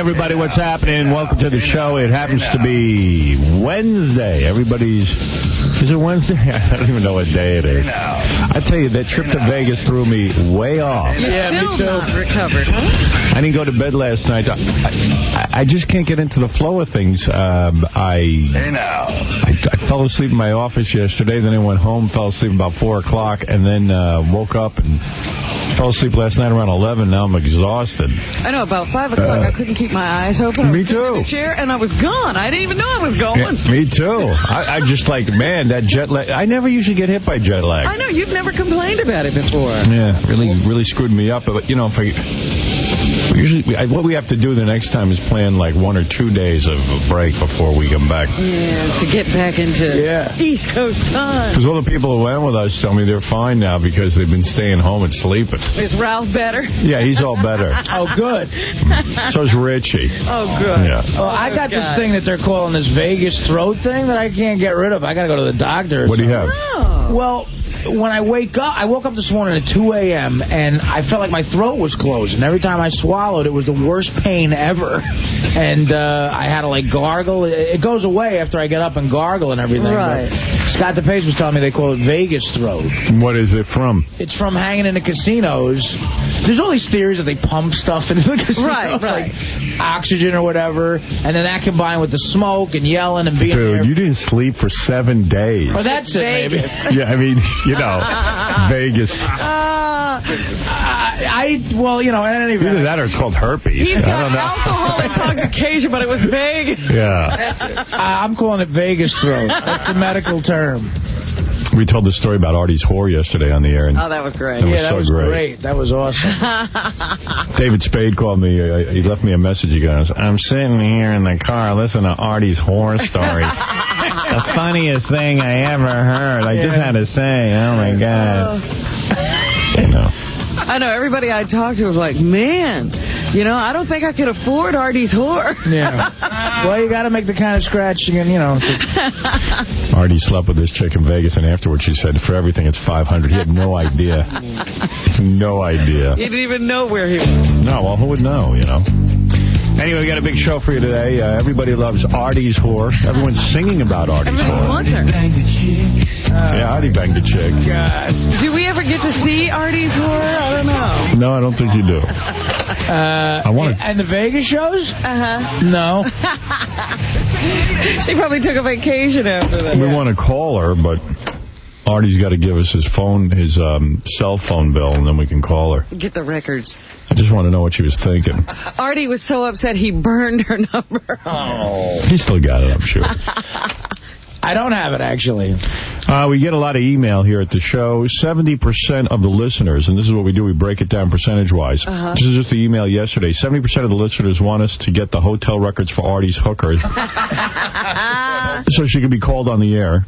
everybody, what's happening? Welcome to the show. It happens to be Wednesday. Is it Wednesday? I don't even know what day it is. I tell you, that trip to Vegas threw me way off. You're still not recovered, huh? I didn't go to bed last night. I just can't get into the flow of things. I fell asleep in my office yesterday, then I went home, fell asleep about 4 o'clock, and then woke up and fell asleep last night around 11. Now I'm exhausted. I know, about 5 o'clock, I couldn't keep my eyes open. Me too. In the chair, and I was gone. I didn't even know I was going. Yeah, me too. I just like, man, that jet lag. I never usually get hit by jet lag. I know, you've never complained about it before. Yeah, really screwed me up. But, you know, what we have to do the next time is plan like 1 or 2 days of a break before we come back. Yeah, to get back into East Coast time. Because all the people who went with us tell me they're fine now because they've been staying home and sleeping. Is Ralph better? Yeah, he's all better. Oh, good. So's Richie. Oh, good. Yeah. Oh, I got this thing that they're calling this Vegas throat thing that I can't get rid of. I got to go to the doctor. What do you have? Oh. Well, when I woke up this morning at 2 a.m., and I felt like my throat was closed. And every time I swallowed, it was the worst pain ever. And I had to, like, gargle. It goes away after I get up and gargle and everything. Right. But Scott DePace was telling me they call it Vegas throat. What is it from? It's from hanging in the casinos. There's all these theories that they pump stuff into the casinos. Right. Like oxygen or whatever. And then that combined with the smoke and yelling and being there. Dude, you didn't sleep for 7 days. Well, that's it, maybe. Yeah, I mean, you know, Vegas. Well, you know, in any event. Either that or it's called herpes. He's got alcohol intoxication, but it was vague. Yeah. That's it. I'm calling it Vegas throat. That's the medical term. We told the story about Artie's whore yesterday on the air. And oh, that was great. That was great. That was awesome. David Spade called me. He left me a message. He goes, I'm sitting here in the car listening to Artie's whore story. The funniest thing I ever heard. I just had to say, oh, my God. You know. I know, everybody I talked to was like, man, you know, I don't think I could afford Artie's whore. Yeah. Well, you got to make the kind of scratching and, you know. Artie slept with this chick in Vegas, and afterwards she said, for everything, it's $500. He had no idea. No idea. He didn't even know where he was. No, well, who would know, you know? Anyway, we got a big show for you today. Everybody loves Artie's whore. Everyone's singing about Artie's Everyone whore. wants her. Yeah, Artie banged a chick. God. Do we ever get to see Artie's whore? I don't know. No, I don't think you do. I want to. And the Vegas shows? Uh-huh. No. She probably took a vacation after that. We want to call her, but Artie's got to give us his cell phone bill, and then we can call her. Get the records. I just want to know what she was thinking. Artie was so upset he burned her number. Oh. He still got it, I'm sure. I don't have it, actually. We get a lot of email here at the show. 70% of the listeners, and this is what we do, we break it down percentage-wise. This is just the email yesterday. 70% of the listeners want us to get the hotel records for Artie's hooker so she can be called on the air.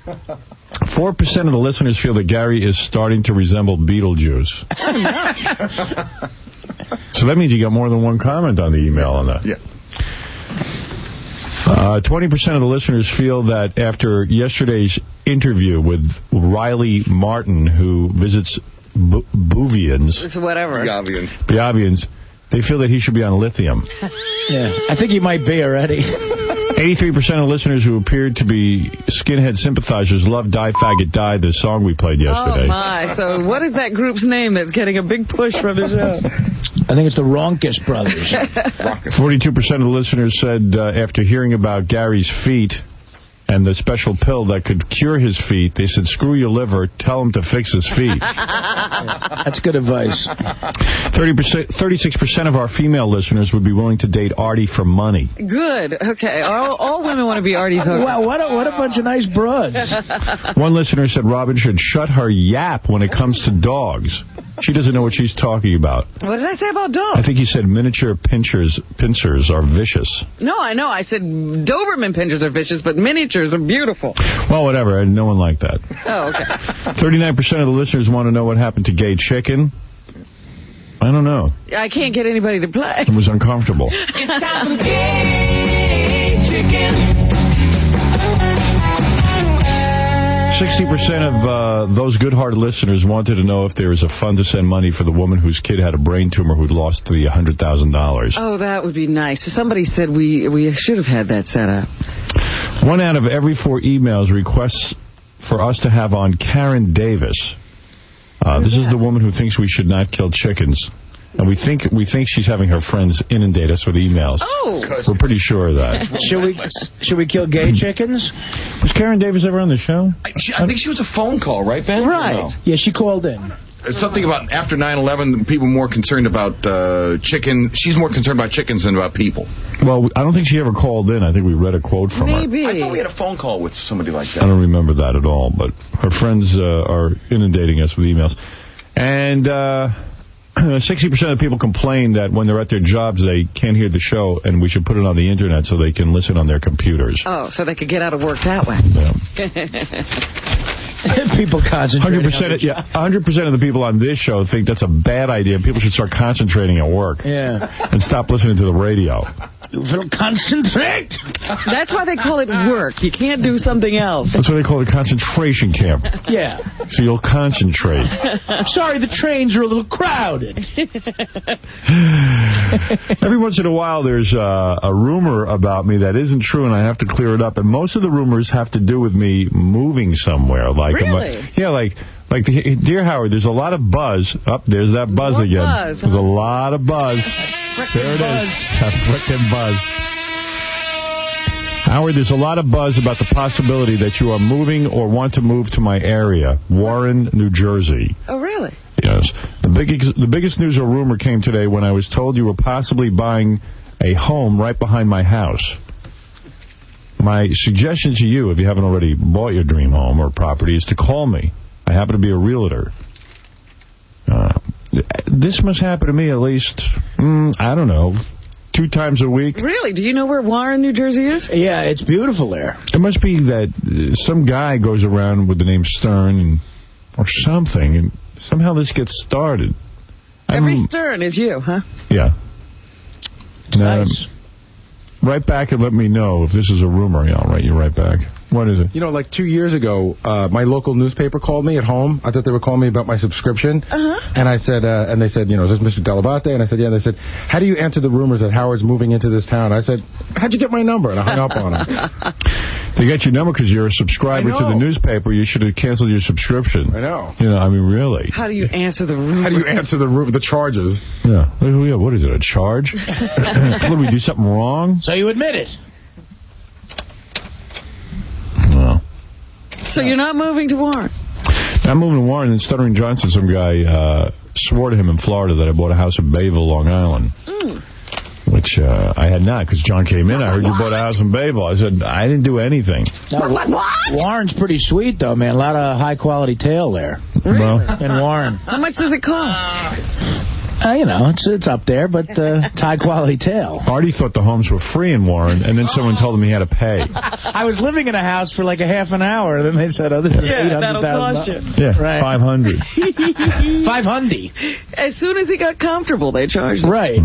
4% of the listeners feel that Gary is starting to resemble Beetlejuice. So that means you got more than one comment on the email on that. Yeah. 20% of the listeners feel that after yesterday's interview with Riley Martin, who visits Bouvians, It's whatever. Biavians, they feel that he should be on lithium. Yeah, I think he might be already. 83% of listeners who appeared to be skinhead sympathizers love Die Faggot Die, the song we played yesterday. Oh, my. So what is that group's name that's getting a big push from the show? I think it's the Ronkus Brothers. 42% of the listeners said after hearing about Gary's feet and the special pill that could cure his feet, they said, screw your liver, tell him to fix his feet. That's good advice. 36% of our female listeners would be willing to date Artie for money. Good. Okay. All women want to be Artie's hooker. Wow, what a bunch of nice broads. One listener said Robin should shut her yap when it comes to dogs. She doesn't know what she's talking about. What did I say about dogs? I think he said miniature pincers are vicious. No, I know. I said Doberman pinchers are vicious, but miniatures are beautiful. Well, whatever. No one liked that. Oh, okay. 39% of the listeners want to know what happened to Gay Chicken. I don't know. I can't get anybody to play. It was uncomfortable. It's time for Gay Chicken. 60% of those good-hearted listeners wanted to know if there is a fund to send money for the woman whose kid had a brain tumor who lost the $100,000. Oh, that would be nice. Somebody said we should have had that set up. 1 out of every 4 emails requests for us to have on Karen Davis. This is the woman who thinks we should not kill chickens. And we think she's having her friends inundate us with emails. Oh! We're pretty sure of that. Should we kill gay chickens? Was Karen Davis ever on the show? I think she was a phone call, right, Ben? Right. No? Yeah, she called in. It's something about after 9/11, people more concerned about chicken. She's more concerned about chickens than about people. Well, I don't think she ever called in. I think we read a quote from her. Maybe. I thought we had a phone call with somebody like that. I don't remember that at all, but her friends are inundating us with emails. And 60% of people complain that when they're at their jobs, they can't hear the show, and we should put it on the Internet so they can listen on their computers. Oh, so they could get out of work that way. Yeah. People concentrating. 100% of the people on this show think that's a bad idea. People should start concentrating at work. Yeah. And stop listening to the radio. You will concentrate. That's why they call it work. You can't do something else. That's why they call it a concentration camp. Yeah. So you'll concentrate. Sorry, the trains are a little crowded. Every once in a while, there's a rumor about me that isn't true, and I have to clear it up. And most of the rumors have to do with me moving somewhere. Like, really? Dear Howard, there's a lot of buzz. There's that buzz What again. buzz? There's a lot of buzz. There it is. That frickin' buzz. Howard, there's a lot of buzz about the possibility that you are moving or want to move to my area, Warren, New Jersey. Oh, really? Yes. The biggest news or rumor came today when I was told you were possibly buying a home right behind my house. My suggestion to you, if you haven't already bought your dream home or property, is to call me. I happen to be a realtor. This must happen to me at least, I don't know, 2 times a week. Really? Do you know where Warren, New Jersey is? Yeah, it's beautiful there. It must be that some guy goes around with the name Stern or something, and somehow this gets started. Every Stern is you, huh? Yeah. Nice. Write back and let me know if this is a rumor. Yeah, I'll write you right back. What is it? You know, like 2 years ago, my local newspaper called me at home. I thought they were calling me about my subscription. And I said, and they said, you know, is this Mr. Dell'Abate? And I said, yeah. And they said, how do you answer the rumors that Howard's moving into this town? I said, how'd you get my number? And I hung up on them. They got your number because you're a subscriber to the newspaper. You should have canceled your subscription. I know. You know, I mean, really. How do you answer the rumors? How do you answer the charges? Yeah. What is it, a charge? What, did we do something wrong? So you admit it. No. So you're not moving to Warren? I'm moving to Warren, and Stuttering Johnson, some guy, swore to him in Florida that I bought a house in Bayville, Long Island. Which I had not, because John came in. I heard you bought a house in Bayville. I said, I didn't do anything. What? Warren's pretty sweet, though, man. A lot of high-quality tail there. Really? Well, In Warren. How much does it cost? You know, it's up there, but it's high-quality tail. Artie thought the homes were free in Warren, and then someone told him he had to pay. I was living in a house for like a half an hour, and then they said, oh, this is $800,000. That'll cost you. Yeah, Right. 500. 500. As soon as he got comfortable, they charged him. Right.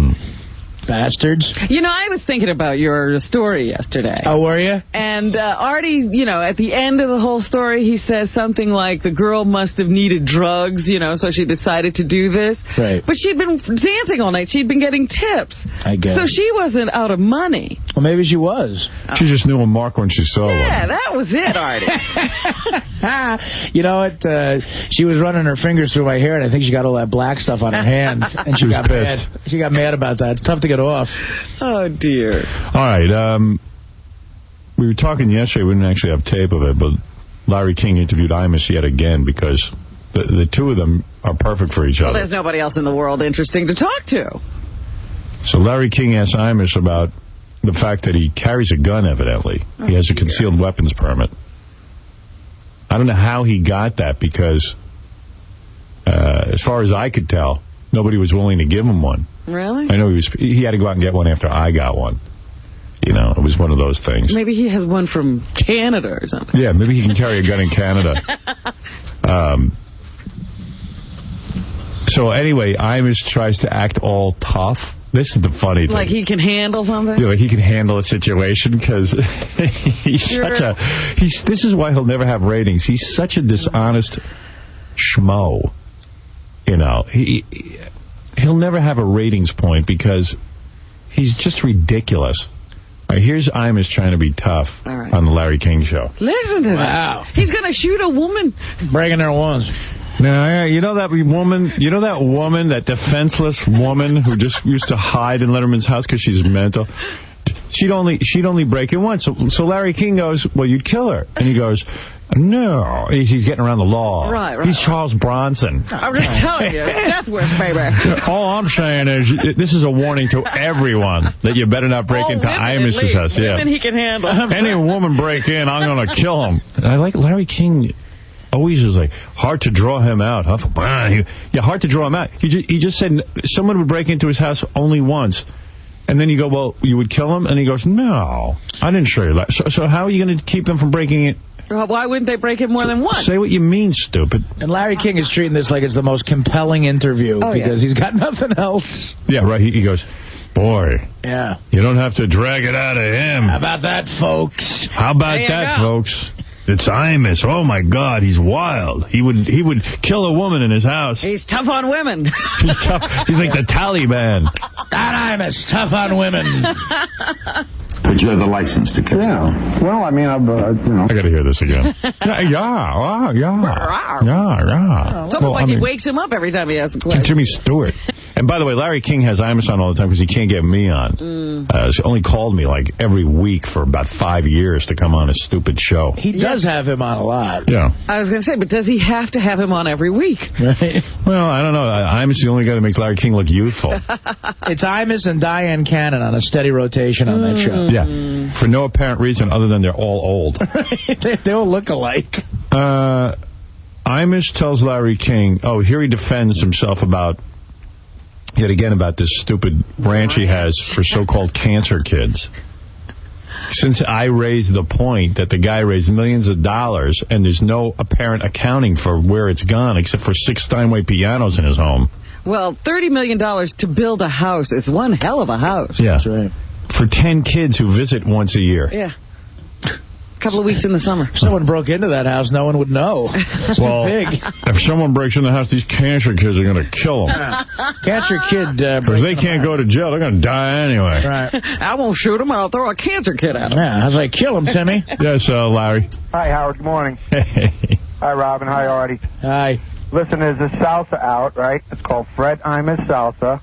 Bastards. You know, I was thinking about your story yesterday. Oh, were you? And Artie, you know, at the end of the whole story, he says something like the girl must have needed drugs, you know, so she decided to do this. Right. But she'd been dancing all night. She'd been getting tips. I guess. So she wasn't out of money. Well, maybe she was. She just knew a mark when she saw Yeah, one. that was it, Artie. You know what? She was running her fingers through my hair, and I think she got all that black stuff on her hand. And she was got mad. pissed. She got mad about that. It's tough to get off. Oh, dear. All right. We were talking yesterday. We didn't actually have tape of it, but Larry King interviewed Imus yet again because the two of them are perfect for each Well, other. there's nobody else in the world interesting to talk to. So Larry King asked Imus about the fact that he carries a gun, evidently. He has a concealed weapons permit. I don't know how he got that because, as far as I could tell, nobody was willing to give him one. Really? I know he had to go out and get one after I got one. You know, it was one of those things. Maybe he has one from Canada or something. Yeah, maybe he can carry a gun in Canada. So anyway, Imus tries to act all tough This is the funny thing. Like he can handle something? Yeah, like he can handle a situation because this is why he'll never have ratings. He's such a dishonest schmo. You know, he'll never have a ratings point because he's just ridiculous. All right, here's Imus trying to be tough on the Larry King Show. Listen to that. He's going to shoot a woman. Breaking their wands. Now, you know that woman, that defenseless woman who just used to hide in Letterman's house because she's mental? She'd only break in once. So Larry King goes, well, you'd kill her. And he goes, no. He's getting around the law. Right. He's Charles Bronson. I'm just telling you, it's death wish, baby. All I'm saying is, this is a warning to everyone that you better not break into Imus's house. Women he can handle. Any woman break in, I'm going to kill him. And I like Larry King. Always is like, hard to draw him out. Huh? Yeah, hard to draw him out. He just said someone would break into his house only once. And then you go, well, you would kill him? And he goes, no, I didn't show you that. So how are you going to keep them from breaking it? Why wouldn't they break it more than once? Say what you mean, stupid. And Larry King is treating this like it's the most compelling interview because he's got nothing else. Yeah, right. He goes, boy. Yeah. You don't have to drag it out of him. How about that, folks? How about that, folks? It's Imus. Oh, my God, he's wild. He would kill a woman in his house. He's tough on women. He's tough. He's like the Taliban. That Imus, tough on women. But you have the license to kill. Yeah. Well, I mean, I got to hear this again. Yeah. It's almost like he wakes him up every time he asks a question. Jimmy Stewart. And by the way, Larry King has Imus on all the time because he can't get me on. He's only called me like every week for about 5 years to come on his stupid show. He does have him on a lot. Yeah. I was going to say, but does he have to have him on every week? Right. Well, I don't know. Imus is the only guy that makes Larry King look youthful. It's Imus and Diane Cannon on a steady rotation on that show. Yeah. For no apparent reason other than they're all old. They all look alike. Imus tells Larry King, here he defends himself yet again about this stupid ranch he has for so-called cancer kids. Since I raised the point that the guy raised millions of dollars and there's no apparent accounting for where it's gone except for 6 Steinway pianos in his home. Well, $30 million to build a house is one hell of a house. Yeah. That's right. For 10 kids who visit once a year. Yeah. A couple of weeks in the summer. If someone broke into that house, no one would know. It's too big. If someone breaks in the house, these cancer kids are going to kill them. Cancer kid... Because they can't go to jail. They're going to die anyway. Right. I won't shoot him. I'll throw a cancer kid at him. Yeah, I was like, kill him, Timmy. Yes, Larry. Hi, Howard. Good morning. Hey. Hi, Robin. Hi, Artie. Hi. Listen, there's a salsa out, right? It's called Fred Imus Salsa.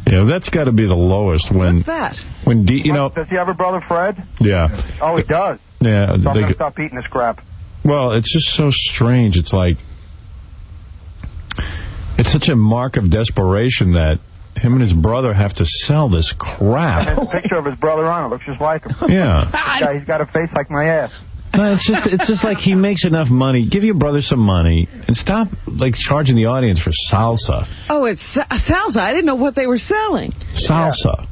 Yeah, that's got to be the lowest. What's that? Does he have a brother, Fred? Yeah. Oh, he does. Yeah. So I'm going to stop eating this crap. Well, it's just so strange. It's like, it's such a mark of desperation that him and his brother have to sell this crap. And there's a picture of his brother on it. Looks just like him. Yeah. He's got a face like my ass. No, it's just like he makes enough money. Give your brother some money and stop like charging the audience for salsa. Oh, it's salsa. I didn't know what they were selling. Salsa. Yeah.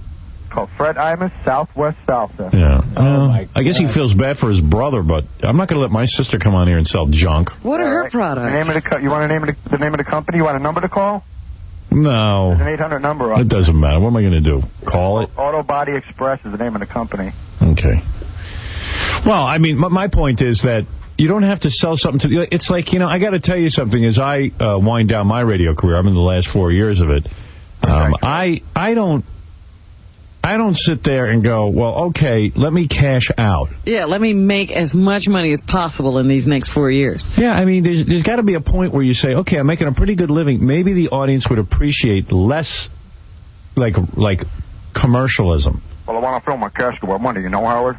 Called Fred Imus Southwest Salsa. Yeah. I guess he feels bad for his brother, but I'm not going to let my sister come on here and sell junk. What are her products? The name of you want the name of the company? You want a number to call? No. There's an 800 number on it. It doesn't matter. What am I going to do? Call it? Auto Body Express is the name of the company. Okay. Well, I mean, my point is that you don't have to sell something to... It's like, I got to tell you something. As I wind down my radio career, I'm in the last 4 years of it, I don't sit there and go, well, okay, let me cash out. Yeah, let me make as much money as possible in these next 4 years. Yeah, I mean, there's got to be a point where you say, okay, I'm making a pretty good living. Maybe the audience would appreciate less, like commercialism. Well, I want to fill my casket with money, Howard?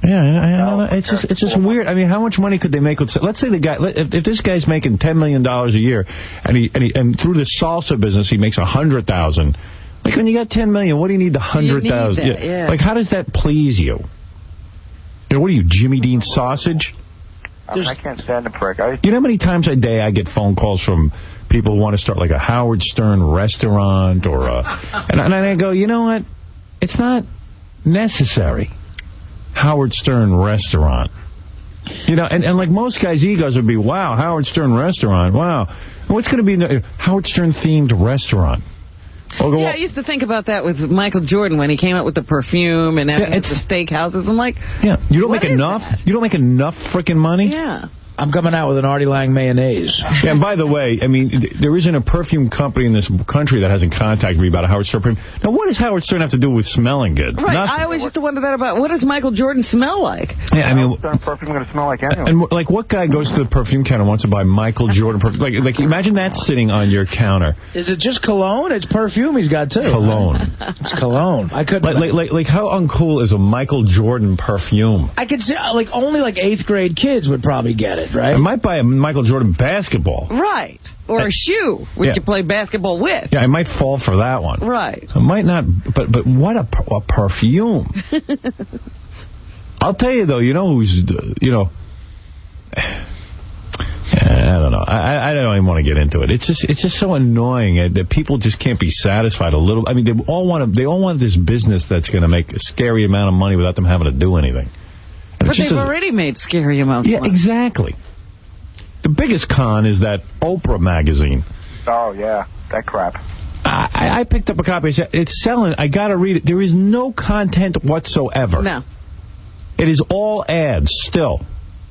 Yeah, I don't know. It's just weird. I mean, how much money could they make with... Let's say the guy... If this guy's making $10 million a year, and through the salsa business he makes $100,000... Like, when you got $10 million, what do you need the $100,000? Yeah. Like, how does that please you? What are you, Jimmy Dean sausage? I can't stand the prick. You know how many times a day I get phone calls from people who want to start, like, a Howard Stern restaurant or a... And I go, you know what? It's not necessary. Howard Stern restaurant. And like most guys' egos would be, wow, Howard Stern restaurant, wow. What's going to be a Howard Stern-themed restaurant? Yeah, I used to think about that with Michael Jordan when he came out with the perfume and having the steakhouses. I'm like, you don't make enough. You don't make enough freaking money. Yeah. I'm coming out with an Artie Lang mayonnaise. Yeah, and by the way, I mean, there isn't a perfume company in this country that hasn't contacted me about a Howard Stern perfume. Now, what does Howard Stern have to do with smelling good? Right, Nothing. I always used to wonder that about, what does Michael Jordan smell like? Yeah, I mean, Howard Stern perfume going to smell like anyway. And, like, what guy goes to the perfume counter and wants to buy Michael Jordan perfume? Like, imagine that sitting on your counter. Is it just cologne? It's perfume he's got, too. Cologne. It's cologne. I couldn't... Like, how uncool is a Michael Jordan perfume? I could say, like, only, like, 8th grade kids would probably get it, right? I might buy a Michael Jordan basketball. Right. Or a shoe, which you play basketball with. Yeah, I might fall for that one. Right. I might not, but what a perfume. I'll tell you, though, you know who's, I don't know. I don't even want to get into it. It's just so annoying that people just can't be satisfied a little. I mean, they all want this business that's going to make a scary amount of money without them having to do anything. And but they've already made scary amounts of money. Yeah, exactly. The biggest con is that Oprah magazine. Oh, yeah, that crap. I picked up a copy. It's selling. I got to read it. There is no content whatsoever. No. It is all ads still.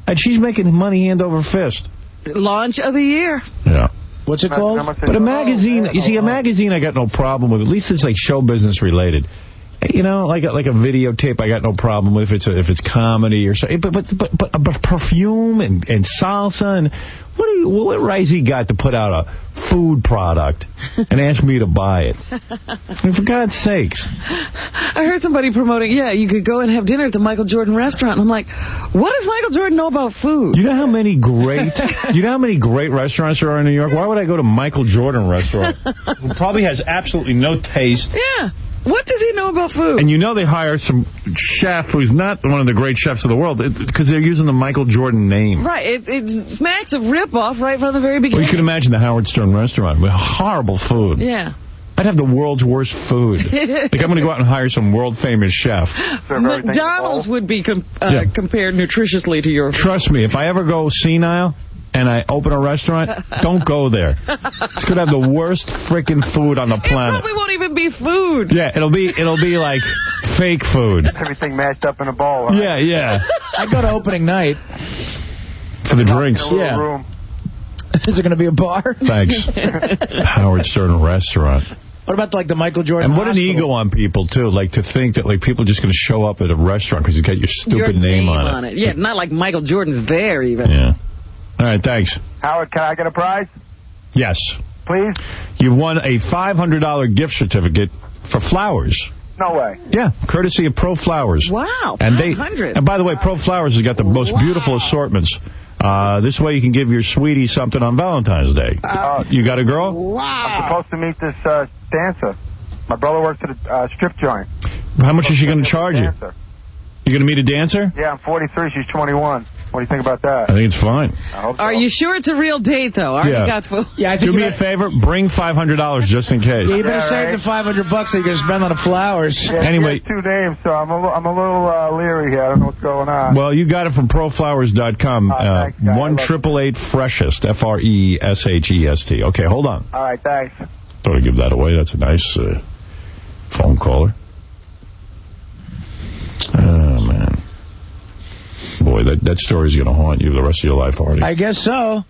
And she's making money hand over fist. Launch of the year. Yeah. What's it called? But a magazine, you see, a magazine I got no problem with. At least it's like show business related. You know, like a videotape, I got no problem with if it's comedy or something. But perfume and salsa and what rights he got to put out a food product and ask me to buy it? I mean, for God's sakes. I heard somebody promoting, you could go and have dinner at the Michael Jordan restaurant. And I'm like, what does Michael Jordan know about food? You know how many great restaurants there are in New York? Why would I go to Michael Jordan restaurant? Who probably has absolutely no taste. Yeah. What does he know about food? And you know they hire some chef who's not one of the great chefs of the world because they're using the Michael Jordan name. Right. It smacks of rip-off right from the very beginning. Well, you can imagine the Howard Stern restaurant with horrible food. Yeah. I'd have the world's worst food. Like, I'm going to go out and hire some world-famous chef. McDonald's would be compared nutritiously to your food. Trust me, if I ever go senile and I open a restaurant, don't go there. It's going to have the worst freaking food on the planet. It probably won't even be food. Yeah, it'll be like fake food. Everything mashed up in a bowl. Right? Yeah. I go to opening night. For the drinks. Yeah. Room. Is there going to be a bar? Thanks. Howard Stern restaurant. What about, like, the Michael Jordan And what hospital? an ego on people, too. Like, to think that, like, people are just going to show up at a restaurant because you got your stupid name on it. Yeah, not like Michael Jordan's there, even. Yeah. All right, thanks. Howard, can I get a prize? Yes. Please? You've won a $500 gift certificate for flowers. No way. Yeah, courtesy of Pro Flowers. Wow, and $500. And by the way, Pro Flowers has got the most beautiful assortments. This way you can give your sweetie something on Valentine's Day. You got a girl? Wow. I'm supposed to meet this dancer. My brother works at a strip joint. How much is she going to charge you? Dancer. You're going to meet a dancer? Yeah, I'm 43. She's 21. What do you think about that? I think it's fine. I hope so. Are you sure it's a real date, though? Yeah. Got food. Yeah, I think do me a favor, bring $500 just in case. Yeah, you better save the $500 that you're going to spend on the flowers. Yeah, anyway, two names, so I'm a little leery here. I don't know what's going on. Well, you got it from proflowers.com. 1-888-FRESHEST, FRESHEST. Okay, hold on. All right, thanks. Thought I'd give that away. That's a nice phone caller. Oh, man. Boy, that story's going to haunt you the rest of your life, Artie. I guess so.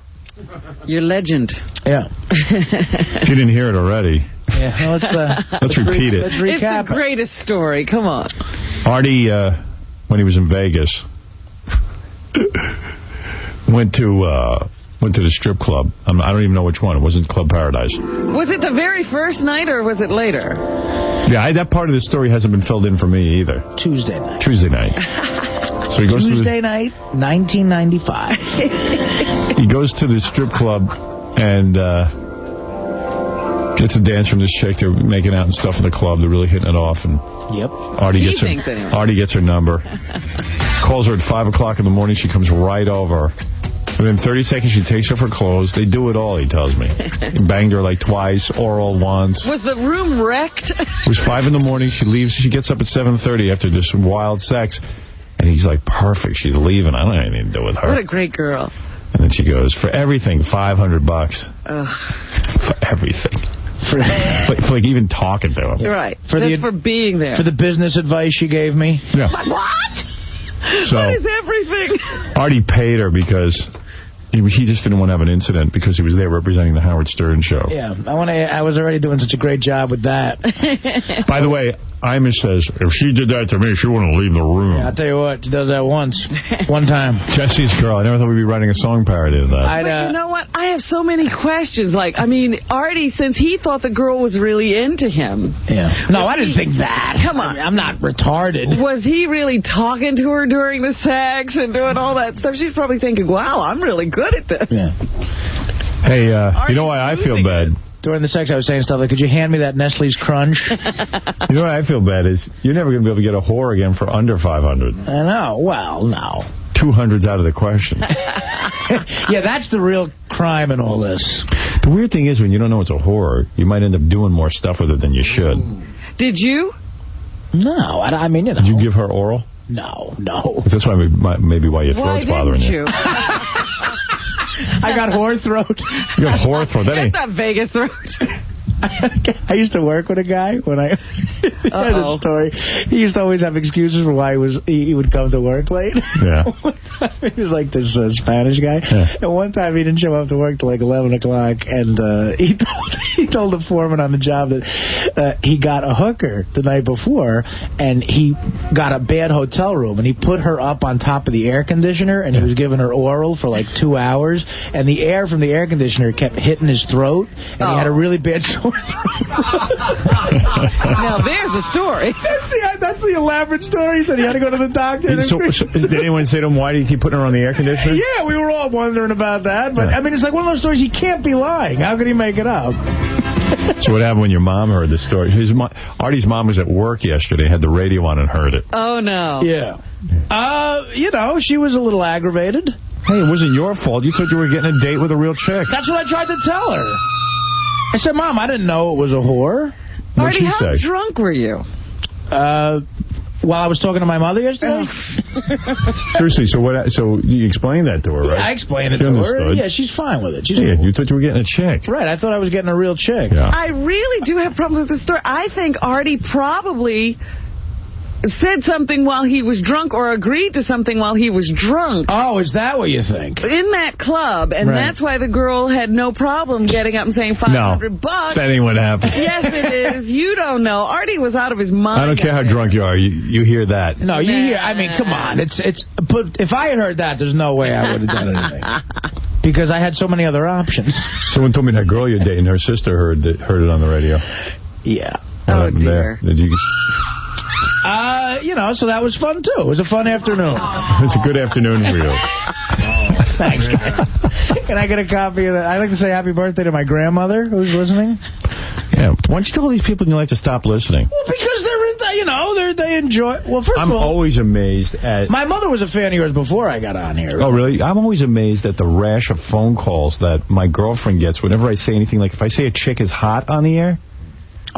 You're legend. Yeah. If you didn't hear it already. Yeah, let's repeat it. Let's recap. It's the greatest story. Come on. Artie, when he was in Vegas, went to the strip club. I don't even know which one. It wasn't Club Paradise. Was it the very first night or was it later? Yeah, that part of the story hasn't been filled in for me either. Tuesday night. So he goes Tuesday night, 1995. He goes to the strip club and gets a dance from this chick. They're making out and stuff in the club. They're really hitting it off. And yep. Artie gets her number. Calls her at 5 o'clock in the morning. She comes right over. Within 30 seconds, she takes off her clothes. They do it all, he tells me. He banged her like twice, oral once. Was the room wrecked? It was 5 in the morning. She leaves. She gets up at 7:30 after this wild sex. And he's like, perfect. She's leaving. I don't have anything to do with her. What a great girl. And then she goes, for everything, $500. Ugh. For everything. For like even talking to him. Right. Just for being there. For the business advice she gave me. Yeah. What? So, what is everything? Artie paid her because he just didn't want to have an incident because he was there representing the Howard Stern show. Yeah, I was already doing such a great job with that. By the way, Imus says, if she did that to me, she wouldn't leave the room. Yeah, I'll tell you what, she does that once. One time. Jesse's Girl. I never thought we'd be writing a song parody of that. But you know what? I have so many questions. Like, I mean, Artie, since he thought the girl was really into him. Yeah. No, I didn't think that. Come on. I'm not retarded. Was he really talking to her during the sex and doing all that stuff? She's probably thinking, wow, I'm really good at this. Yeah. Hey, you know why I feel bad? During the sex, I was saying stuff like, could you hand me that Nestle's Crunch? You know why I feel bad is you're never going to be able to get a whore again for under 500. I know. Well, no. 200's out of the question. Yeah, that's the real crime in all this. The weird thing is when you don't know it's a whore, you might end up doing more stuff with it than you should. Did you? No. I mean, you know. Did you give her oral? No. That's why maybe why your throat's bothering you. I got whore throat. You got whore throat. That's not Vegas throat. I used to work with a guy when I had a story. He used to always have excuses for why he would come to work late. Yeah. One time, he was like this Spanish guy. Yeah. And one time he didn't show up to work till like 11 o'clock. And he told the foreman on the job that he got a hooker the night before. And he got a bad hotel room. And he put her up on top of the air conditioner. And he was giving her oral for like 2 hours. And the air from the air conditioner kept hitting his throat. And he had a really bad sore throat. Now there's a story. That's the elaborate story. He said he had to go to the doctor. So did anyone say to him, why did you keep putting her on the air conditioner? Yeah, we were all wondering about that. But, I mean, it's like one of those stories he can't be lying. How could he make it up? So what happened when your mom heard the story? Artie's mom was at work yesterday, had the radio on and heard it. Oh, no. Yeah. You know, she was a little aggravated. Hey, it wasn't your fault. You thought you were getting a date with a real chick. That's what I tried to tell her. I said, Mom, I didn't know it was a whore. What'd she how say? drunk were you? While I was talking to my mother yesterday. Seriously, so you explained that to her, right? Yeah, I explained it to her. Yeah, she's fine with it. Yeah, you thought you were getting a chick. Right, I thought I was getting a real chick. Yeah. I really do have problems with the story. I think Artie probably said something while he was drunk or agreed to something while he was drunk. Oh, is that what you think? In that club, and that's why the girl had no problem getting up and saying $500. No, that ain't what happened. Yes, it is. You don't know. Artie was out of his mind. I don't care how drunk you are. You hear that. No, you hear. I mean, come on. But if I had heard that, there's no way I would have done anything. Because I had so many other options. Someone told me that girl you're dating, her sister heard it on the radio. Yeah. Oh, dear. Did you... You know, so that was fun, too. It was a fun afternoon. It was a good afternoon for you. Thanks, guys. Can I get a copy of that? I'd like to say happy birthday to my grandmother, who's listening. Yeah. Why don't you tell all these people in your life to stop listening? Well, because they enjoy... Well, first of all... I'm always amazed at... My mother was a fan of yours before I got on here. Oh, really? I'm always amazed at the rash of phone calls that my girlfriend gets whenever I say anything. Like, if I say a chick is hot on the air...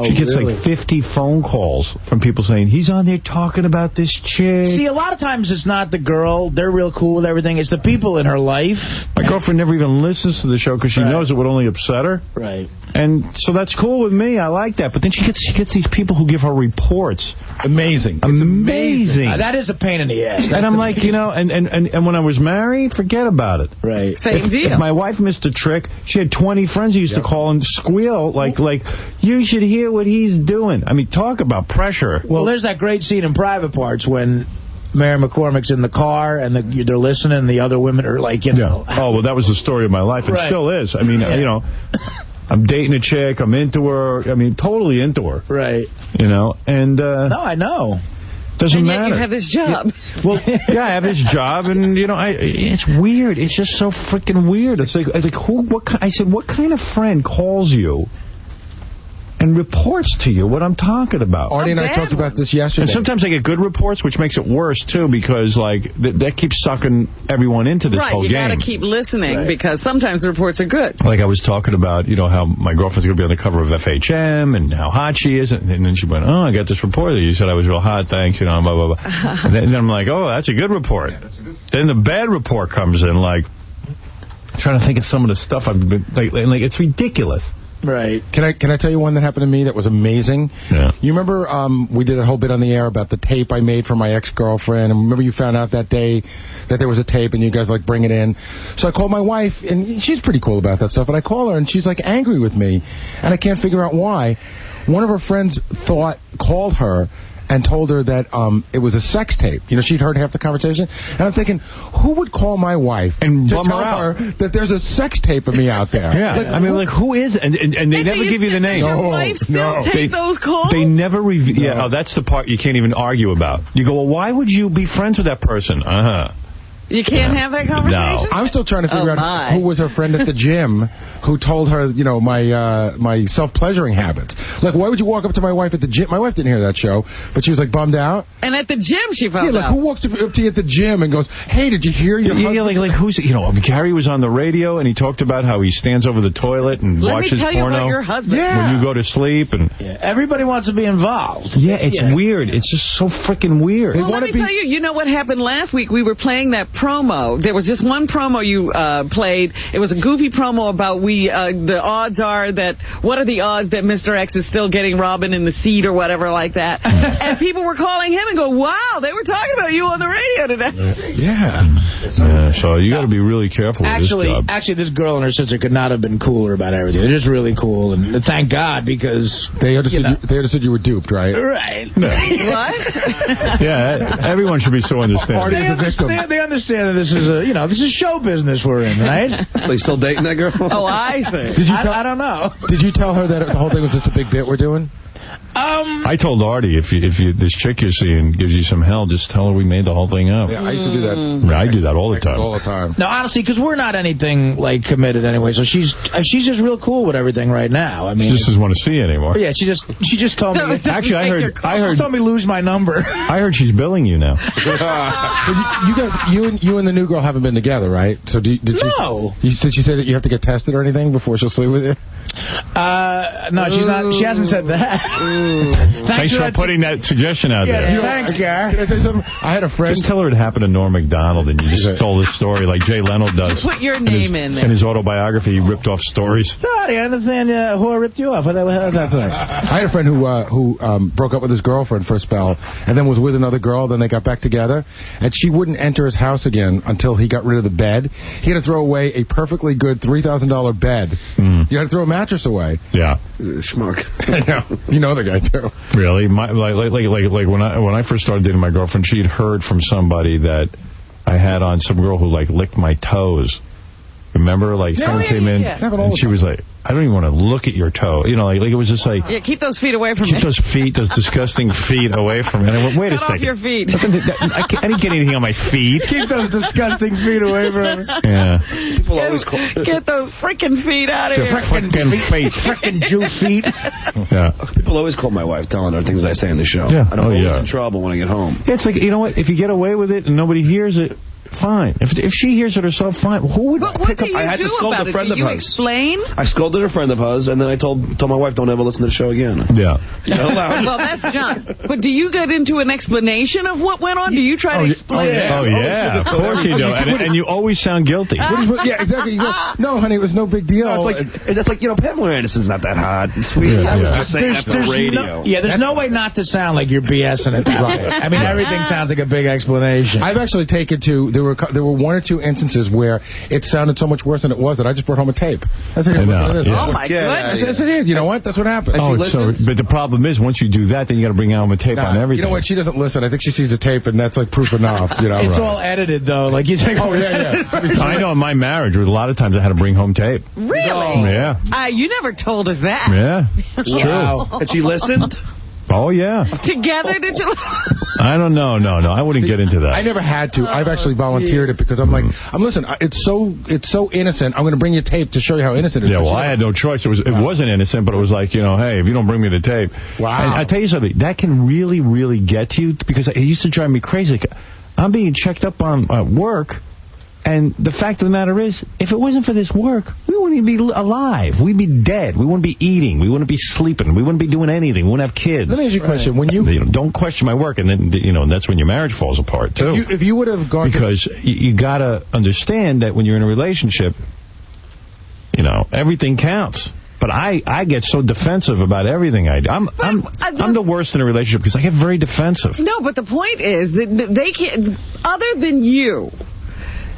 She gets like 50 phone calls from people saying, he's on there talking about this chick. See, a lot of times it's not the girl. They're real cool with everything. It's the people in her life. My girlfriend never even listens to the show because she knows it would only upset her. Right. And so that's cool with me. I like that. But then she gets these people who give her reports. Amazing. It's amazing. That is a pain in the ass. And I'm like, you know, and when I was married, forget about it. Right. Same deal. If my wife missed a trick, she had 20 friends who used to call and squeal like, you should hear what he's doing. I mean, talk about pressure. Well, there's that great scene in Private Parts when Mary McCormick's in the car and they're listening and the other women are like, you know. Yeah. Oh, well, that was the story of my life. It still is. I mean, you know, I'm dating a chick. I'm into her. I mean, totally into her. Right. You know, and... no, I know. Doesn't matter. And yet you have this job. Well, yeah, I have this job, and you know, it's weird. It's just so freaking weird. It's like I said, what kind of friend calls you and reports to you what I'm talking about? Artie and I talked about this yesterday. And sometimes I get good reports, which makes it worse, too, because, like, that keeps sucking everyone into this whole game. Right, you got to keep listening, because sometimes the reports are good. Like I was talking about, you know, how my girlfriend's going to be on the cover of FHM and how hot she is. And then she went, oh, I got this report that you said I was real hot, thanks, you know, blah, blah, blah. And then I'm like, oh, that's a good report. Then the bad report comes in, like, trying to think of some of the stuff I've been, like it's ridiculous. Right. Can I tell you one that happened to me that was amazing? Yeah. You remember we did a whole bit on the air about the tape I made for my ex-girlfriend, and remember you found out that day that there was a tape and you guys like bring it in. So I called my wife, and she's pretty cool about that stuff, and I call her and she's like angry with me, and I can't figure out why. One of her friends called her and told her that it was a sex tape. You know, she'd heard half the conversation. And I'm thinking, who would call my wife and to tell her that there's a sex tape of me out there? Yeah, like, I mean, like, who is it? And they never give you the name. Does your wife still take those calls? They never reveal. Yeah, oh, that's the part you can't even argue about. You go, well, why would you be friends with that person? You can't have that conversation? No. I'm still trying to figure out who was her friend at the gym who told her, you know, my self-pleasuring habits. Like, why would you walk up to my wife at the gym? My wife didn't hear that show, but she was, like, bummed out. And at the gym she found out. Yeah, like, who walks up to you at the gym and goes, hey, did you hear your husband? Yeah, like who's, you know, Gary was on the radio, and he talked about how he stands over the toilet and watches porno. Let me tell you about your husband. Yeah. When you go to sleep. And everybody wants to be involved. Yeah, it's weird. It's just so freaking weird. Well, let me tell you, you know what happened last week? We were playing that promo. There was just one promo you played. It was a goofy promo about the odds are that, what are the odds that Mr. X is still getting Robin in the seat or whatever like that. And people were calling him and go, wow, they were talking about you on the radio today. Yeah, so you got to be really careful with this job. Actually, this girl and her sister could not have been cooler about everything. They're just really cool, and thank God, because they understood you were duped, right? Right. Yeah. What? Yeah, everyone should be so understanding. They understand that this is this is show business we're in, right? So you still dating that girl? Oh, I see. I don't know. Did you tell her that the whole thing was just a big bit we're doing? I told Artie, if this chick you're seeing gives you some hell, just tell her we made the whole thing up. Yeah, I used to do that. I do that all the time. All the time. No, honestly, because we're not anything like committed anyway. So she's just real cool with everything right now. I mean, she just doesn't want to see you anymore. Yeah, she just told me. Actually, I heard. She told me lose my number. I heard she's billing you now. you and the new girl haven't been together, right? So did she say that you have to get tested or anything before she'll sleep with you? No, she's not. She hasn't said that. Thanks for putting that suggestion out there. Thanks, Gar. Can I tell you something? I had a friend. Just tell her it happened to Norm Macdonald, and you just stole his story like Jay Leno does. Put your name in there. In his autobiography, he ripped off stories. Sorry, I understand who ripped you off. How does that play? I had a friend who broke up with his girlfriend for a spell, and then was with another girl. Then they got back together, and she wouldn't enter his house again until he got rid of the bed. He had to throw away a perfectly good $3,000 bed. You had to throw a mattress away. Yeah. Schmuck. I know. You know the guy too. Really? Like when I first started dating my girlfriend, she'd heard from somebody that I had on some girl who like licked my toes. Remember, like someone came in and she was like, I don't even want to look at your toe. You know, like it was just like... Yeah, keep those feet away from me. Keep those feet, those disgusting feet away from me. And I went, wait a second. Cut off your feet. I didn't get anything on my feet. Keep those disgusting feet away from me. Yeah. People always call... Get those freaking feet out of here. Freaking feet. Freaking Jew feet. Yeah. People always call my wife telling her things I say on the show. Yeah. And I'm always in trouble when I get home. Yeah, it's like, you know what? If you get away with it and nobody hears it, fine. If she hears it herself, fine. Who would pick up? I had to scold a friend of hers. Explain? I scolded a friend of hers, and then I told my wife, don't ever listen to the show again. Yeah. Well, that's John. But do you get into an explanation of what went on? Do you try to explain? Oh, yeah. Of course you do. And you always sound guilty. Yeah, exactly. You go, no, honey, it was no big deal. No, it's like, Pamela Anderson's not that hot and sweet. Yeah, I was just saying that for the radio. There's no way not to sound like you're BSing it. Right. I mean, everything sounds like a big explanation. I've actually taken to, there were one or two instances where it sounded so much worse than it was that I just brought home a tape. I said, oh, my goodness. I said, you know what? That's what happened. But the problem is, once you do that, then you got to bring home a tape on everything. You know what? She doesn't listen. I think she sees a tape, and that's like proof enough. You know, it's all edited, though. Like you think, I know in my marriage, a lot of times I had to bring home tape. Really? Yeah. You never told us that. Yeah. It's true. And she listened? Oh, yeah. Together, did you? I don't know. No. I wouldn't get into that. I never had to. I've actually volunteered it because I'm like, listen, it's so innocent. I'm going to bring you tape to show you how innocent it is. Yeah, well, I had no choice. It wasn't innocent, but it was like, hey, if you don't bring me the tape. Wow. And I tell you something, that can really, really get to you because it used to drive me crazy. I'm being checked up on work. And the fact of the matter is, if it wasn't for this work, we wouldn't even be alive. We'd be dead. We wouldn't be eating. We wouldn't be sleeping. We wouldn't be doing anything. We wouldn't have kids. Let me ask you a question. When you don't question my work, and then that's when your marriage falls apart too. If you would have gone because you got to understand that when you're in a relationship, everything counts. But I get so defensive about everything I do. I'm the worst in a relationship because I get very defensive. No, but the point is that they can't, other than you,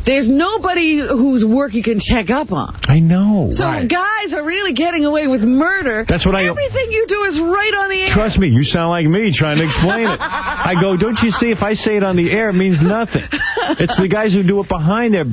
there's nobody whose work you can check up on. I know. So guys are really getting away with murder. That's what Everything you do is right on the air. Trust me, you sound like me trying to explain it. I go, don't you see, if I say it on the air, it means nothing. It's the guys who do it behind their,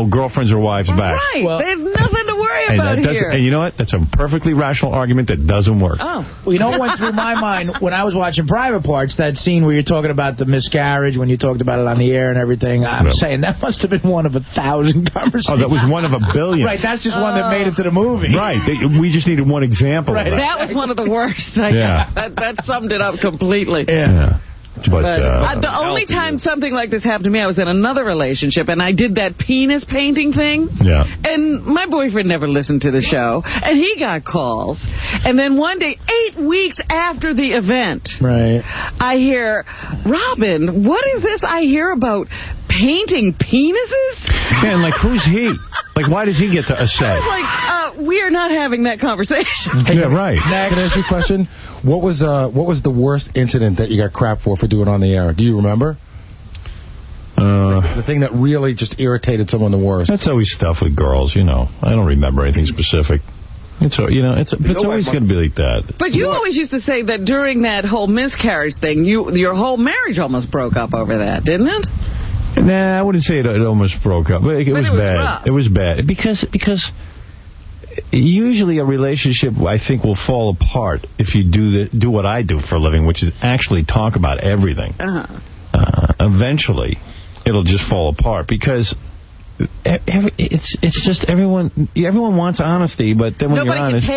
girlfriends or wives' back. Right. Well, there's nothing to worry about here. And you know what? That's a perfectly rational argument that doesn't work. Oh. Well, you know what went through my mind when I was watching Private Parts, that scene where you're talking about the miscarriage, when you talked about it on the air and everything. I'm saying that must have been one of 1,000 conversations. Oh, that was one of a billion. Right, that's just one that made it to the movie. Right. We just needed one example of that was one of the worst, I guess. That summed it up completely. Yeah. But the only time something like this happened to me, I was in another relationship, and I did that penis painting thing. Yeah. And my boyfriend never listened to the show, and he got calls. And then one day, 8 weeks after the event, I hear, Robin, what is this I hear about painting penises? Yeah, and like, who's he? Like, why does he get a say? I was like, we are not having that conversation. Yeah, right. Can I ask you a question? What was the worst incident that you got crap for doing on the air? Do you remember? The thing that really just irritated someone the worst. That's always stuff with girls, I don't remember anything specific. It's always going to be like that. But you always used to say that during that whole miscarriage thing, your whole marriage almost broke up over that, didn't it? Nah, I wouldn't say it almost broke up. But it was bad. Rough. It was bad. Because usually a relationship, I think, will fall apart if you do what I do for a living, which is actually talk about everything. Eventually, it'll just fall apart because it's just everyone wants honesty, but then when Nobody you're honest,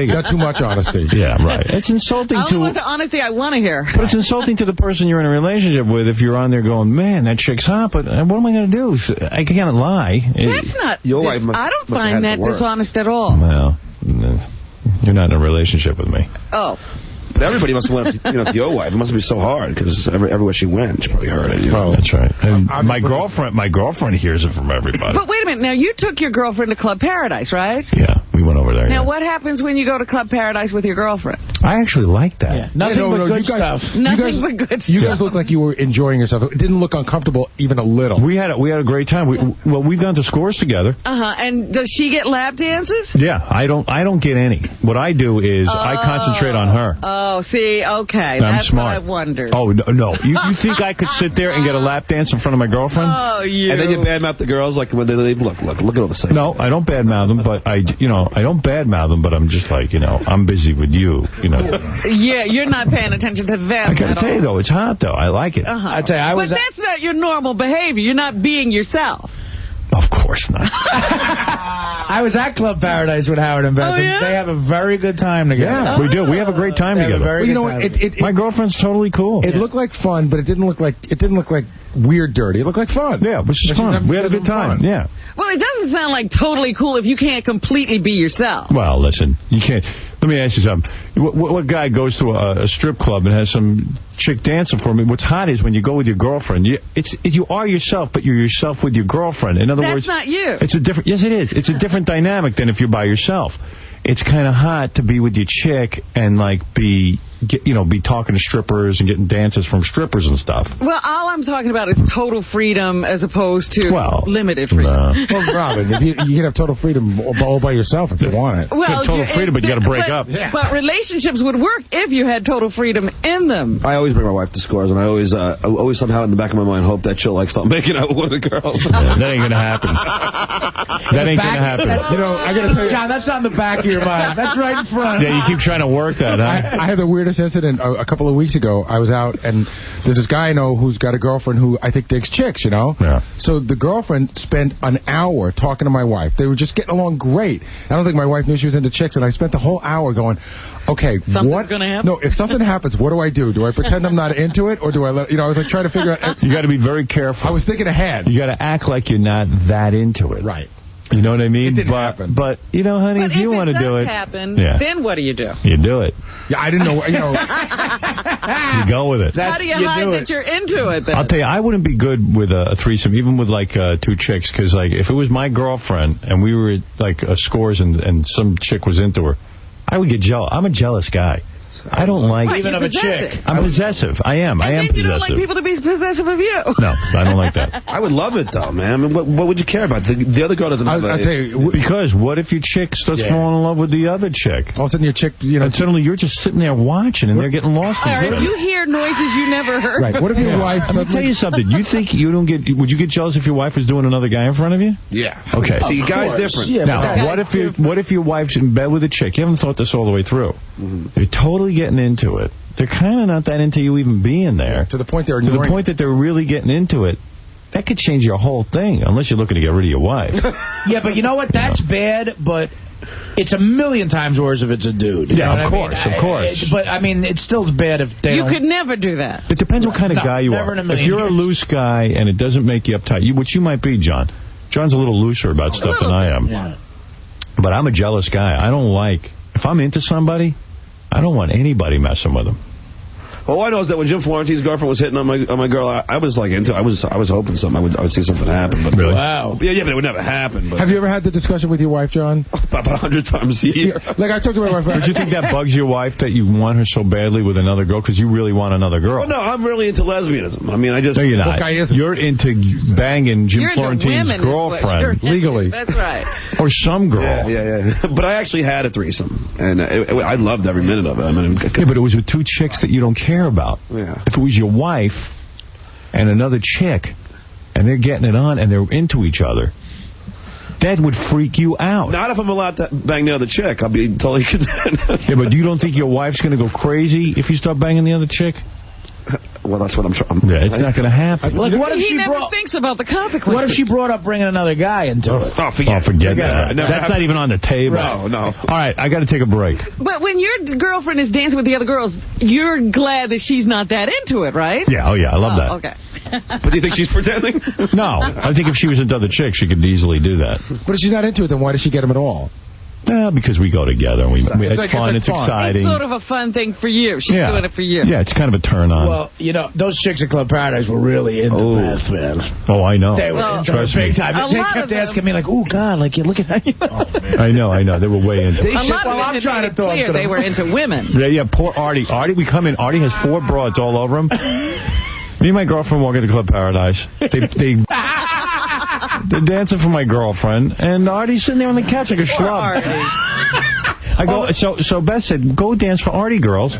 not too much honesty. Yeah, right. It's insulting I want the honesty I want to hear. But it's insulting to the person you're in a relationship with if you're on there going, man, that chick's hot, but what am I going to do? I can't lie. That's not. I don't find that dishonest at all. Well, you're not in a relationship with me. Oh. But everybody must have went to your wife. It must be so hard because everywhere she went, she probably heard it. Oh, that's right. And my girlfriend hears it from everybody. But wait a minute. Now, you took your girlfriend to Club Paradise, right? Yeah, we went over there. Now, what happens when you go to Club Paradise with your girlfriend? I actually like that. Yeah. Nothing but good stuff. Nothing but good stuff. You guys look like you were enjoying yourself. It didn't look uncomfortable even a little. We had a great time. We've gone to Scores together. And does she get lap dances? Yeah, I don't get any. What I do is I concentrate on her. Oh, see, okay. That's smart. what I wondered. Oh, no. You think I could sit there and get a lap dance in front of my girlfriend? Oh, you. And then you badmouth the girls like when they leave. Look at all the same. No, I don't badmouth them, but I don't badmouth them, but I'm just like, I'm busy with you, Yeah, you're not paying attention to them. I gotta tell you, though, it's hot, though. I like it. I tell you, but that's not your normal behavior. You're not being yourself. Of course not. I was at Club Paradise with Howard and Beth. Oh, yeah? They have a very good time together. Yeah, we do. We have a great time together. Well, you know what? My girlfriend's totally cool. It looked like fun, but it didn't look like weird dirty. It looked like fun. Yeah, which is fun. We had a good time. Yeah. Well, it doesn't sound like totally cool if you can't completely be yourself. Well, listen, you can't. Let me ask you something. What guy goes to a strip club and has some chick dancing for me? What's hot is when you go with your girlfriend. You are yourself, but you're yourself with your girlfriend. In other words, that's not you. It's a different. Yes, it is. It's a different dynamic than if you're by yourself. It's kind of hot to be with your chick and be talking to strippers and getting dances from strippers and stuff. Well, all I'm talking about is total freedom as opposed to limited freedom. Well, Robin, you can have total freedom all by yourself if you want it. Well, you have total freedom, but you got to break up. Yeah. But relationships would work if you had total freedom in them. I always bring my wife to Scores, and I always somehow in the back of my mind hope that she'll start making out with one of the girls. Yeah, that ain't gonna happen. That ain't gonna happen. I gotta tell you, John, that's on the back of your mind. That's right in front. Yeah, you keep trying to work that. Huh? I had the weirdest incident a couple of weeks ago. I was out, and there's this guy I know who's got a girlfriend who I think digs chicks, Yeah. So the girlfriend spent an hour talking to my wife. They were just getting along great. I don't think my wife knew she was into chicks, and I spent the whole hour going, okay, something's going to happen? No, if something happens, what do I do? Do I pretend I'm not into it, or do I let, I was like trying to figure out. You got to be very careful. I was thinking ahead. You got to act like you're not that into it. Right. You know what I mean? It didn't happen. But, you know, honey, if you want to do it... happen, yeah. then what do you do? You do it. Yeah, I didn't know, you know. You go with it. How do you hide that you're into it, then? I'll tell you, I wouldn't be good with a threesome, even with, like, 2 chicks, because, like, if it was my girlfriend and we were, like, scores and some chick was into her, I would get jealous. I'm a jealous guy. I don't like... Even of a chick. I'm possessive. I am. I am possessive. You don't like people to be possessive of you. No, I don't like that. I would love it, though, man. I mean, what would you care about? The other girl doesn't have I'll tell you. Because what if your chick starts falling in love with the other chick? All of a sudden your chick, you know... And suddenly you're just sitting there watching and they're getting lost in it. You hear noises you never heard. Right. What if your wife... Let me tell you something. You think you don't get... Would you get jealous if your wife was doing another guy in front of you? Yeah. Okay. See, guys different. Yeah, now, what if your wife's in bed with a chick? You haven't thought this all the way through. You're totally getting into it. They're kind of not that into you even being there. To the point they're ignoring. To the point that they're really getting into it. That could change your whole thing, unless you're looking to get rid of your wife. Yeah, but you know what? That's bad, but it's a million times worse if it's a dude. Yeah, of course. But, I mean, it's still bad if they You could never do that. It depends what kind of guy you are. If you're a loose guy and it doesn't make you uptight, which you might be, John. John's a little looser about stuff than I am. Yeah. But I'm a jealous guy. I don't like... If I'm into somebody... I don't want anybody messing with them. All I know is that when Jim Florentine's girlfriend was hitting on my girl, I was like into. I was hoping something. I would see something happen. But really? Wow. Yeah, but it would never happen. But have you ever had the discussion with your wife, John? About 100 times a year. Yeah, like I talked to my wife. But you think that bugs your wife that you want her so badly with another girl because you really want another girl? Well, no, I'm really into lesbianism. I mean, I just. No, you're not. You're into banging Jim Florentine's girlfriend legally. That's right. Or some girl. Yeah. But I actually had a threesome, and I loved every minute of it. I mean, yeah, but it was with 2 chicks that you don't care about. Yeah. If it was your wife and another chick, and they're getting it on and they're into each other, that would freak you out. Not if I'm allowed to bang the other chick. I'll be totally content. Yeah, but you don't think your wife's going to go crazy if you start banging the other chick? Well, that's what I'm trying. Yeah, it's not going to happen. Like, what if he never thinks about the consequences. What if she brought up bringing another guy into it? Oh, forget that. That's not even on the table. No. All right, I got to take a break. But when your girlfriend is dancing with the other girls, you're glad that she's not that into it, right? Yeah, I love that. Okay. But do you think she's pretending? No, I think if she was into other chicks, she could easily do that. But if she's not into it, then why does she get them at all? Because we go together. It's fun. It's exciting. It's sort of a fun thing for you. She's doing it for you. Yeah, it's kind of a turn on. Well, you know, those chicks at Club Paradise were really into Beth, man. Oh, I know. They were into it big time. They kept asking me, like, oh, God, like, you're looking at you. Oh, I know. They were way into it. I'm trying to talk to them. They were into women. Yeah, poor Artie. We come in. Artie has 4 broads all over him. Me and my girlfriend walk into Club Paradise. They're dancing for my girlfriend, and Artie's sitting there on the couch like a schlub. I go, so Beth said, go dance for Artie, girls.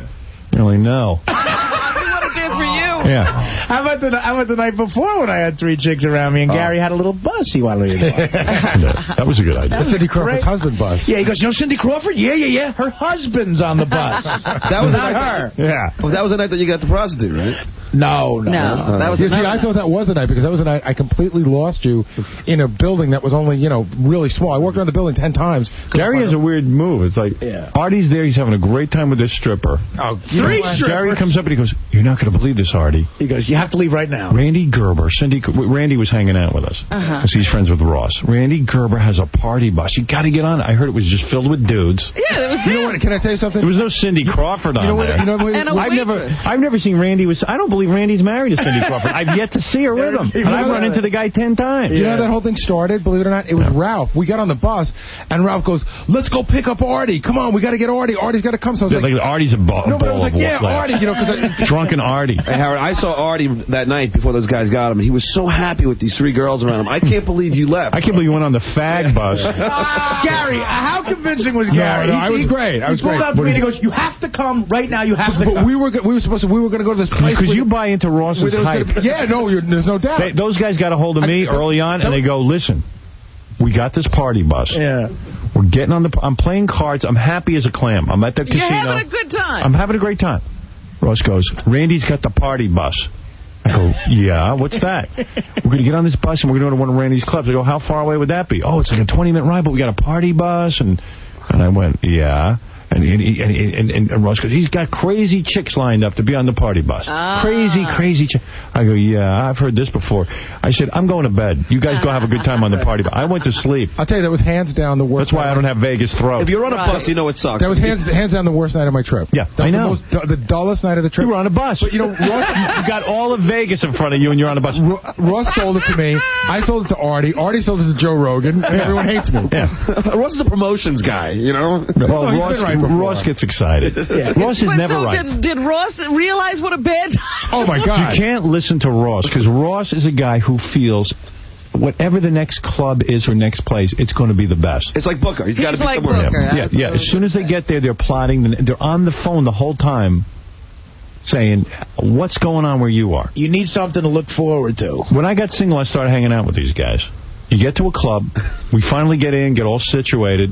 Really, no. We want to dance for you. Yeah. How about the night before when I had 3 chicks around me and Gary had a little bus he wanted me to do? That was a good idea. That's Cindy Crawford's husband bus. Yeah, he goes, you know Cindy Crawford? Yeah. Her husband's on the bus. That was not her. Yeah. Well, that was the night that you got the prostitute, right? No. That was I thought that was a night because that was a night I completely lost you in a building that was only, really small. I walked around the building 10 times. Gary has a weird move. It's like, Artie's there. He's having a great time with this stripper. Oh, 3 strippers. Gary comes up and he goes, you're not going to believe this, Artie. He goes, you have to leave right now. Randy Gerber. Randy was hanging out with us. Because he's friends with Ross. Randy Gerber has a party bus. You got to get on it. I heard it was just filled with dudes. Yeah, there was. You know what? Can I tell you something? There was no Cindy Crawford on there. I've never seen Randy with. I don't believe Randy's married to Cindy Crawford. I've yet to see her with him. And I've run into the guy 10 times. You know how that whole thing started? Believe it or not, it was Ralph. We got on the bus, and Ralph goes, let's go pick up Artie. Come on, we got to get Artie. Artie's got to come. So I was like, Artie's a ball. No, but I was like, yeah, Artie. Because drunken Artie. Hey, Howard, I saw Artie that night before those guys got him. He was so happy with these 3 girls around him. I can't believe you left. I can't believe you went on the fag bus. Gary, how convincing was Gary? No, I was great. He pulled out to me and he goes, you have to come right now. You have to come. But we were going to go to this place. Because you buy into Ross's hype. There's no doubt. Those guys got a hold of me early on, and they go, listen, we got this party bus. Yeah. We're getting on I'm playing cards. I'm happy as a clam. I'm at the casino. You're having a good time. I'm having a great time. Ross goes, Randy's got the party bus. I go, yeah, what's that? We're going to get on this bus, and we're going to go to one of Randy's clubs. I go, how far away would that be? Oh, it's like a 20-minute ride, but we got a party bus. And I went, yeah. And Ross goes, he's got crazy chicks lined up to be on the party bus. Crazy chicks. I go, yeah, I've heard this before. I said, I'm going to bed. You guys go have a good time on the party bus. I went to sleep. I'll tell you, that was hands down the worst. That's why I don't have Vegas throat. If you're on a bus, you know it sucks. That was hands down the worst night of my trip. Yeah, I know. The dullest night of the trip. You were on a bus. But, Ross, you got all of Vegas in front of you, and you're on a bus. Ross sold it to me. I sold it to Artie. Artie sold it to Joe Rogan, and everyone hates me. Yeah. Ross is a promotions guy, you know? Well, Ross gets excited. Yeah. Ross is never right. Did Ross realize what a bad time? Oh, my God. You can't listen to Ross, because Ross is a guy who feels whatever the next club is or next place, it's going to be the best. It's like Booker. He's got to be like somewhere else. Yeah. As soon as they get there, they're plotting. They're on the phone the whole time saying, what's going on where you are? You need something to look forward to. When I got single, I started hanging out with these guys. You get to a club. We finally get in, get all situated.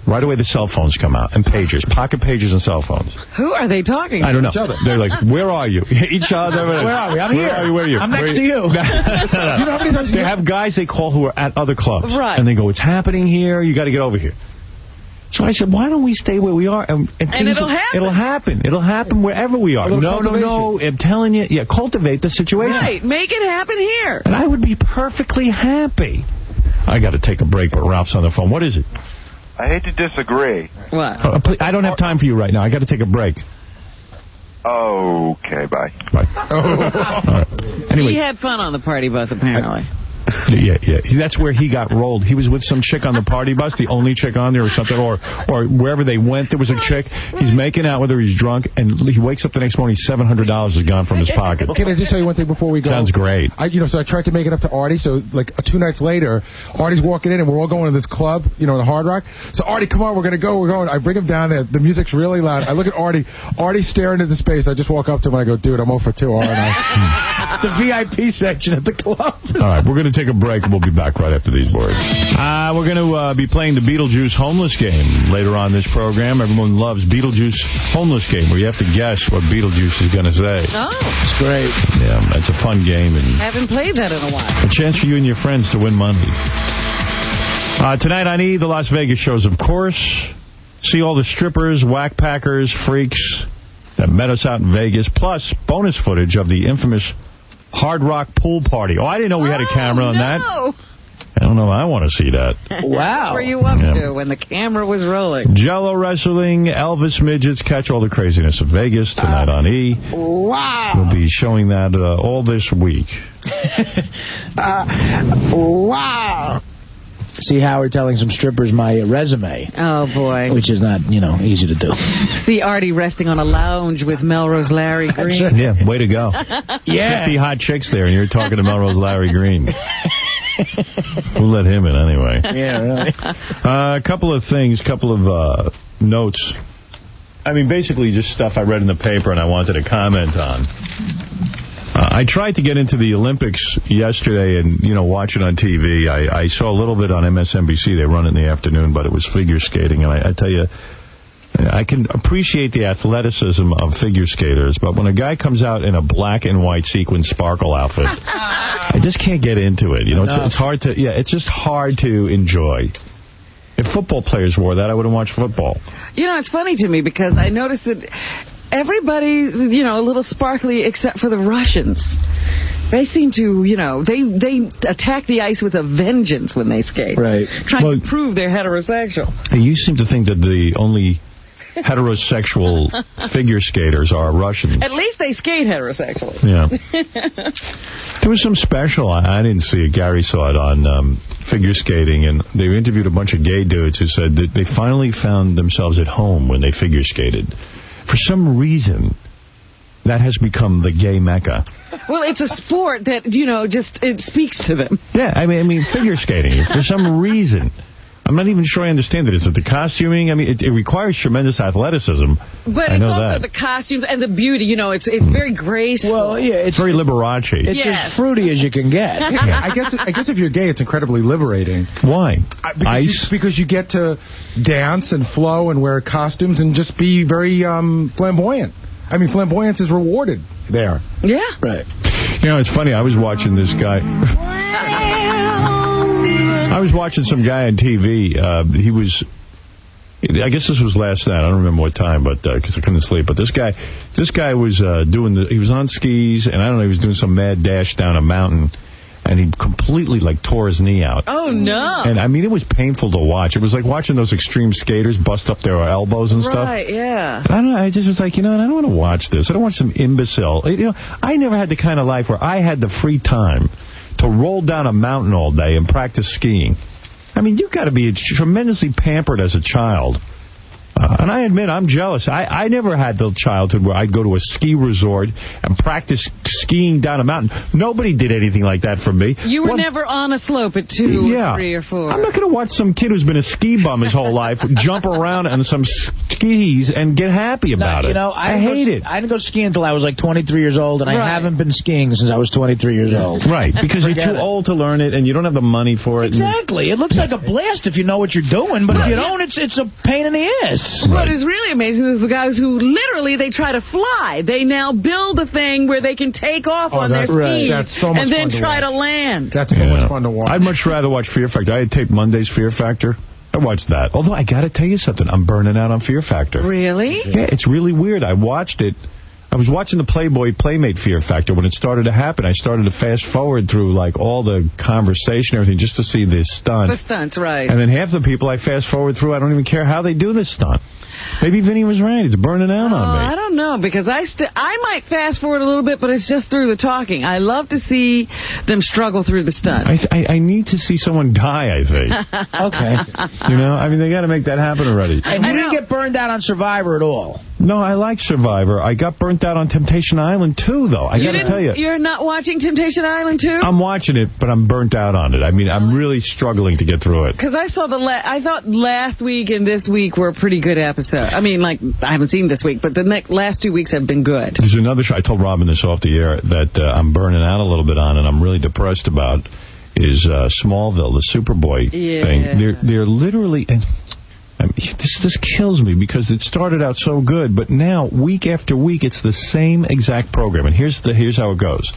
Right away, the cell phones come out, and pagers, pocket pagers and cell phones. Who are they talking to? I don't know. They're like, where are you? Each other. Where are we? I'm here. Where are you? I'm next to you. You know how many times they have guys they call who are at other clubs. Right. And they go, it's happening here. You got to get over here. So I said, why don't we stay where we are? And it'll happen. It'll happen. It'll happen wherever we are. No. I'm telling you. Yeah, cultivate the situation. Right. Make it happen here. And I would be perfectly happy. I got to take a break, but Ralph's on the phone. What is it? I hate to disagree. What? I don't have time for you right now. I got to take a break. Okay, bye. Bye. All right. Anyway. He had fun on the party bus, apparently. Yeah. That's where he got rolled. He was with some chick on the party bus, the only chick on there or something, or wherever they went, there was a chick. He's making out with her, he's drunk, and he wakes up the next morning, $700 is gone from his pocket. Can I just tell you one thing before we go? Sounds great. So I tried to make it up to Artie, so like 2 nights later, Artie's walking in, and we're all going to this club, the Hard Rock. So Artie, come on, we're going to go, we're going. I bring him down there, the music's really loud. I look at Artie, Artie's staring into space. I just walk up to him and I go, dude, I'm 0 for 2, aren't I? The VIP section at the club. All right, we're going to take a break. We'll be back right after these words. We're going to be playing the Beetlejuice Homeless Game later on this program. Everyone loves Beetlejuice Homeless Game, where you have to guess what Beetlejuice is going to say. Oh. It's great. Yeah, it's a fun game. And haven't played that in a while. A chance for you and your friends to win money. Tonight on E! The Las Vegas shows, of course. See all the strippers, whack packers, freaks that met us out in Vegas, plus bonus footage of the infamous Hard Rock pool party. Oh, I didn't know we had a camera on that. I don't know. I want to see that. Wow. What were you up to when the camera was rolling? Jello wrestling, Elvis midgets, catch all the craziness of Vegas tonight on E! Wow. We'll be showing that all this week. Wow. See Howard telling some strippers my resume. Oh, boy. Which is not, easy to do. See Artie resting on a lounge with Melrose Larry Green. Yeah, way to go. Yeah. 50 hot chicks there, and you're talking to Melrose Larry Green. We'll let him in anyway. Yeah, really. A couple of things, notes. I mean, basically just stuff I read in the paper and I wanted to comment on. I tried to get into the Olympics yesterday and, watch it on TV. I saw a little bit on MSNBC. They run it in the afternoon, but it was figure skating. And I tell you, I can appreciate the athleticism of figure skaters, but when a guy comes out in a black and white sequin sparkle outfit, I just can't get into it. It's hard to, it's just hard to enjoy. If football players wore that, I wouldn't watch football. It's funny to me because I noticed that everybody's, a little sparkly except for the Russians. They seem to, they attack the ice with a vengeance when they skate. Right. Trying to prove they're heterosexual. You seem to think that the only heterosexual figure skaters are Russians. At least they skate heterosexually. Yeah. There was some special, I didn't see it, Gary saw it on figure skating, and they interviewed a bunch of gay dudes who said that they finally found themselves at home when they figure skated. For some reason, that has become the gay mecca. Well, it's a sport that, it speaks to them. Yeah, I mean, figure skating, for some reason. I'm not even sure I understand it. Is it the costuming? I mean, it requires tremendous athleticism. But it's also the costumes and the beauty. It's very graceful. Well, yeah, it's very Liberace. It's as fruity as you can get. Yeah, I guess if you're gay, it's incredibly liberating. Why? Because you get to dance and flow and wear costumes and just be very flamboyant. I mean, flamboyance is rewarded there. Yeah. Right. It's funny. I was watching this guy. I was watching some guy on TV. He was I guess this was last night. I don't remember what time, but because I couldn't sleep. But this guy was he was on skis, and I don't know, he was doing some mad dash down a mountain, and he completely, like, tore his knee out. Oh, no. And, I mean, it was painful to watch. It was like watching those extreme skaters bust up their elbows and stuff. Right, yeah. And I don't know, I just was like, I don't want to watch this. I don't want some imbecile. I never had the kind of life where I had the free time to roll down a mountain all day and practice skiing. I mean, you've got to be tremendously pampered as a child. And I admit, I'm jealous. I never had the childhood where I'd go to a ski resort and practice skiing down a mountain. Nobody did anything like that for me. You were never on a slope at 2 or 3 or 4. I'm not going to watch some kid who's been a ski bum his whole life jump around on some skis and get happy about it. I hate it. I didn't go skiing until I was like 23 years old, and I haven't been skiing since I was 23 years old. Right, because you're too old to learn it, and you don't have the money for it. Exactly. It looks like a blast if you know what you're doing, but if you don't, it's a pain in the ass. What is really amazing is the guys who literally, they try to fly. They now build a thing where they can take off on their skis and then try to land. That's so much fun to watch. I'd much rather watch Fear Factor. I had taped Monday's Fear Factor. I watched that. Although, I got to tell you something. I'm burning out on Fear Factor. Really? Yeah, it's really weird. I watched it. I was watching the Playboy Playmate Fear Factor when it started to happen. I started to fast forward through, like, all the conversation and everything just to see this stunt. The stunts, right. And then half the people I fast forward through, I don't even care how they do this stunt. Maybe Vinny was right. It's burning out on me. I don't know, because I might fast forward a little bit, but it's just through the talking. I love to see them struggle through the stunts. I need to see someone die, I think. Okay. I mean, they got to make that happen already. And you didn't get burned out on Survivor at all. No, I like Survivor. I got burnt out on Temptation Island, too, though. I got to tell you. You're not watching Temptation Island, too? I'm watching it, but I'm burnt out on it. I mean, I'm really struggling to get through it. Because I saw I thought last week and this week were pretty good episodes. I mean, like, I haven't seen this week, but the last 2 weeks have been good. There's another show. I told Robin this off the air that I'm burning out a little bit on, and I'm really depressed about, is Smallville, the Superboy thing. They're literally... I mean, this kills me because it started out so good, but now, week after week, it's the same exact program. And here's how it goes.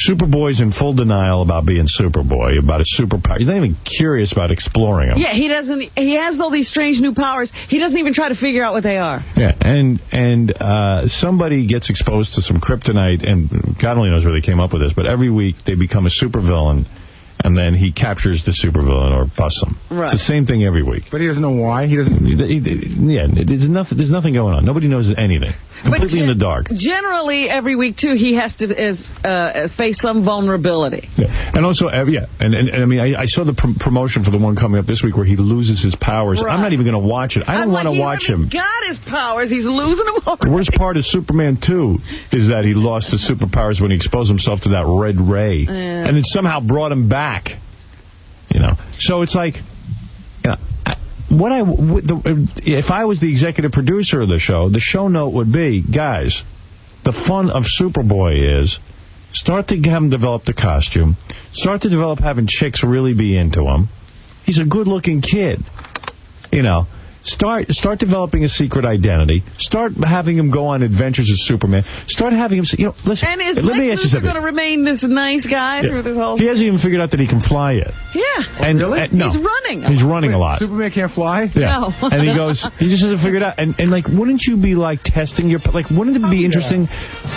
Superboy's in full denial about being Superboy, about his superpower. He's not even curious about exploring them. Yeah, he doesn't. He has all these strange new powers. He doesn't even try to figure out what they are. Yeah, and somebody gets exposed to some kryptonite, and God only knows where they came up with this, but every week they become a supervillain. And then he captures the supervillain or busts him. Right. It's the same thing every week. But he doesn't know why? He doesn't... Yeah, there's nothing going on. Nobody knows anything. Completely in the dark. Generally, every week, too, he has to face some vulnerability. Yeah. And also, and I mean, I saw the promotion for the one coming up this week where he loses his powers. Right. I'm not even going to watch it. I don't want to watch him. He got his powers. He's losing them already. The worst part of Superman 2 is that he lost his superpowers when he exposed himself to that red ray. Yeah. And it somehow brought him back. So it's like, if I was the executive producer of the show note would be, guys, the fun of Superboy is start to have him develop the costume, start to develop having chicks really be into him. He's a good-looking kid, Start developing a secret identity. Start having him go on adventures as Superman. Start having him... listen, and is let me ask you something. going to remain this nice guy through this whole thing? He hasn't even figured out that he can fly yet. Yeah. Really? No. He's running. He's running a lot. Superman can't fly? Yeah. No. And he just hasn't figured out. And wouldn't you be, testing your... wouldn't it be interesting?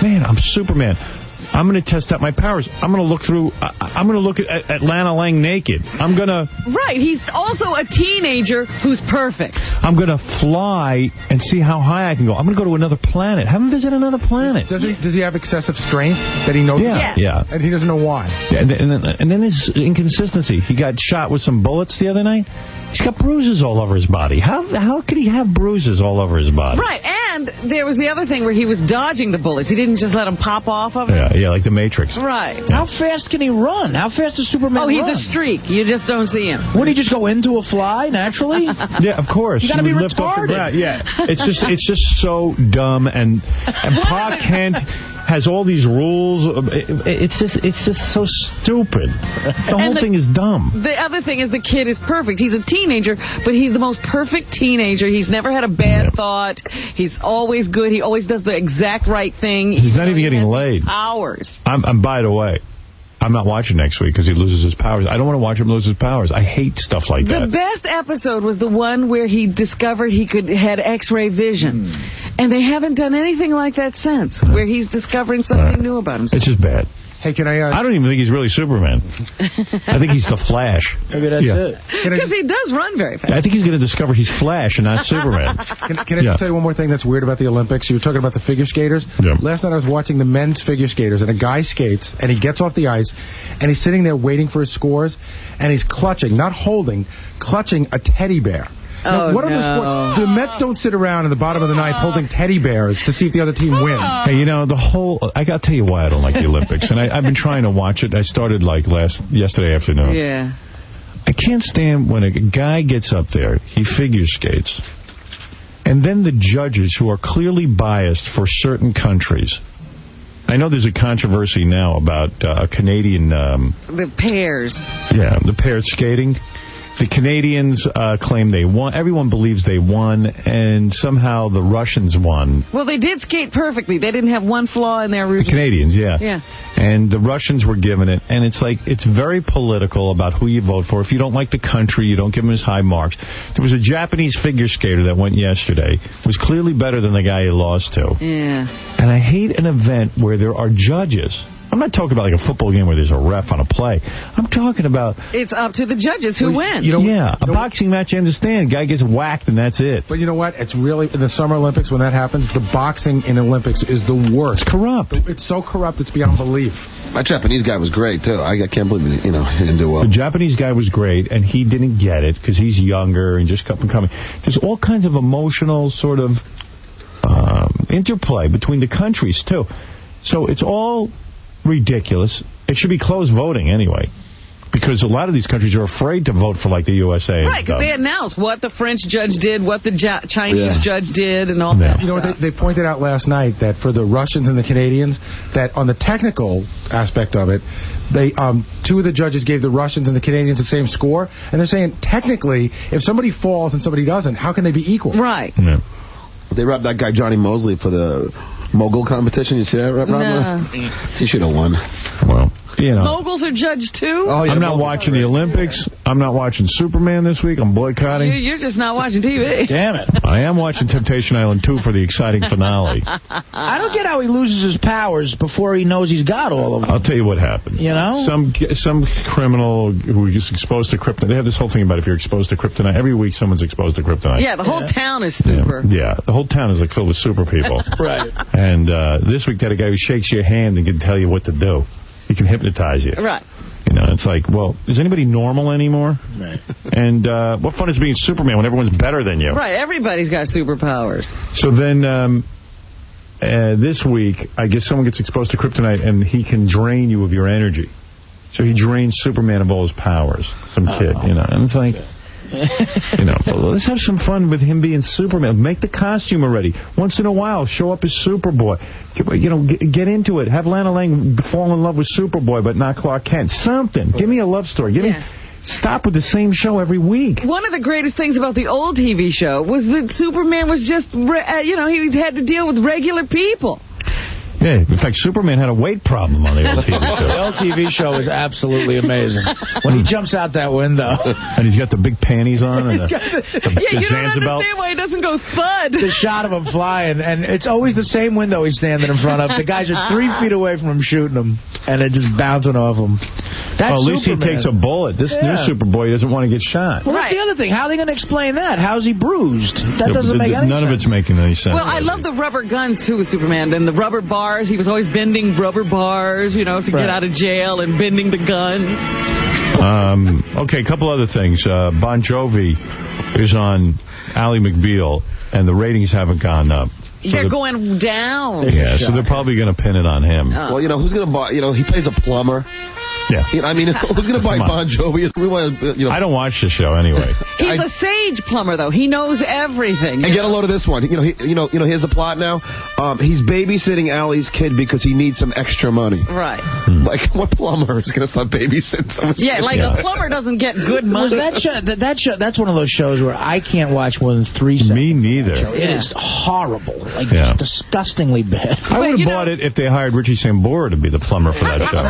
Man, I'm Superman. I'm going to test out my powers. I'm going to look through... I'm going to look at Lana Lang naked. I'm going to... Right. He's also a teenager who's perfect. I'm going to fly and see how high I can go. I'm going to go to another planet. Have him visit another planet. Does he have excessive strength that he knows? Yeah. And he doesn't know why. Yeah, and then his inconsistency. He got shot with some bullets the other night. He's got bruises all over his body. How could he have bruises all over his body? Right, and there was the other thing where he was dodging the bullets. He didn't just let them pop off of him. Yeah, like the Matrix. Right. How fast can he run? How fast does Superman run? Oh, he's a streak. You just don't see him. Wouldn't he just go into a fly naturally? Yeah, of course. You got to be retarded. Yeah, it's just so dumb, and Pa Kent has all these rules. It's just so stupid. The whole thing is dumb. The other thing is the kid is perfect. He's a teenager, but he's the most perfect teenager. He's never had a bad thought. He's always good. He always does the exact right thing. He's not even getting laid. Hours. I'm by the way, I'm not watching next week because he loses his powers. I don't want to watch him lose his powers. I hate stuff like that. The best episode was the one where he discovered he had X-ray vision. And they haven't done anything like that since, where he's discovering something new about himself. It's just bad. Hey, can I... I don't even think he's really Superman. I think he's the Flash. Maybe that's it. Because he does run very fast. I think he's going to discover he's Flash and not Superman. Can I just tell you one more thing that's weird about the Olympics? You were talking about the figure skaters. Yeah. Last night I was watching the men's figure skaters, and a guy skates, and he gets off the ice, and he's sitting there waiting for his scores, and he's clutching, not holding, clutching a teddy bear. Now, what other sport? The Mets don't sit around in the bottom of the ninth holding teddy bears to see if the other team wins. Hey, you know, I got to tell you why I don't like the Olympics. And I've been trying to watch it. I started, yesterday afternoon. Yeah. I can't stand when a guy gets up there, he figure skates, and then the judges who are clearly biased for certain countries. I know there's a controversy now about a Canadian... the pairs. Yeah, the pair skating. The Canadians claim they won. Everyone believes they won, and somehow the Russians won. Well, they did skate perfectly. They didn't have one flaw in their routine. The Canadians, yeah. Yeah. And the Russians were given it, and it's very political about who you vote for. If you don't like the country, you don't give them as high marks. There was a Japanese figure skater that went yesterday. Was clearly better than the guy he lost to. Yeah. And I hate an event where there are judges. I'm not talking about like a football game where there's a ref on a play. I'm talking about... It's up to the judges who win. A boxing match, I understand. Guy gets whacked and that's it. But you know what? It's really... In the Summer Olympics, when that happens, the boxing in Olympics is the worst. It's corrupt. It's so corrupt, it's beyond belief. That Japanese guy was great, too. I can't believe he didn't do well. The Japanese guy was great, and he didn't get it because he's younger and just up and coming. There's all kinds of emotional sort of interplay between the countries, too. So it's all... ridiculous. It should be closed voting anyway, because a lot of these countries are afraid to vote for like the USA. Right, because they announced what the French judge did, what the Chinese judge did, and all that. You know what they pointed out last night, that for the Russians and the Canadians, that on the technical aspect of it, they two of the judges gave the Russians and the Canadians the same score, and they're saying technically, if somebody falls and somebody doesn't, how can they be equal? Right. Yeah. They robbed that guy Johnny Mosley for the mogul competition. You see that, Rob? No. He should have won. Well, you know. Moguls are judged, too? Oh, yeah, I'm not watching the Olympics. I'm not watching Superman this week. I'm boycotting. You're just not watching TV. Damn it. I am watching Temptation Island 2 for the exciting finale. I don't get how he loses his powers before he knows he's got all of them. I'll tell you what happened. You know? Some criminal who is exposed to kryptonite. They have this whole thing about if you're exposed to kryptonite. Every week someone's exposed to kryptonite. Yeah, the whole town is super. Yeah, the whole town is like filled with super people. Right. And this week they had a guy who shakes your hand and can tell you what to do. He can hypnotize you. Right. You know, it's like, well, is anybody normal anymore? Right. And what fun is being Superman when everyone's better than you? Right, everybody's got superpowers. So then this week, I guess someone gets exposed to kryptonite and he can drain you of your energy. So he drains Superman of all his powers. Some kid, you know. And it's like... you know, let's have some fun with him being Superman. Make the costume already. Once in a while, show up as Superboy. You know, get into it. Have Lana Lang fall in love with Superboy, but not Clark Kent. Something. Give me a love story. Stop with the same show every week. One of the greatest things about the old TV show was that Superman was just, he had to deal with regular people. Yeah, in fact, Superman had a weight problem on the old TV show. The old TV show is absolutely amazing. When he jumps out that window. And he's got the big panties on. And you don't understand why he doesn't go thud. The shot of him flying, and it's always the same window he's standing in front of. The guys are 3 feet away from him shooting him, and they're just bouncing off him. That's at least Superman. He takes a bullet. This new Superboy doesn't want to get shot. Well, that's the other thing. How are they going to explain that? How's he bruised? That doesn't make any sense. None of it's making any sense. Well, I love the rubber guns, too, with Superman. And the rubber bars. He was always bending rubber bars, to get out of jail and bending the guns. Okay, a couple other things. Bon Jovi is on Ally McBeal, and the ratings haven't gone up. So they're going down. Yeah, so they're probably going to pin it on him. Well, who's going to buy... he plays a plumber. Yeah. You know, I mean, who's going to buy Come on. Bon Jovi? We want to, you know. I don't watch the show anyway. He's a sage plumber, though. He knows everything. And get a load of this one. You know. Here's the plot now. He's babysitting Allie's kid because he needs some extra money. Right. Like, what plumber is going to start babysitting someone's kid? A plumber doesn't get good money. That's one of those shows where I can't watch more than 3 seconds. Me neither. It is horrible. Like, disgustingly bad. I would have bought it if they hired Richie Sambora to be the plumber for that show.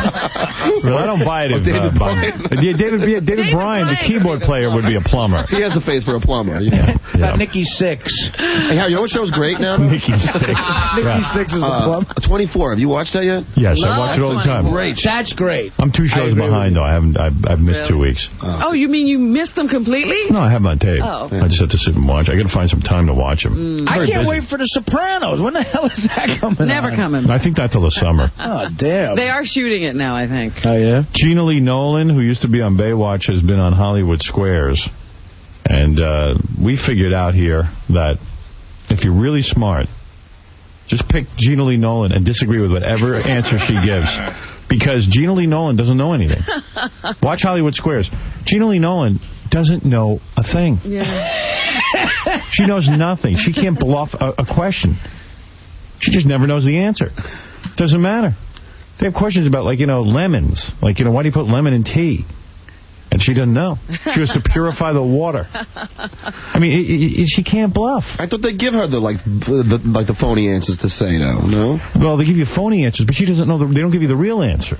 Well, I don't buy it if David Bryan. David Bryan, the keyboard player, would be a plumber. He has a face for a plumber. Nikki Sixx. Hey, Harry, you know what show's great now? Nikki Sixx. Nikki Sixx is the plumber. 24. Have you watched that yet? Yes, I watch it all the time. Great. That's great. I'm 2 shows behind, though. I've missed 2 weeks. Oh, you mean you missed them completely? No, I have them on tape. Oh. I just have to sit and watch. I got to find some time to watch them. I can't wait for The Sopranos. When the hell is that coming Never on? coming. I think that's till the summer. Oh, damn. They are shooting it now, I think. Oh, yeah? Gina Lee Nolan, who used to be on Baywatch, has been on Hollywood Squares. And we figured out here that if you're really smart, just pick Gina Lee Nolan and disagree with whatever answer she gives. Because Gina Lee Nolan doesn't know anything. Watch Hollywood Squares. Gina Lee Nolan doesn't know a thing. Yeah. She knows nothing. She can't bluff a question. She just never knows the answer. Doesn't matter. They have questions about, lemons. Why do you put lemon in tea? And she doesn't know. She has to purify the water. I mean, she can't bluff. I thought they'd give her the phony answers to say, though. No? Well, they give you phony answers, but she doesn't know. They don't give you the real answer.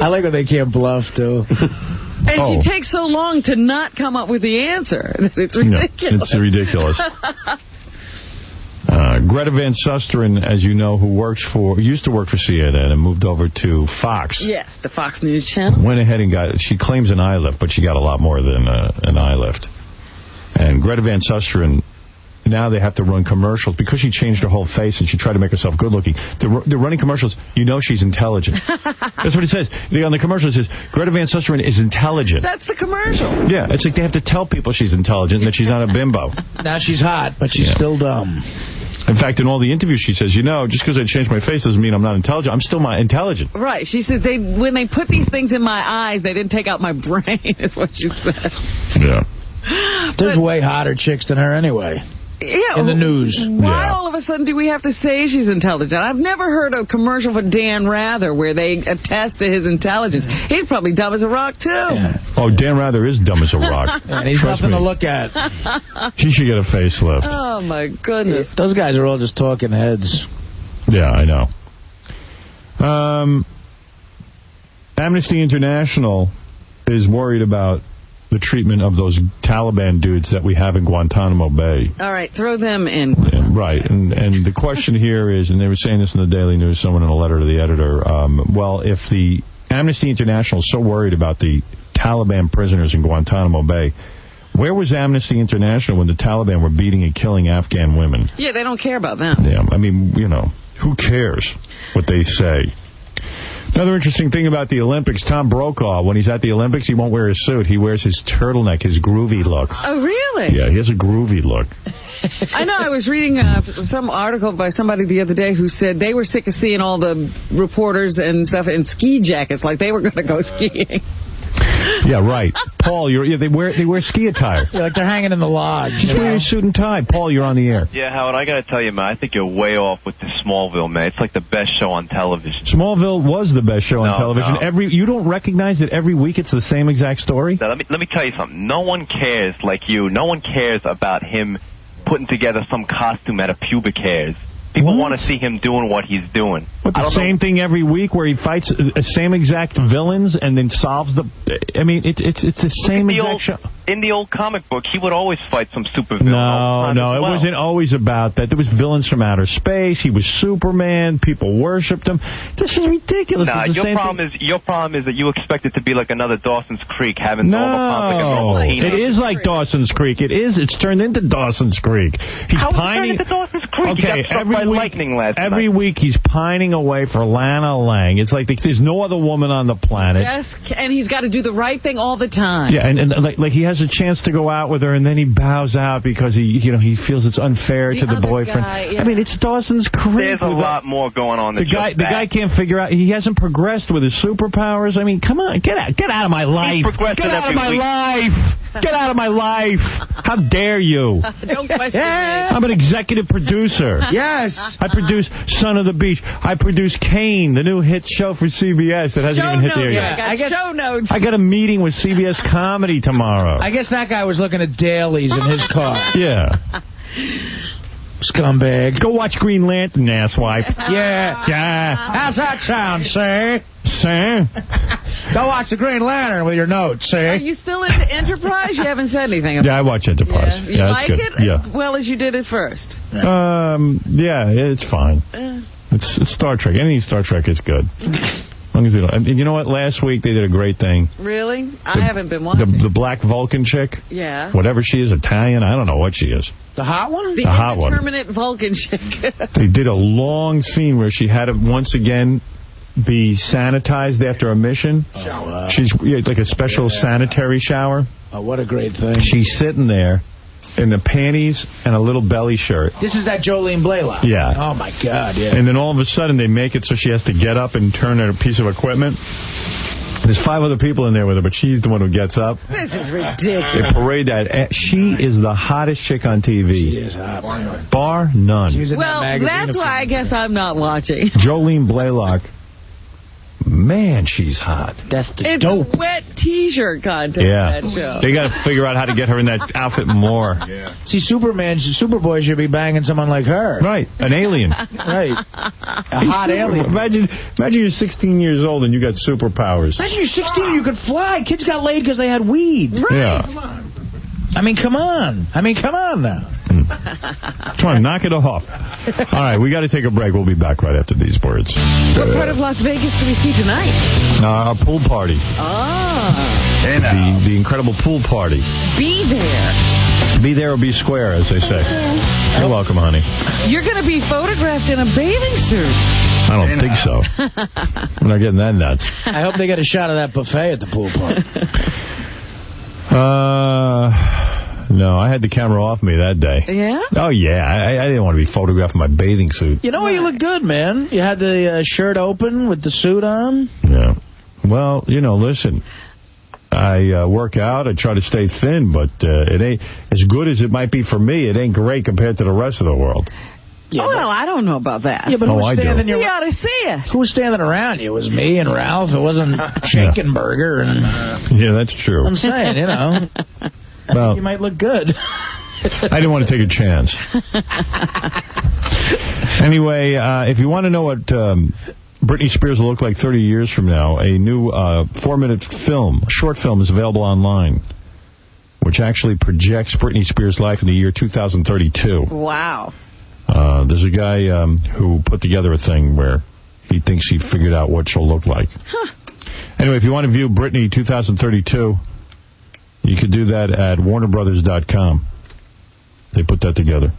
I like when they can't bluff, too. And she takes so long to not come up with the answer. It's ridiculous. No, it's ridiculous. Greta Van Susteren, as you know, used to work for CNN and moved over to Fox. Yes, the Fox News channel. Went ahead and she claims an eye lift, but she got a lot more than an eye lift. And Greta Van Susteren, now they have to run commercials because she changed her whole face and she tried to make herself good looking. They're running commercials. You know she's intelligent. That's what it says. On the commercial it says, Greta Van Susteren is intelligent. That's the commercial. Yeah, it's like they have to tell people she's intelligent and that she's not a bimbo. Now she's hot, but she's still dumb. In fact, in all the interviews she says, just because I changed my face doesn't mean I'm not intelligent. I'm still intelligent. Right. She says when they put these things in my eyes, they didn't take out my brain, is what she said. Yeah. There's way hotter chicks than her anyway. Yeah, in the news. Why all of a sudden do we have to say she's intelligent? I've never heard a commercial for Dan Rather where they attest to his intelligence. He's probably dumb as a rock, too. Yeah. Oh, Dan Rather is dumb as a rock. And he's nothing to look at. He should get a facelift. Oh, my goodness. Those guys are all just talking heads. Yeah, I know. Amnesty International is worried about the treatment of those Taliban dudes that we have in Guantanamo Bay. All right, throw them in. Yeah, right, and the question here is, and they were saying this in the Daily News, someone in a letter to the editor, well, if the Amnesty International is so worried about the Taliban prisoners in Guantanamo Bay, where was Amnesty International when the Taliban were beating and killing Afghan women? Yeah, they don't care about them. Yeah, I mean, who cares what they say? Another interesting thing about the Olympics, Tom Brokaw, when he's at the Olympics, he won't wear his suit. He wears his turtleneck, his groovy look. Oh, really? Yeah, he has a groovy look. I know. I was reading some article by somebody the other day who said they were sick of seeing all the reporters and stuff in ski jackets, like they were going to go skiing. Yeah, right. Paul, they wear ski attire. Yeah, like they're hanging in the lodge. Just wear your suit and tie. Paul, you're on the air. Yeah, Howard, I got to tell you, man, I think you're way off with the Smallville, man. It's like the best show on television. Smallville was the best show on television. No. You don't recognize that every week it's the same exact story? Now, let me tell you something. No one cares like you. No one cares about him putting together some costume out of pubic hairs. People want to see him doing what he's doing. But the same thing every week where he fights the same exact villains and then solves the... I mean, it's the same exact show. In the old comic book, he would always fight some supervillain. No, it wasn't always about that. There was villains from outer space. He was Superman. People worshipped him. This is ridiculous. Nah, your problem is that you expect it to be like another Dawson's Creek, having all the conflict. It is like Dawson's Creek. It is. It's turned into Dawson's Creek. He's How pining. Is it turned into Dawson's Creek? Okay, every week he's pining away for Lana Lang. It's like there's no other woman on the planet. And he's got to do the right thing all the time. Yeah, and like he has has a chance to go out with her, and then he bows out because he feels it's unfair to the boyfriend. Guy, yeah. I mean, it's Dawson's Creek. There's a lot more going on than the guy can't figure out. He hasn't progressed with his superpowers. I mean, come on, get out of my life. Get out of my life. Get out of my life. How dare you? Don't question me. I'm an executive producer. Yes. I produce Son of the Beach. I produce Kane, the new hit show for CBS that hasn't even hit there yet. I got show notes. I got a meeting with CBS Comedy tomorrow. I guess that guy was looking at dailies in his car. Yeah. Scumbag. Go watch Green Lantern, asswipe. Yeah. Yeah. How's that sound, sir? Sir? Go watch the Green Lantern with your notes, sir. Are you still into Enterprise? You haven't said anything about it. Yeah, I watch Enterprise. You like good. it as well as you did at first? Yeah, it's fine. It's Star Trek. Any Star Trek is good. As long as they don't. And you know what? Last week they did a great thing. Really? I haven't been watching. The black Vulcan chick. Yeah. Whatever she is, Italian. I don't know what she is. The hot one? The hot one. indeterminate Vulcan chick. They did a long scene where she had to once again be sanitized after a mission. Shower. She's like a special sanitary shower. Oh, what a great thing. She's sitting there in the panties and a little belly shirt. This is that Jolene Blaylock. Yeah. Oh, my God, yeah. And then all of a sudden they make it so she has to get up and turn a piece of equipment. There's 5 other people in there with her, but she's the one who gets up. This is ridiculous. They parade that. She is the hottest chick on TV. She is hot. Bar none. Well, that's why I guess I'm not watching. Jolene Blaylock. Man, she's hot. That's the It's dope. a wet T-shirt contest, Yeah. that show. They got to figure out how to get her in that outfit more. Yeah. See, Superboy should be banging someone like her. Right, an alien. Right. A hot alien. Imagine you're 16 years old and you got superpowers. Imagine you're 16 and you could fly. Kids got laid because they had weed. Right. Yeah. I mean, come on. now. Come on, knock it off. All right, we got to take a break. We'll be back right after these words. What part of Las Vegas do we see tonight? Our pool party. Ah. The incredible pool party. Be there. Be there or be square, as they say. You're welcome, honey. You're going to be photographed in a bathing suit. I don't think so. I'm not getting that nuts. I hope they get a shot of that buffet at the pool party. No, I had the camera off me that day. Yeah? Oh, yeah. I didn't want to be photographed in my bathing suit. You know what? You look good, man. You had the shirt open with the suit on. Yeah. Well, listen. I work out. I try to stay thin, but it ain't as good as it might be for me. It ain't great compared to the rest of the world. Yeah, well, I don't know about that. Yeah, but who was standing you ought to see it. Who was standing around you? It was me and Ralph. It wasn't Schenkenberger. Yeah, that's true. I'm saying, Well, you might look good. I didn't want to take a chance. Anyway, if you want to know what Britney Spears will look like 30 years from now, a new 4-minute short film is available online, which actually projects Britney Spears' life in the year 2032. Wow. There's a guy who put together a thing where he thinks he figured out what she'll look like. Huh. Anyway, if you want to view Britney 2032, you could do that at WarnerBrothers.com. They put that together.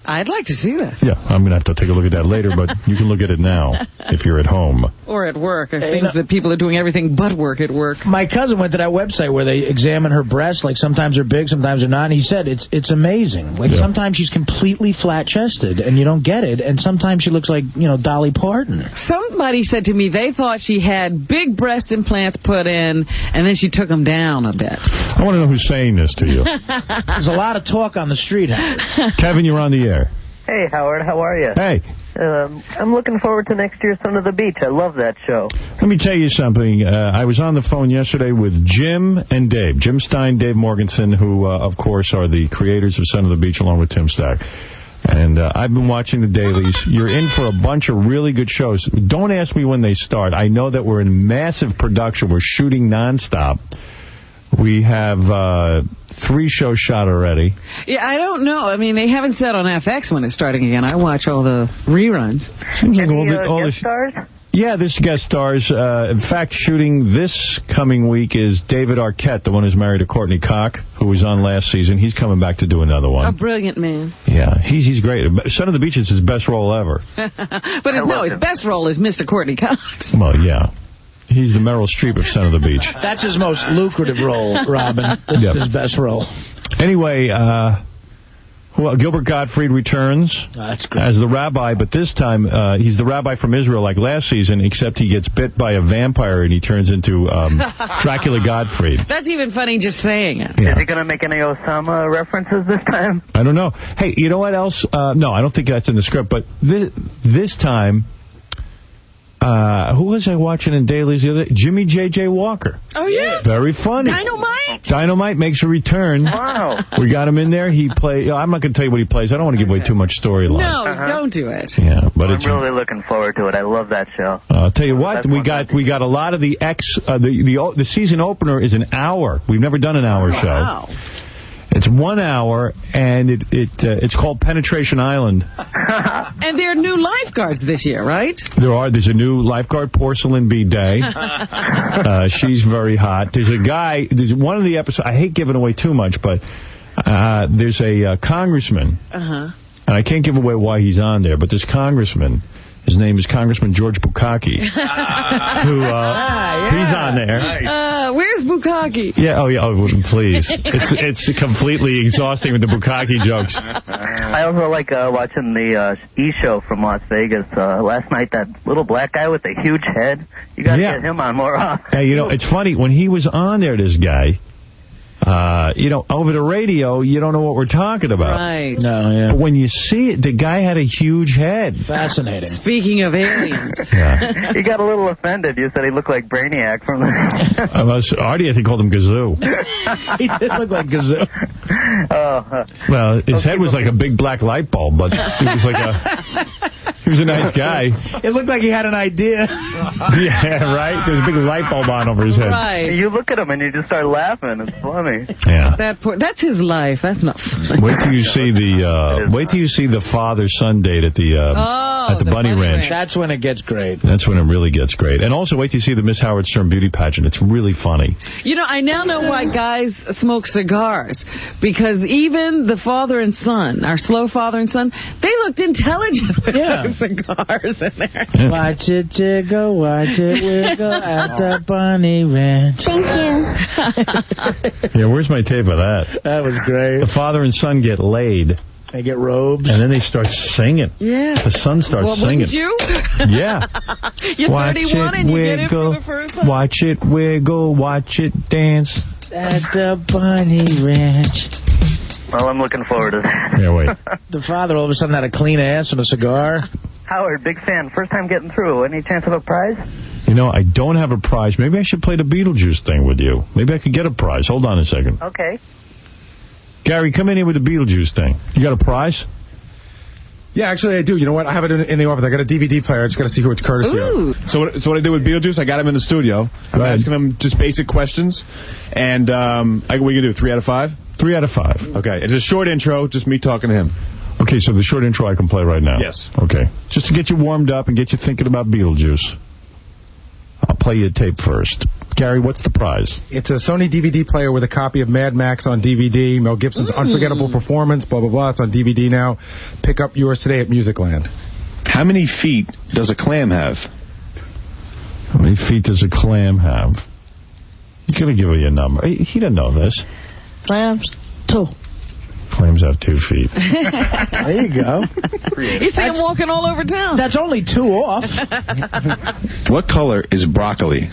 I'd like to see this. Yeah, I'm going to have to take a look at that later, but you can look at it now if you're at home. Or at work. It seems that people are doing everything but work at work. My cousin went to that website where they examine her breasts. Like, sometimes they're big, sometimes they're not. And he said it's amazing. Like, sometimes she's completely flat-chested, and you don't get it. And sometimes she looks like, Dolly Parton. Somebody said to me they thought she had big breast implants put in, and then she took them down a bit. I want to know who's saying this to you. There's a lot of talk on the street, Howard. Kevin, you're on the air. Hey, Howard, how are you? Hey. I'm looking forward to next year's Son of the Beach. I love that show. Let me tell you something. I was on the phone yesterday with Jim and Dave. Jim Stein, Dave Morganson, who, of course, are the creators of Son of the Beach, along with Tim Stack. And I've been watching the dailies. You're in for a bunch of really good shows. Don't ask me when they start. I know that we're in massive production. We're shooting nonstop. We have 3 shows shot already. Yeah, I don't know. I mean, they haven't said on FX when it's starting again. I watch all the reruns. Seems like Any guest stars? Yeah, this guest stars. In fact, shooting this coming week is David Arquette, the one who's married to Courtney Cox, who was on last season. He's coming back to do another one. A brilliant man. Yeah, he's great. Son of the Beach is his best role ever. But his best role is Mr. Courtney Cox. Well, yeah. He's the Meryl Streep of Son of the Beach. That's his most lucrative role, Robin. This is his best role. Anyway, Gilbert Gottfried returns as the rabbi, but this time he's the rabbi from Israel like last season, except he gets bit by a vampire and he turns into Dracula Gottfried. That's even funny just saying it. Is he going to make any Osama references this time? I don't know. Hey, you know what else? No, I don't think that's in the script, but this time... who was I watching in dailies the other day? Jimmy J.J. Walker. Oh, yeah? Very funny. Dynamite makes a return. Wow. We got him in there. He played... I'm not going to tell you what he plays. I don't want to give away too much storyline. No, don't do it. Yeah, but I'm really looking forward to it. I love that show. I'll tell you what, we got a lot of the season opener is an hour. We've never done an hour show. Wow. It's 1 hour, and it's called Penetration Island. And there are new lifeguards this year, right? There's a new lifeguard, Porcelain B. Day. She's very hot. There's a guy, there's one of the episodes, I hate giving away too much, but there's a congressman, and I can't give away why he's on there, but this congressman, his name is Congressman George Bukkake, who he's on there. Where's Bukkake? Yeah, please. It's completely exhausting with the Bukkake jokes. I also like watching the E-show from Las Vegas. Last night, that little black guy with the huge head, you got to get him on more often. Hey, it's funny, when he was on there, this guy, over the radio, you don't know what we're talking about. Right. No, yeah. But when you see it, the guy had a huge head. Fascinating. Speaking of aliens. Yeah. He got a little offended. You said he looked like Brainiac from the... Artie, I think, called him Gazoo. He did look like Gazoo. Well, his head was like a big black light bulb, but he was he was a nice guy. It looked like he had an idea. Yeah, right? There's a big light bulb on over his head. Right. You look at him and you just start laughing. It's funny. Yeah. That's his life. That's not funny. Wait till you see the father-son date at the Bunny Ranch. That's when it gets great. That's when it really gets great. And also wait till you see the Miss Howard Stern beauty pageant. It's really funny. I now know why guys smoke cigars, because even the father and son, our slow father and son, they looked intelligent with those cigars in there. Yeah. Watch it jiggle, watch it wiggle at the Bunny Ranch. Thank you. Yeah, where's my tape of that? That was great. The father and son get laid. They get robes. And then they start singing. Yeah. The son starts singing. Wouldn't you? Yeah. You're watch 31 and you get it for the first time. Watch it wiggle, watch it dance. At the Bunny Ranch. Well, I'm looking forward to that. Yeah, wait. The father all of a sudden had a clean ass and a cigar. Howard, big fan. First time getting through. Any chance of a prize? I don't have a prize. Maybe I should play the Beetlejuice thing with you. Maybe I could get a prize. Hold on a second. Okay. Gary, come in here with the Beetlejuice thing. You got a prize? Yeah, actually, I do. You know what? I have it in the office. I got a DVD player. I just got to see who it's courtesy of. So what I did with Beetlejuice, I got him in the studio. I'm asking him just basic questions. And what are you going to do, 3 out of 5? 3 out of 5. Okay. It's a short intro, just me talking to him. Okay, so the short intro I can play right now. Yes. Okay. Just to get you warmed up and get you thinking about Beetlejuice. I'll play you a tape first. Gary, what's the prize? It's a Sony DVD player with a copy of Mad Max on DVD, Mel Gibson's unforgettable performance, blah, blah, blah. It's on DVD now. Pick up yours today at Musicland. How many feet does a clam have? How many feet does a clam have? He's going to give you a number. He doesn't know this. Clams, 2. Clams have 2 feet. There you go. You see him walking all over town. That's only 2 off. What color is broccoli?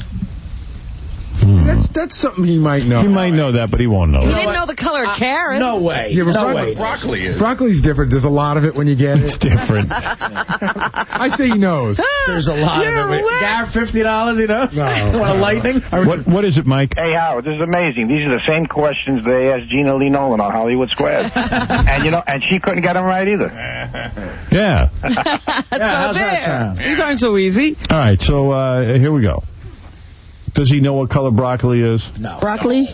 That's something he might know. He might know that, but he won't know He it. didn't know the color of carrots. No way. Yeah, no way. Broccoli is. Broccoli's different. There's a lot of it when you get it. It's different. I say he knows. There's a lot of it. Gar, $50, you know? No. Want a lightning? What is it, Mike? Hey, Howard, this is amazing. These are the same questions they asked Gina Lee Nolan on Hollywood Squares. And she couldn't get them right either. Yeah. How's that sound? These aren't so easy. All right, so here we go. Does he know what color broccoli is? No. Broccoli,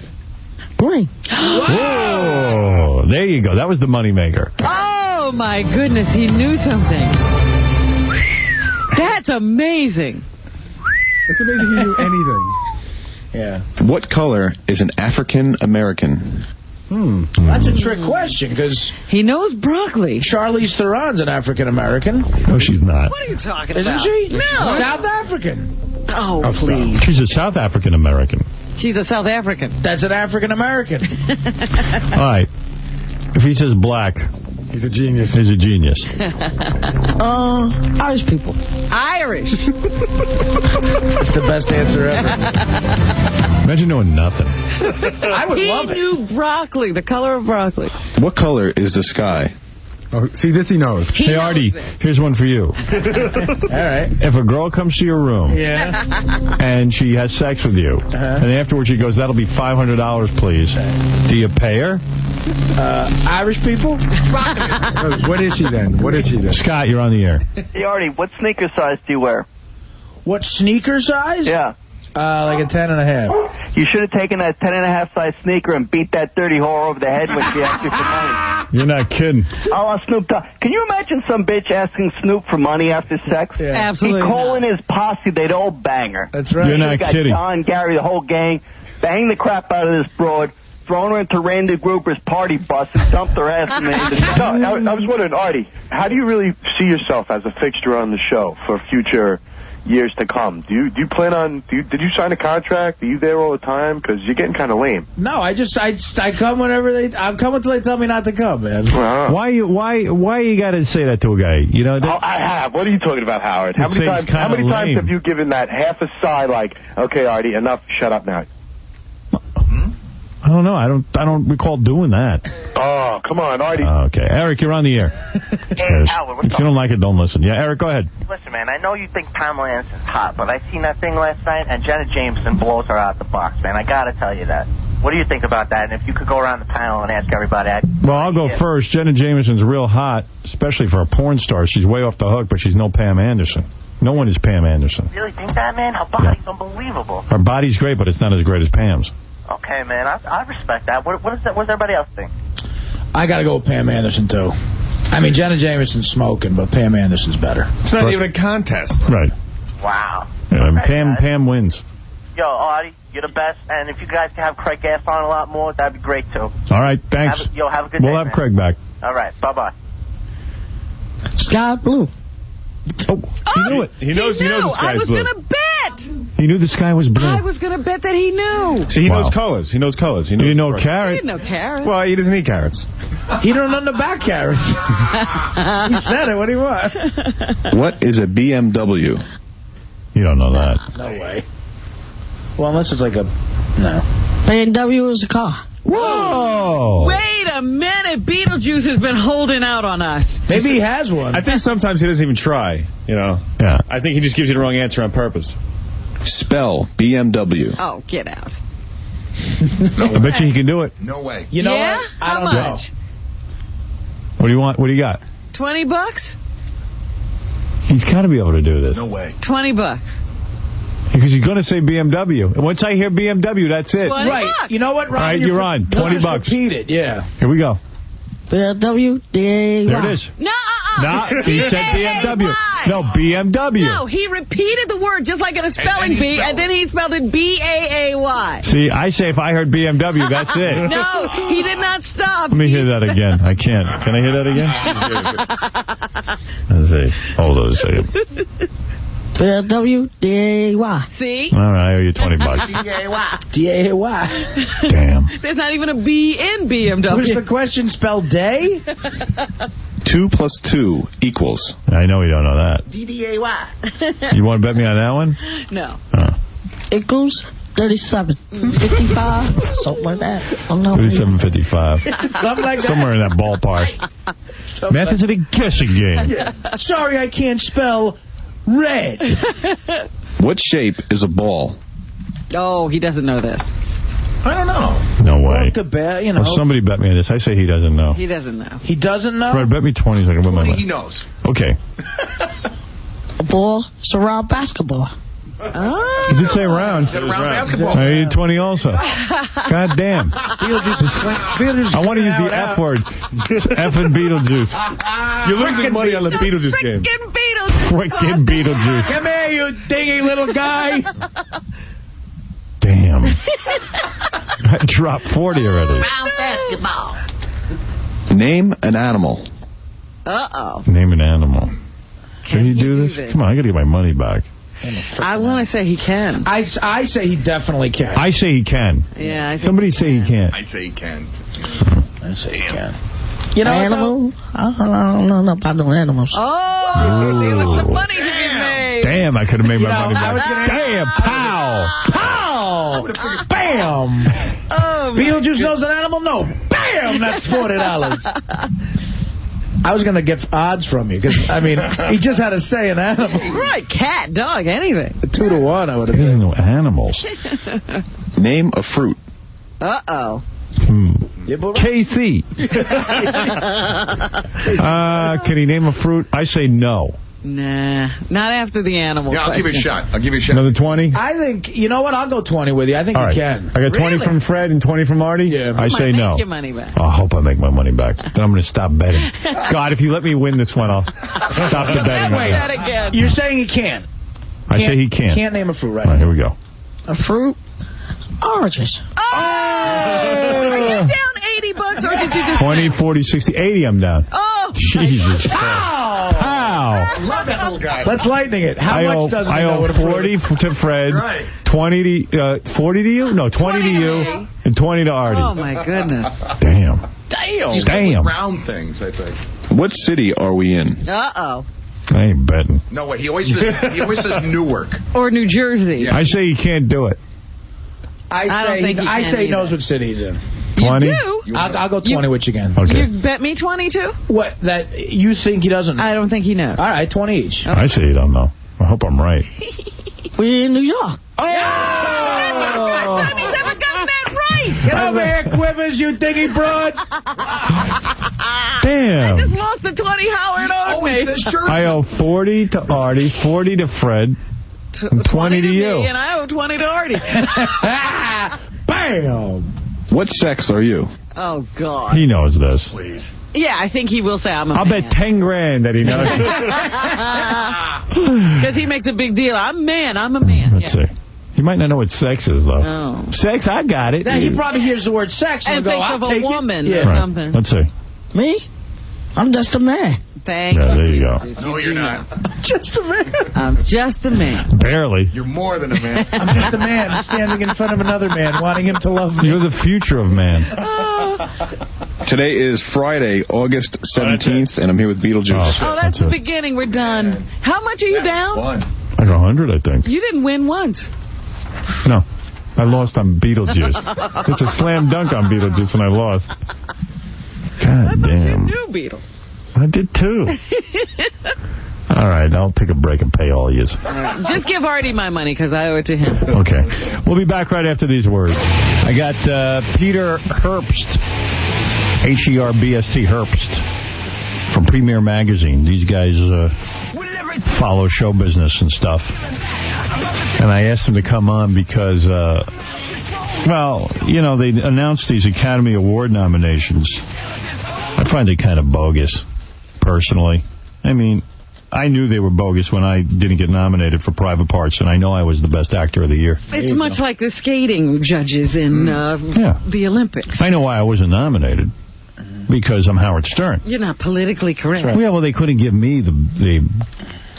green. Whoa! There you go. That was the moneymaker. Oh, my goodness. He knew something. That's amazing. It's amazing he knew anything. Yeah. What color is an African American? That's a trick question, because he knows broccoli. Charlize Theron's an African-American. No, she's not. What are you talking Isn't about? she? No. South African. Oh, please. She's a South African American. She's a South African. That's an African-American. All right. If he says black, he's a genius. He's a genius. Irish people. Irish. That's the best answer ever. Imagine knowing nothing. I would love it. He knew broccoli, the color of broccoli. What color is the sky? Oh, see, this he knows. Hey, Artie, here's one for you. All right. If a girl comes to your room and she has sex with you, and afterwards she goes, that'll be $500, please. Do you pay her? Irish people? What is she then? Scott, you're on the air. Hey, Artie, what sneaker size do you wear? What sneaker size? Yeah. Like a 10.5. You should have taken that 10.5 size sneaker and beat that dirty whore over the head when she asked you for money. You're not kidding. Oh, Snoop Dogg. Can you imagine some bitch asking Snoop for money after sex? Yeah. Absolutely He'd call in not. his posse. They'd all bang her. That's right. You're not kidding. John, Gary, the whole gang, bang the crap out of this broad, thrown her into Randy Gruber's party bus and dumped her ass in the... I was wondering, Artie, how do you really see yourself as a fixture on the show for future years to come? Do you plan on... Did you sign a contract? Are you there all the time? Because you're getting kind of lame. No, I come whenever I'll come until they tell me not to come, man. Why you got to say that to a guy? You know. I have. What are you talking about, Howard? How many times have you given that half a sigh, like, okay, Artie, enough, shut up now? I don't know. I don't recall doing that. Oh, come on, Artie. Okay, Eric, you're on the air. Hey, Howard, if you don't like it, don't listen. Yeah, Eric, go ahead. Listen, man, I know you think Pamela Anderson's hot, but I seen that thing last night, and Jenna Jameson blows her out the box, man. I gotta tell you that. What do you think about that? And if you could go around the panel and ask everybody... Well, I'll go first. Jenna Jameson's real hot, especially for a porn star. She's way off the hook, but she's no Pam Anderson. No one is Pam Anderson. You really think that, man? Her body's unbelievable. Her body's great, but it's not as great as Pam's. Okay, man, I respect that. What does everybody else think? I got to go with Pam Anderson, too. I mean, Jenna Jameson's smoking, but Pam Anderson's better. It's not even a contest. Right. Wow. Pam wins. Yo, Artie, you're the best. And if you guys can have Craig Gass on a lot more, that'd be great, too. All right, thanks. Have a good day, We'll have man. Craig back. All right, bye-bye. Sky blue. Oh, he knew it. He knows the sky's blue. I was going to bet. He knew the sky was blue. I was going to bet that he knew. See, he knows colors. He knows colors. He didn't know carrot. He didn't know carrot. Well, he doesn't eat carrots. He don't know about carrots. He said it. What do you want? What is a BMW? You don't know that. No way. Well, unless it's like a... No. BMW is a car. Whoa! Wait a minute. Beetlejuice has been holding out on us. Maybe he has one. I think sometimes he doesn't even try, you know. Yeah. I think he just gives you the wrong answer on purpose. Spell BMW. Oh, get out. I bet you he can do it. No way. You know yeah? what? I How don't much? know. What do you want? What do you got? $20? He's got to be able to do this. No way. $20. Because he's going to say BMW. And once I hear BMW, that's it. Right. You know what, Ron? All right, you're on. $20. Repeat it, yeah. Here we go. BMW. There it is. No, No, he said BMW. No, BMW. No, he repeated the word just like in a spelling bee, and then he spelled it B-A-A-Y. See, I say if I heard BMW, that's it. No, he did not stop. Let me hear that again. I can't. Can I hear that again? Let's see. Hold on a second. BMW. D-A-Y. See? All right, I owe you $20. D-A-Y. D-A-Y. Damn. There's not even a B in BMW. Was the question spelled day? 2 plus 2 equals. I know you don't know that. D-D-A-Y. You want to bet me on that one? No. Equals 37. 55. Something like that. 37.55. Something like that. Somewhere in that ballpark. Math is a guessing game. Yeah. Sorry, I can't spell red. What shape is a ball? Oh, he doesn't know this. I don't know. No way. You know. Well, somebody bet me on this. I say he doesn't know. He doesn't know. He doesn't know? Right, bet me 20 so I can win my money. He knows. Okay. A ball. It's a round basketball. Oh. He did say round. Is that around basketball? I need 20 also. God damn. I want to use the F word. F and Beetlejuice. You're losing money on the Beetlejuice game. Frickin' Beetlejuice. Come here, you dingy little guy. Damn. I dropped 40 already. Round basketball. Name an animal. Uh-oh. Name an animal. Can you do this? Come on, I got to get my money back. I want to say he can. I say he definitely can. I say he can. Yeah. Somebody say he can't. I say he can. I say he can. You know, animal? I don't know about no animals. Oh, there was some money to be made. Damn, I could have made my money back. Damn, pow! Pow! Bam! Oh, Beetlejuice knows an animal? No. Bam! That's $40. I was going to get odds from you, because, I mean, he just had to say an animal. Right, cat, dog, anything. 2-to-1, I would have He doesn't know animals. Name a fruit. Uh-oh. Casey. Can he name a fruit? I say no. Nah, not after the animal. Yeah, I'll give it a shot. Another 20? I think, you know what? I'll go 20 with you. I think All right. you can. I got 20 from Fred and 20 from Artie? Yeah. I say no. Make your money back. I hope I make my money back. Then I'm going to stop betting. God, if you let me win this one, I'll stop the betting. Wait, that again. You're saying he can. I say he can't. Can't name a fruit, right? All right, here we go. A fruit? Oranges. Oh! Are you down $80 or did you just 20, 40, 60, 80 I'm down. Oh! Jesus Christ. How? Love that little guy. Let's lightning it. How much does he I know owe what a fruit 40 to Fred, Right. 20 to, 40 to you? No, 20 to you, and 20 to Artie. Oh, my goodness. Damn. He's Damn. round things, I think. What city are we in? Uh-oh. I ain't betting. No way. He always says Newark. Or New Jersey. I say he can't do it. I don't think he I can say he either. knows what city he's in. 20? You do? I'll go 20 with you again. Okay. You bet me 22? What? That you think he doesn't know? I don't think he knows. All right, 20 each. I say you don't know. I hope I'm right. We in New York. Oh! That's the first time he's ever gotten that right! Get over here, Quivers, you dingy broad. Damn. I just lost the 20 Howard owed me. I owe 40 to Artie, 40 to Fred, and 20 to you. Me, and I owe 20 to Artie. Bam! What sex are you? Oh, God. He knows this. Please. Yeah, I think he will say I'm a I'll man. bet 10 grand that he knows. Because he makes a big deal. I'm a man. Let's see. He might not know what sex is, though. Oh. Sex, I got it. He probably hears the word sex And go, thinks I'll of a take woman it. or Yeah. something. Let's see. Me? I'm just a man. Thank Yeah, there you go. No, you're not. Just a man. I'm just a man. Barely. You're more than a man. I'm just a man standing in front of another man wanting him to love me. You're the future of man. Today is Friday, August 17th, and I'm here with Beetlejuice. Oh, that's the beginning. We're done. How much are you down? Like 100, I think. You didn't win once. No. I lost on Beetlejuice. It's a slam dunk on Beetlejuice, and I lost. God damn. You knew Beetle. I did, too. All right, I'll take a break and pay all yous. Just give Artie my money, because I owe it to him. Okay. We'll be back right after these words. I got Peter Herbst, Herbst, Herbst, from Premier Magazine. These guys follow show business and stuff. And I asked him to come on because, well, you know, they announced these Academy Award nominations. I find it kind of bogus, personally. I mean, I knew they were bogus when I didn't get nominated for Private Parts, and I know I was the best actor of the year. It's much like the skating judges in the Olympics. I know why I wasn't nominated. Because I'm Howard Stern. You're not politically correct. Yeah, well, they couldn't give me the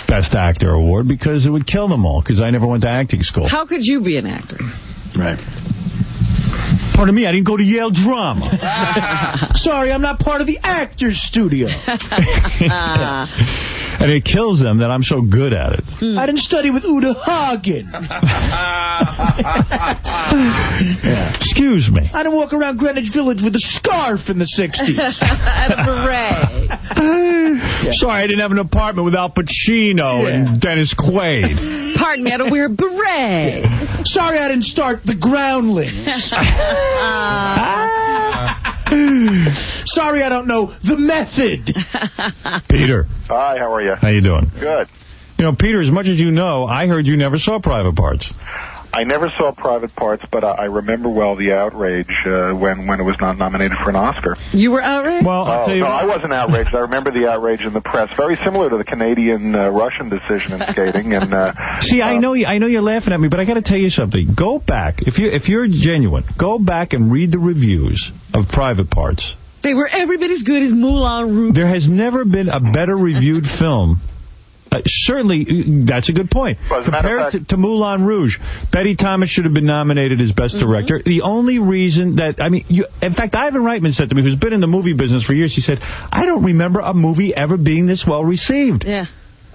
Best Actor award because it would kill them all, because I never went to acting school. How could you be an actor? Right. Pardon me, I didn't go to Yale Drama. Sorry, I'm not part of the actor's studio. And it kills them that I'm so good at it. I didn't study with Uta Hagen. Excuse me. I didn't walk around Greenwich Village with a scarf in the 60s. And a beret. Sorry, I didn't have an apartment with Al Pacino and Dennis Quaid. Pardon me, I don't wear a beret. Sorry, I didn't start the Groundlings. Sorry, I don't know the method. Peter. Hi, how are you? How you doing? Good. You know, Peter, as much as you know, I heard you never saw Private Parts. I never saw Private Parts, but I remember well the outrage when it was not nominated for an Oscar. You were outraged? Well, I'll tell you I wasn't outraged. I remember the outrage in the press, very similar to the Canadian-Russian decision in skating. And see, I know you're laughing at me, but I got to tell you something. Go back if you're genuine. Go back and read the reviews of Private Parts. They were every bit as good as Moulin Rouge. There has never been a better reviewed film. Certainly, that's a good point. Well, compared to Moulin Rouge, Betty Thomas should have been nominated as Best Director. The only reason that, in fact, Ivan Reitman said to me, who's been in the movie business for years, he said, I don't remember a movie ever being this well received. Yeah.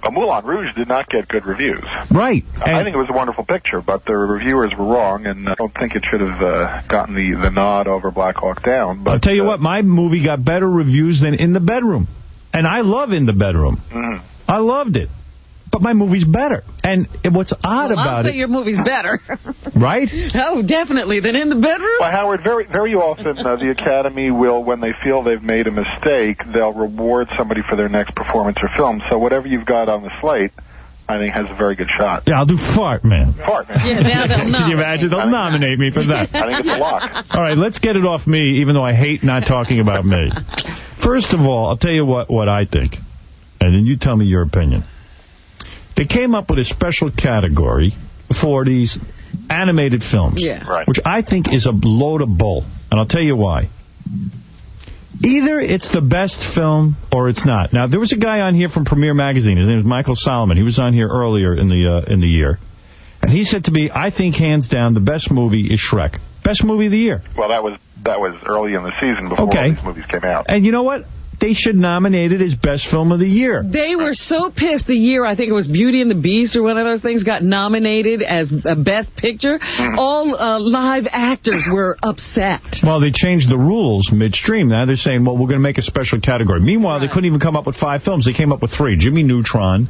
Moulin Rouge did not get good reviews. Right. I think it was a wonderful picture, but the reviewers were wrong, and I don't think it should have gotten the nod over Black Hawk Down. But, I'll tell you what, my movie got better reviews than In the Bedroom. And I love In the Bedroom. Mm-hmm. I loved it. But my movie's better. And what's odd about I'll say your movie's better. Right? Oh, definitely. Than In the Bedroom? Well, Howard, very, very often the Academy will, when they feel they've made a mistake, they'll reward somebody for their next performance or film. So whatever you've got on the slate, I think, has a very good shot. Yeah, I'll do Fart Man. Fart Man. Yeah, now they'll Can you imagine? They'll nominate me for that. I think it's a lock. All right, let's get it off me, even though I hate not talking about me. First of all, I'll tell you what I think, and then you tell me your opinion. They came up with a special category for these animated films, which I think is a load of bull, and I'll tell you why. Either it's the best film or it's not. Now, there was a guy on here from Premiere Magazine. His name is Michael Solomon. He was on here earlier in the year, and he said to me, I think hands down the best movie is Shrek. Best movie of the year. Well, that was early in the season before all these movies came out. And you know what? They should nominate it as Best Film of the Year. They were so pissed the year, I think it was Beauty and the Beast or one of those things, got nominated as Best Picture. All live actors were upset. Well, they changed the rules midstream. Now they're saying, well, we're going to make a special category. Meanwhile, they couldn't even come up with 5 films. They came up with 3. Jimmy Neutron,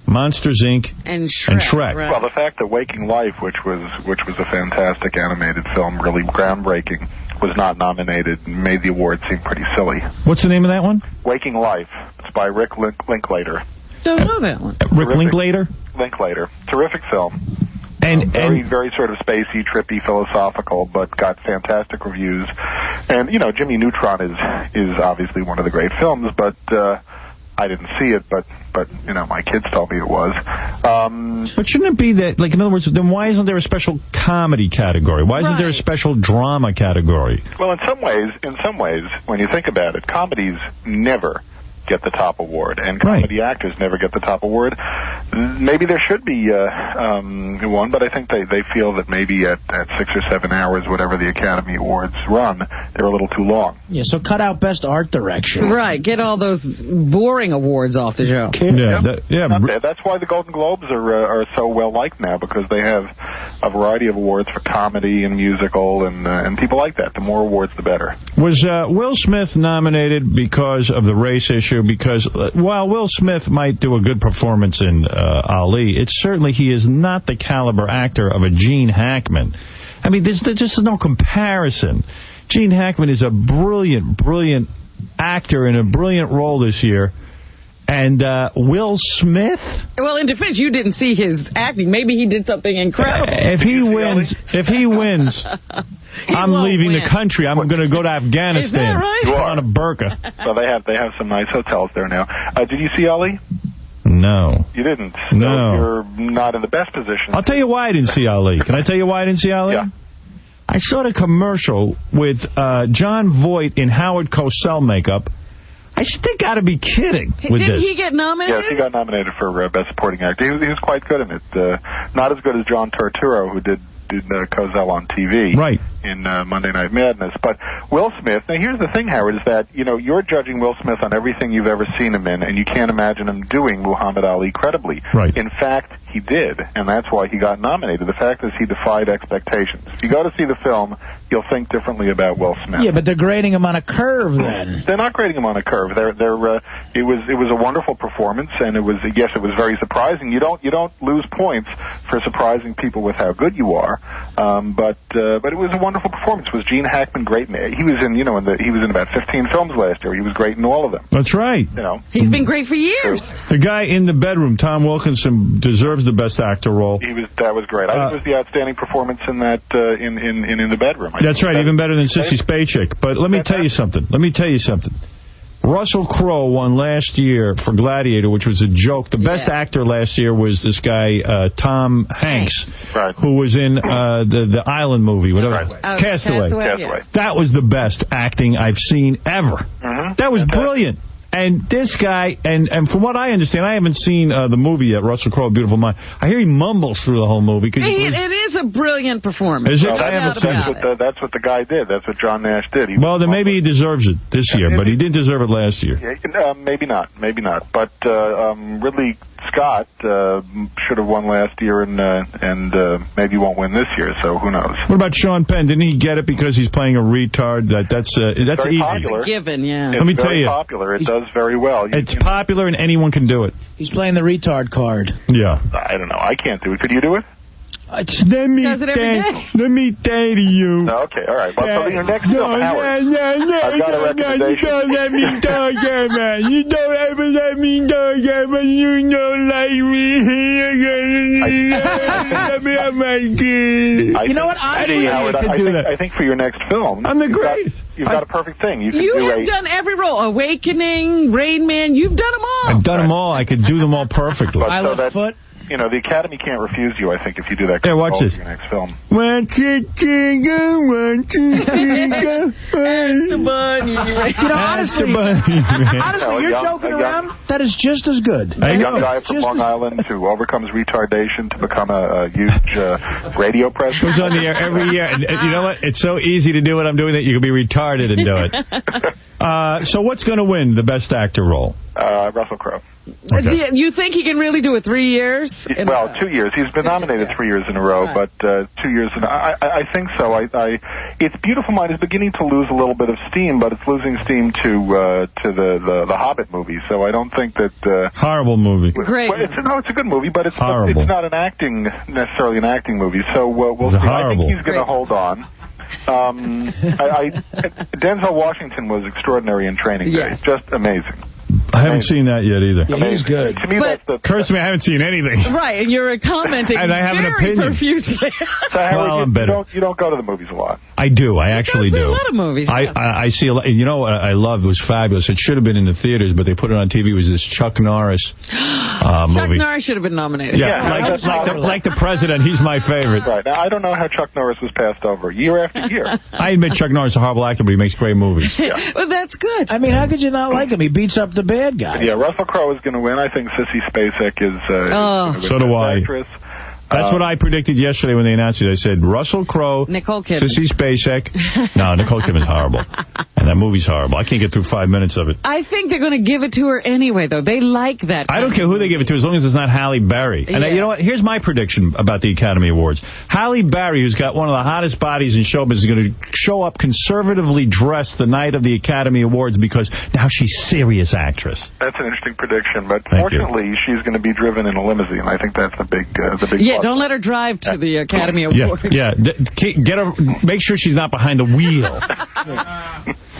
Monsters, Inc., and Shrek. Well, the fact that Waking Life, which was a fantastic animated film, really groundbreaking, was not nominated and made the award seem pretty silly. What's the name of that one? Waking Life. It's by Rick Linklater. Don't know that one. Rick Linklater? Linklater. Terrific film. And very sort of spacey, trippy, philosophical, but got fantastic reviews. And, Jimmy Neutron is obviously one of the great films, but I didn't see it, but my kids told me it was. But shouldn't it be that, in other words, then why isn't there a special comedy category? Why isn't there a special drama category? Well, in some ways, when you think about it, comedies never get the top award, and comedy actors never get the top award. Maybe there should be one, but I think they feel that maybe at 6 or 7 hours, whatever the Academy Awards run, they're a little too long. Yeah, so cut out Best Art Direction. Right, get all those boring awards off the show. That's why the Golden Globes are so well liked now, because they have a variety of awards for comedy and musical, and people like that. The more awards, the better. Was Will Smith nominated because of the race issue? Because while Will Smith might do a good performance in Ali, it's certainly he is not the caliber actor of a Gene Hackman. I mean, there's just no comparison. Gene Hackman is a brilliant, brilliant actor in a brilliant role this year. And Will Smith? Well, in defense, you didn't see his acting. Maybe he did something incredible. If he wins, I'm leaving the country. I'm going to go to Afghanistan. Is that right? You are. On a burqa. Well, they have some nice hotels there now. Did you see Ali? No. You didn't? No. So you're not in the best position. I'll tell you why I didn't see Ali. Can I tell you why I didn't see Ali? Yeah. I saw the commercial with John Voight in Howard Cosell makeup. I said, they got to be kidding with Didn't this. he get nominated? Yes, he got nominated for Best Supporting Actor. He was quite good in it. Not as good as John Turturro, who did Cosell on TV in Monday Night Madness. But Will Smith, now here's the thing, Howard, is that, you're judging Will Smith on everything you've ever seen him in, and you can't imagine him doing Muhammad Ali credibly. Right. In fact, he did, and that's why he got nominated. The fact is he defied expectations. If you go to see the film, you'll think differently about Will Smith. Yeah, but they're grading him on a curve then. They're not grading him on a curve. It was a wonderful performance, and it was very surprising. You don't lose points for surprising people with how good you are. But it was a wonderful performance. Was Gene Hackman great? He was in, he was in about 15 films last year. He was great in all of them. That's right. He's been great for years. The guy in the bedroom, Tom Wilkinson, deserves the best actor role. That was great. I think it was the outstanding performance in that in the bedroom. That's right, even better than Sissy Spacek. But let me tell you something. Russell Crowe won last year for Gladiator, which was a joke. The best actor last year was this guy, Tom Hanks, who was in the Island movie, whatever. Castaway. That was the best acting I've seen ever. That was brilliant. And this guy, and from what I understand, I haven't seen the movie yet, Russell Crowe, Beautiful Mind. I hear he mumbles through the whole movie. It is a brilliant performance. Is it? That's what the guy did. That's what John Nash did. Well, then maybe he deserves it this year, but he didn't deserve it last year. Maybe not. But Ridley Scott should have won last year and maybe won't win this year, so who knows. What about Sean Penn? Didn't he get it because he's playing a retard? That's very easy. popular. It's a given, Let me tell you. It's popular. It does very well. It's popular and anyone can do it. He's playing the retard card. Yeah. I don't know. I can't do it. Could you do it? Let me tell you. Okay, all right. Well, so your next film, Howard. I've got a recommendation. You don't let me talk, man. You don't ever let me talk, but you don't like me. Let me have my kid. You know what? I think for your next film, I'm the greatest. You've got a perfect thing. You have done every role. Awakening, Rain Man. You've done them all. I've done them all. I could do them all perfectly. I Love Foot. The Academy can't refuse you, I think, if you do that kind of role for your next film. Honestly, you're joking around. That is just as good. A young guy from Long Island who overcomes retardation to become a huge radio presence. Goes on the air every year. And you know what? It's so easy to do what I'm doing that you can be retarded and do it. So what's going to win the Best Actor role? Russell Crowe. Okay. You think he can really do it 3 years? Well, 2 years. He's been nominated 3 years in a row, but 2 years. I think so. It's Beautiful Mind is beginning to lose a little bit of steam, but it's losing steam to the Hobbit movie. So I don't think that. Horrible movie. Great. Well, it's a good movie, but it's horrible. It's not necessarily an acting movie. So we'll see. Horrible. I think he's going to hold on. Denzel Washington was extraordinary in Training Day. Just amazing. I haven't seen that yet either. Yeah, he's good. To me, curse me, I haven't seen anything. Right, and you're commenting and I have an very opinion. profusely. So, Howard, you don't go to the movies a lot. I do. I actually do. a lot of movies. I see a lot. You know what I loved was fabulous. It should have been in the theaters, but they put it on TV. It was this Chuck Norris movie. Chuck Norris should have been nominated. Yeah, like the president. He's my favorite. Right. Now, I don't know how Chuck Norris was passed over year after year. I admit Chuck Norris is a horrible actor, but he makes great movies. Yeah. Well, that's good. I mean, how could you not like him? He beats up the bad guy. Yeah, Russell Crowe is going to win. I think Sissy Spacek is so do I. Actress. That's what I predicted yesterday when they announced it. I said, Russell Crowe, Nicole Kidman. Sissy Spacek. No, Nicole Kidman's horrible. And that movie's horrible. I can't get through 5 minutes of it. I think they're going to give it to her anyway, though. They like that. I don't care who they give it to, as long as it's not Halle Berry. And you know what? Here's my prediction about the Academy Awards. Halle Berry, who's got one of the hottest bodies in showbiz, is going to show up conservatively dressed the night of the Academy Awards because now she's serious actress. That's an interesting prediction, but fortunately, she's going to be driven in a limousine. I think that's the big Yeah, don't let her drive to the Academy Awards. Yeah. Get her. Make sure she's not behind the wheel.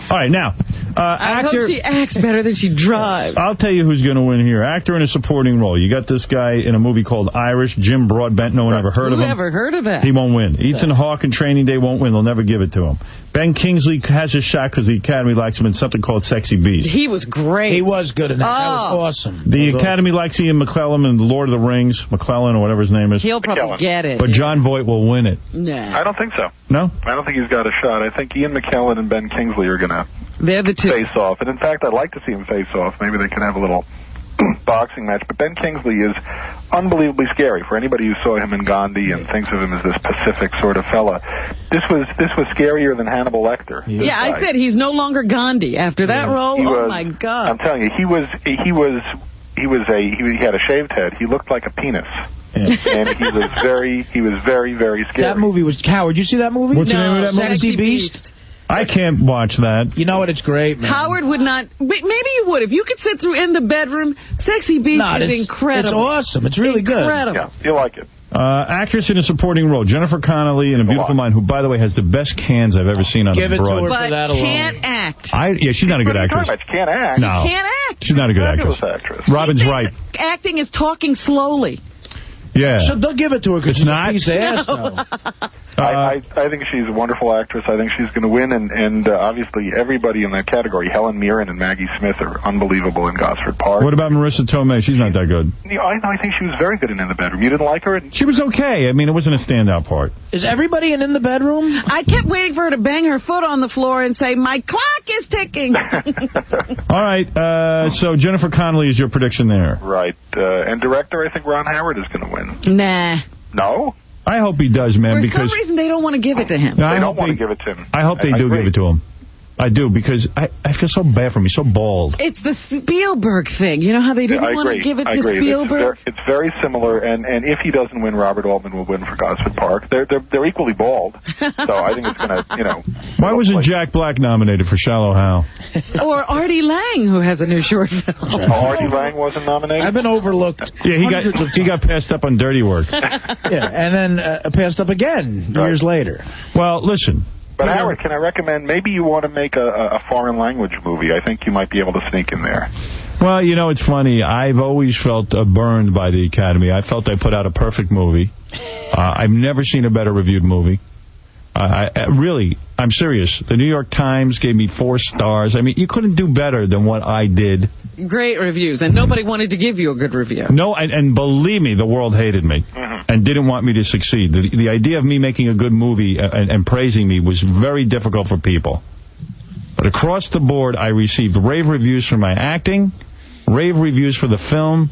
All right, now, I hope she acts better than she drives. I'll tell you who's going to win here. Actor in a supporting role. You got this guy in a movie called Irish, Jim Broadbent. No one ever heard of him. Who ever heard of that? He won't win. Ethan Hawke in Training Day won't win. They'll never give it to him. Ben Kingsley has a shot because the Academy likes him in something called Sexy Beast. He was great. He was good in that. That was awesome. The Academy likes Ian McKellen in The Lord of the Rings. McClellan or whatever his name is. He'll probably get it. But John Voight will win it. Nah. I don't think so. No? I don't think he's got a shot. I think Ian McKellen and Ben Kingsley are going to face off. And in fact, I'd like to see him face off. Maybe they can have a little boxing match. But Ben Kingsley is unbelievably scary for anybody who saw him in Gandhi and thinks of him as this Pacific sort of fella. This was scarier than Hannibal Lecter. Yeah, I said he's no longer Gandhi after that role. My God! I'm telling you, he had a shaved head. He looked like a penis. And he was very, very scary. That movie was Howard. You see that movie? What's the name of that movie? Sexy Beast. I can't watch that. You know what? It's great, man. Howard would not. Maybe you would. If you could sit through In the Bedroom, Sexy Beast is incredible. It's awesome. It's really good. Incredible. Yeah, you'll like it. Actress in a supporting role, Jennifer Connelly in A Beautiful Mind, who, by the way, has the best cans I've ever seen on a broad. Give it to her for that alone. Can't act. Yeah, she's not a good actress. She can't act. No. She can't act. She's not a good actress. Robin's right. Acting is talking slowly. Yeah. So they'll give it to her because she's a piece of ass, though. I think she's a wonderful actress. I think she's going to win, and obviously everybody in that category, Helen Mirren and Maggie Smith, are unbelievable in Gosford Park. What about Marissa Tomei? She's not that good. I think she was very good in the Bedroom. You didn't like her? She was okay. I mean, it wasn't a standout part. Is everybody in the bedroom? I kept waiting for her to bang her foot on the floor and say, my clock is ticking. All right, so Jennifer Connelly is your prediction there. Right. And director, I think Ron Howard is going to win. Nah. No? I hope he does, man. For some reason, they don't want to give it to him. They don't want to give it to him. I hope they do give it to him. I do, because I feel so bad for him. He's so bald. It's the Spielberg thing. You know how they didn't want to give it to Spielberg? It's very similar, and if he doesn't win, Robert Altman will win for Gosford Park. They're equally bald, so I think it's going to, Why wasn't Jack Black nominated for Shallow Hal? Or Artie Lang, who has a new short film. Artie Lang wasn't nominated? I've been overlooked. Yeah, he got passed up on Dirty Work. Yeah, and then passed up again years later. Well, listen. But Howard, can I recommend, maybe you want to make a foreign language movie. I think you might be able to sneak in there. Well, it's funny. I've always felt burned by the Academy. I felt they put out a perfect movie. I've never seen a better reviewed movie. Really, I'm serious. The New York Times gave me 4 stars. I mean, you couldn't do better than what I did. Great reviews, and nobody wanted to give you a good review. No, and believe me, the world hated me and didn't want me to succeed. The idea of me making a good movie and praising me was very difficult for people. But across the board, I received rave reviews for my acting, rave reviews for the film,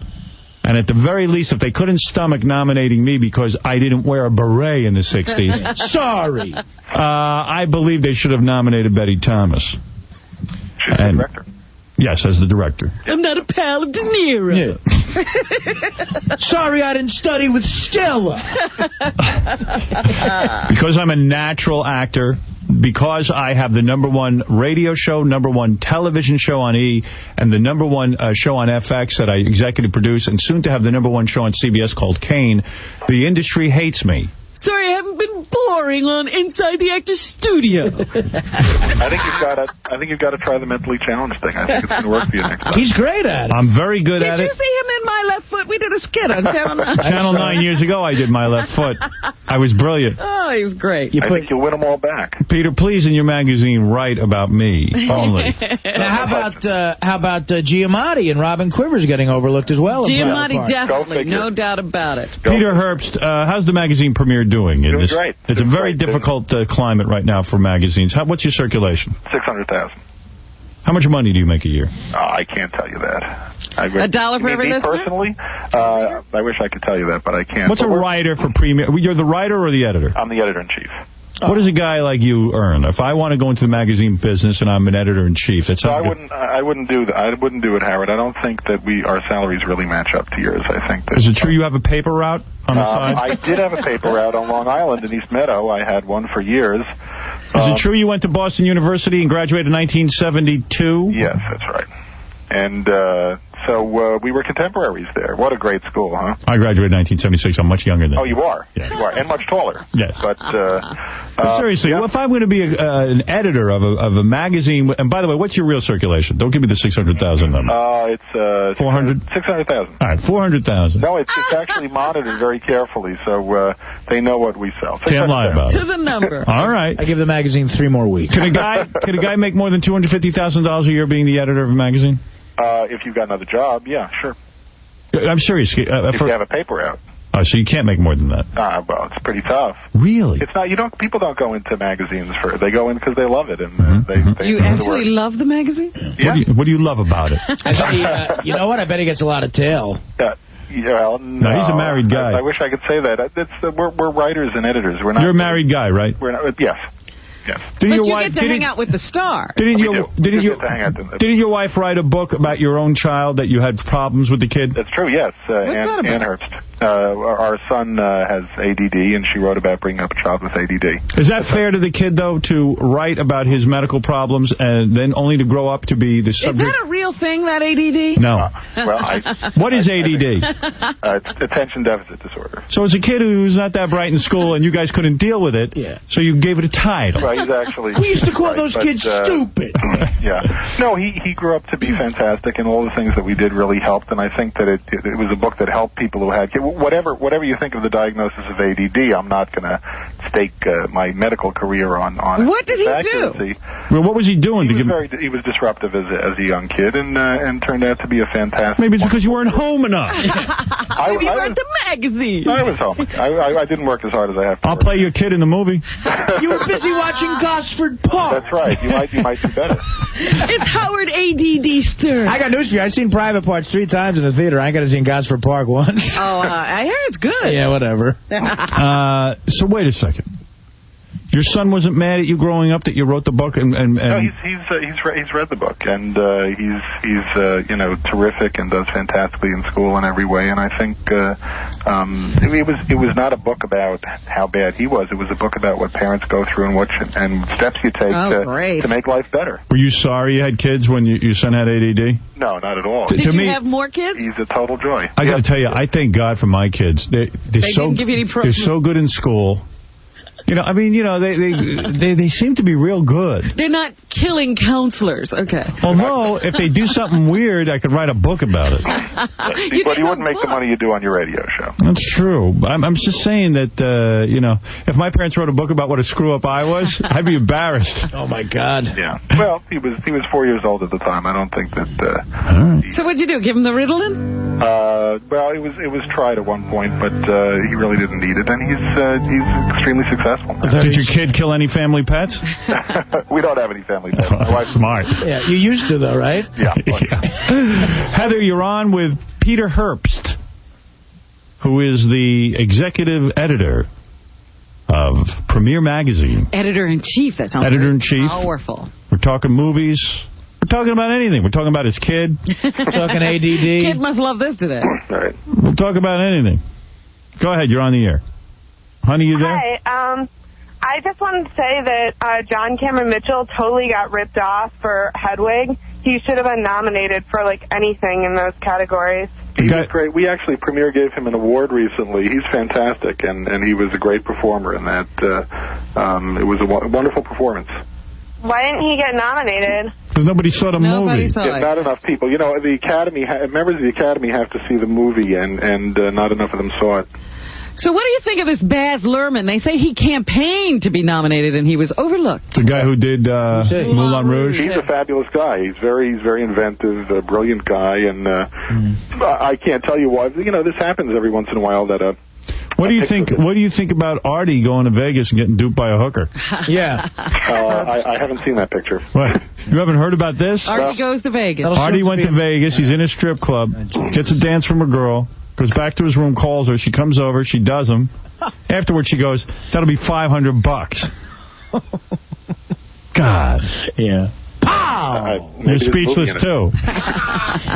and at the very least, if they couldn't stomach nominating me because I didn't wear a beret in the 60s. Sorry. I believe they should have nominated Betty Thomas. She's the director. Yes, as the director. I'm not a pal of De Niro. Yeah. Sorry I didn't study with Stella. Because I'm a natural actor, because I have the #1 radio show, #1 television show on E, and the #1 show on FX that I executive produce, and soon to have the #1 show on CBS called Kane, the industry hates me. Sorry, I haven't been boring on Inside the Actor's Studio. I think you've got to try the mentally challenged thing. I think it's going to work for you next time. He's great at it. I'm very good at it. Did you see him in My Left Foot? We did a skit on Channel 9. Channel 9 years ago, I did My Left Foot. I was brilliant. Oh, he was great. I think you'll win them all back. Peter, please, in your magazine, write about me only. Now, how about Giamatti and Robin Quivers getting overlooked as well? Giamatti, definitely, no doubt about it. Peter Herbst, how's the magazine premiere doing? Doing great. It's a very difficult climate right now for magazines. What's your circulation? 600,000. How much money do you make a year? I can't tell you that. $1 for every listener? Personally, I wish I could tell you that, but I can't. What's a writer for premiere? You're the writer or the editor? I'm the editor-in-chief. What does a guy like you earn? If I want to go into the magazine business and I'm an editor-in-chief, that's I wouldn't do that. I wouldn't do it, Howard. I don't think that our salaries really match up to yours. I think that. Is it true you have a paper route on the side? I did have a paper route on Long Island in East Meadow. I had one for years. Is it true you went to Boston University and graduated in 1972? Yes, that's right. And so we were contemporaries there. What a great school, huh? I graduated in 1976. I'm much younger than you. Oh, you are? Yeah. You are, and much taller. Yes. But seriously, if I'm going to be an editor of a magazine, and by the way, what's your real circulation? Don't give me the 600,000 number. It's 400? 600,000. All right, 400,000. No, it's actually monitored very carefully, so they know what we sell. Can't lie about it. To the number. All right. I give the magazine 3 more weeks. Can a guy make more than $250,000 a year being the editor of a magazine? If you've got another job, yeah, sure. I'm serious. If you have a paper out. Oh, so you can't make more than that? Well, it's pretty tough. Really? It's not. People don't go into magazines they go in because they love it, and they You actually love the magazine? Yeah. What do you love about it? You know what? I bet he gets a lot of tail. No, he's a married guy. I wish I could say that. We're writers and editors. We're not. You're a married guy, right? Yes. Yes. But you get to hang out with the star. Didn't your wife write a book about your own child that you had problems with the kid? That's true, yes. Ann Herbst. Our son has ADD, and she wrote about bringing up a child with ADD. Is that fair to the kid, though, to write about his medical problems and then only to grow up to be the subject? Is that a real thing, that ADD? No. What is ADD? It's attention deficit disorder. So it's a kid who's not that bright in school, and you guys couldn't deal with it, so you gave it a title. Well, he's actually... We used to call those kids stupid. Yeah. No, he grew up to be fantastic, and all the things that we did really helped, and I think that it was a book that helped people who had kids. Whatever you think of the diagnosis of ADD, I'm not going to stake my medical career on What did he accuracy. do? Well, what was he doing? He was disruptive as a young kid, and turned out to be a fantastic... Maybe it's because you weren't home enough. Maybe you read the magazine. I was home. I didn't work as hard as I have to. I'll play your kid in the movie. You were busy watching Gosford Park. That's right. You might do better. It's Howard ADD Stern. I got news for you. I've seen Private Parts 3 times in the theater. I ain't got to see Gosford Park once. Oh, I hear it's good. Yeah, whatever. So wait a second. Your son wasn't mad at you growing up that you wrote the book and No, he's read the book, and he's terrific and does fantastically in school in every way. And I think it was not a book about how bad he was. It was a book about what parents go through and steps you take to make life better. Were you sorry you had kids when your son had ADD? No, not at all. Did you have more kids? He's a total joy. I got to tell you, I thank God for my kids. They're didn't give you any they're so good in school. They seem to be real good. They're not killing counselors. Okay. Although, if they do something weird, I could write a book about it. But you wouldn't make the money you do on your radio show. That's true. I'm just saying that, if my parents wrote a book about what a screw-up I was, I'd be embarrassed. Oh, my God. Yeah. Well, he was 4 years old at the time. I don't think that... So what'd you do? Give him the Ritalin? Well, it was tried at one point, but he really didn't need it, and he's extremely successful. Did your kid kill any family pets? We don't have any family pets. My wife's smart. Yeah, you used to, though, right? Yeah. Heather, you're on with Peter Herbst, who is the executive editor of Premiere Magazine. Editor-in-chief. That sounds Editor-in-chief. Powerful. We're talking movies. We're talking about anything. We're talking about his kid. We're talking ADD. Kid must love this today. Right. We'll talk about anything. Go ahead. You're on the air. Honey, you there? Hi. I just wanted to say that John Cameron Mitchell totally got ripped off for Hedwig. He should have been nominated for, anything in those categories. He was great. We actually, Premiere gave him an award recently. He's fantastic, and he was a great performer in that. It was a wonderful performance. Why didn't he get nominated? Because nobody saw the movie. Not enough people. The Academy, members of the Academy have to see the movie, and not enough of them saw it. So what do you think of this Baz Luhrmann? They say he campaigned to be nominated, and he was overlooked. It's the guy who did Moulin Rouge. He's a fabulous guy. He's very inventive, a brilliant guy, and I can't tell you why. This happens every once in a while that What do you think? What do you think about Artie going to Vegas and getting duped by a hooker? Yeah. I haven't seen that picture. What? You haven't heard about this? Artie goes to Vegas. Artie went to Vegas. He's in a strip club. Gets a dance from a girl. Goes back to his room, calls her. She comes over. She does him. Afterwards, she goes, "That'll be $500." God. Yeah. Pow! You're speechless, too.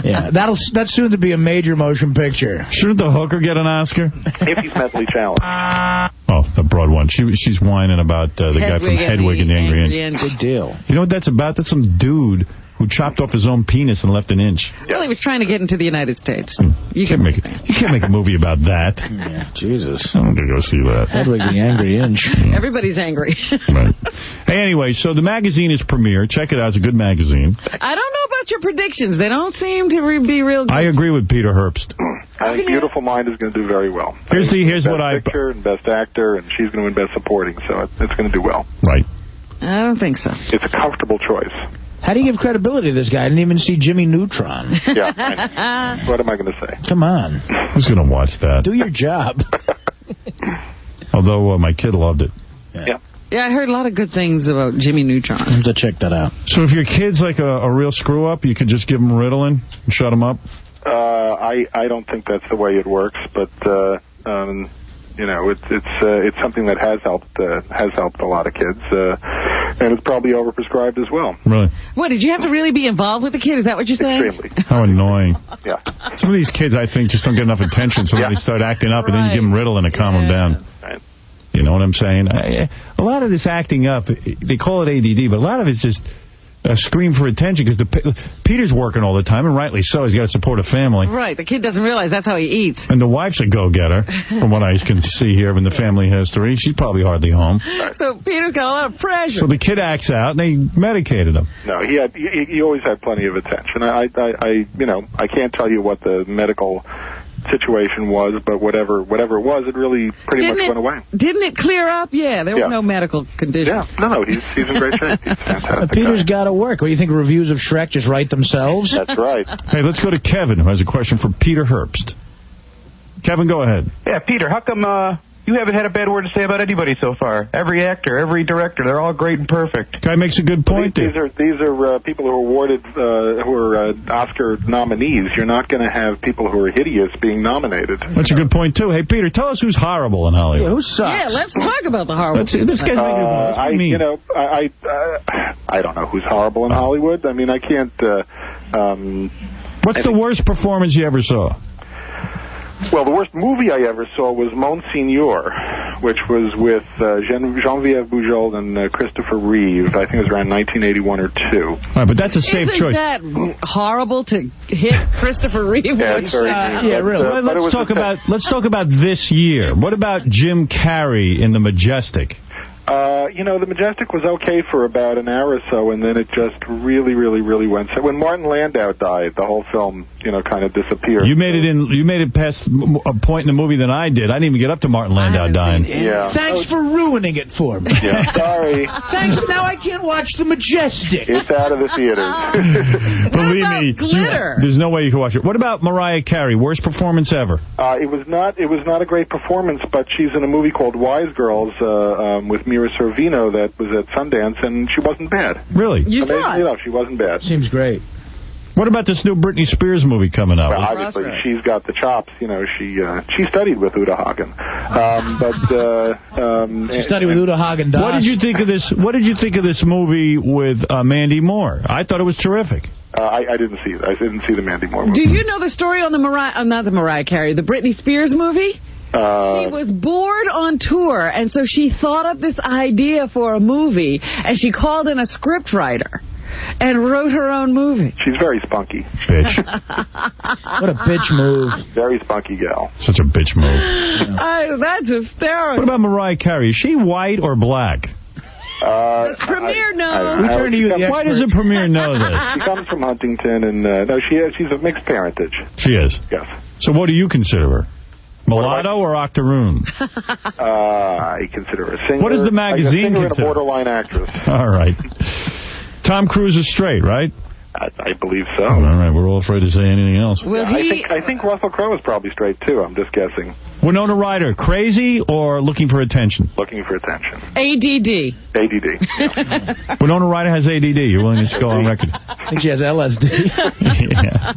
Yeah, that's soon to be a major motion picture. Shouldn't the hooker get an Oscar? If he's mentally challenged. Oh, the broad one. She's whining about the guy from Hedwig and the Angry Inch. Good deal. You know what that's about? That's some dude who chopped off his own penis and left an inch. Well, he was trying to get into the United States. You can't make a movie about that. Yeah, Jesus. I'm going to go see that. Hedwig the Angry Inch. Everybody's angry. Right. Hey, anyway, so the magazine is Premiere. Check it out. It's a good magazine. I don't know about your predictions. They don't seem to be real good. I agree with Peter Herbst. I think Beautiful Mind is going to do very well. Here's what I... Best Picture and Best Actor, and she's going to win Best Supporting, so it's going to do well. Right. I don't think so. It's a comfortable choice. How do you give credibility to this guy? I didn't even see Jimmy Neutron. Yeah, I know. What am I going to say? Come on. Who's going to watch that? Do your job. Although my kid loved it. Yeah. Yeah, I heard a lot of good things about Jimmy Neutron. I have to check that out. So if your kid's like a real screw-up, you could just give him Ritalin and shut him up? I don't think that's the way it works, but it's something that has helped a lot of kids. And it's probably overprescribed as well. Really? What, did you have to really be involved with the kid? Is that what you're saying? Extremely. How annoying. Yeah. Some of these kids, I think, just don't get enough attention, so then they start acting up, and then you give them Ritalin to calm them down. Right. You know what I'm saying? A lot of this acting up, they call it ADD, but a lot of it's just a scream for attention, because Peter's working all the time, and rightly so. He's got to support a family. Right. The kid doesn't realize that's how he eats. And the wife's a go-getter, from what I can see here in the family history. She's probably hardly home. So Peter's got a lot of pressure. So the kid acts out, and they medicated him. No, he always had plenty of attention. I can't tell you what the medical situation was, but whatever it was, it really pretty much went away. Didn't it clear up? Yeah, there were no medical conditions. Yeah, no, he's in great shape. He's fantastic. Peter's got to work. What do you think? Reviews of Shrek just write themselves? That's right. Hey, let's go to Kevin, who has a question for Peter Herbst. Kevin, go ahead. Yeah, Peter, how come you haven't had a bad word to say about anybody so far? Every actor, every director, they're all great and perfect. Guy makes a good point These are people who are awarded, who are Oscar nominees. You're not going to have people who are hideous being nominated. That's a good point, too. Hey, Peter, tell us who's horrible in Hollywood. Yeah, who sucks? Yeah, let's talk about the horrible. This guy's making a point. I don't know who's horrible in Hollywood. I mean, I can't... What's the worst performance you ever saw? Well, the worst movie I ever saw was Monsignor, which was with Geneviève Bujold and Christopher Reeve. I think it was around 1981 or 2. All right, but that's a safe choice. Isn't that horrible to hit Christopher Reeve? Yeah, it's very yeah, really. Let's talk about this year. What about Jim Carrey in The Majestic? The Majestic was okay for about an hour or so, and then it just really, really, really went. So when Martin Landau died, the whole film, kind of disappeared. You made it past a point in the movie than I did. I didn't even get up to Martin Landau dying. Yeah. Thanks for ruining it for me. Yeah, sorry. Thanks. Now I can't watch The Majestic. It's out of the theaters. Believe me, there's no way you can watch it. What about Mariah Carey? Worst performance ever? It was not a great performance, but she's in a movie called Wise Girls with Mira Sorvino that was at Sundance, and she wasn't bad. Really? You saw it? Amazingly enough, she wasn't bad. Seems great. What about this new Britney Spears movie coming out? Well, obviously, she's got the chops. She studied with Uta Hagen. She studied with Uta Hagen. What did you think of this? What did you think of this movie with Mandy Moore? I thought it was terrific. I didn't see it. I didn't see the Mandy Moore movie. Do you know the story on the not the Mariah Carey, the Britney Spears movie? She was bored on tour, and so she thought up this idea for a movie, and she called in a scriptwriter and wrote her own movie. She's very spunky. Bitch. What a bitch move. Very spunky gal. Such a bitch move. That's hysterical. What about Mariah Carey? Is she white or black? Does Premier know? Why does the Premier know this? She comes from Huntington, and she's of mixed parentage. She is? Yes. So what do you consider her? Mulatto or octoroon? I consider her a singer. What does the magazine consider? consider? A borderline actress. All right. Tom Cruise is straight, right? I believe so. All right, we're all afraid to say anything else. I think Russell Crowe is probably straight, too. I'm just guessing. Winona Ryder, crazy or looking for attention? Looking for attention. ADD. ADD. Yeah. Winona Ryder has ADD. You're willing to go on record? I think she has LSD. Yeah.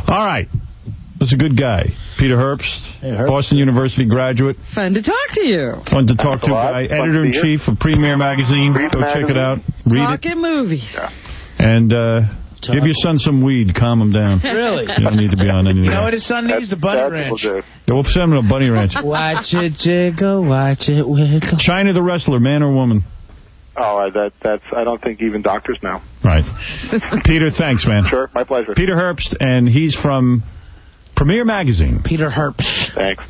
All right. That's a good guy. Peter Herbst, Boston University graduate. Fun to talk to you. Fun to talk to guy. Editor-in-chief of Premier Magazine. Go check it out. Read Talking movies. Yeah. And give your son some weed. Calm him down. Really? You don't need to be on anything. You know what his son needs? The Bunny Ranch. Yeah, we'll send him a Bunny Ranch. Watch it jiggle, watch it wiggle. China the wrestler, man or woman? Oh, that's. I don't think even doctors know. Right. Peter, thanks, man. Sure, my pleasure. Peter Herbst, and he's from Premier Magazine. Peter Herbst. Thanks.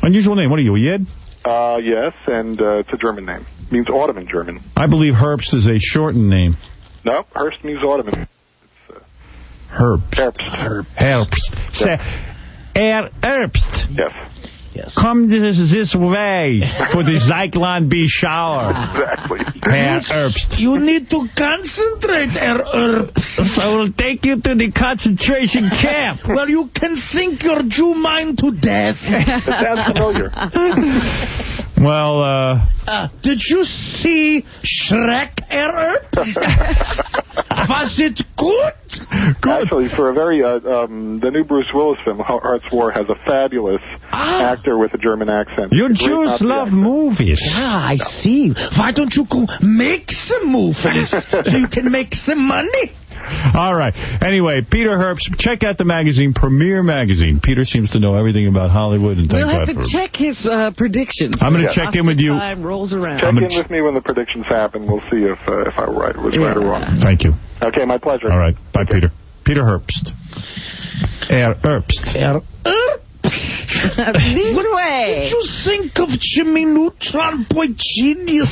Unusual name. What are you, a Yid? Yes, and it's a German name. It means autumn in German. I believe Herbst is a shortened name. No, Herbst means autumn. Herbst. Herbst. Say, Herbst. Yes. Come this way for the Zyklon B shower. Exactly. Herr Herbst. You need to concentrate, Herr Herbst. I will take you to the concentration camp. Well, you can think your Jew mind to death. That sounds familiar. Well, did you see Shrek, Herr Herbst? Was it good? Actually, for a very the new Bruce Willis film, Hearts War, has a fabulous actor with a German accent. You Jews love movies. Yeah, I see. Why don't you go make some movies so you can make some money? All right. Anyway, Peter Herbst, check out the magazine, Premiere Magazine. Peter seems to know everything about Hollywood. And we'll have to check his predictions. I'm going to check in with you. Time rolls around. Check in with me when the predictions happen. We'll see if I was right or wrong. Thank you. Okay, my pleasure. All right. Bye, Peter. Peter Herbst. Herbst. This way. What did you think of Jimmy Neutron? Boy, genius.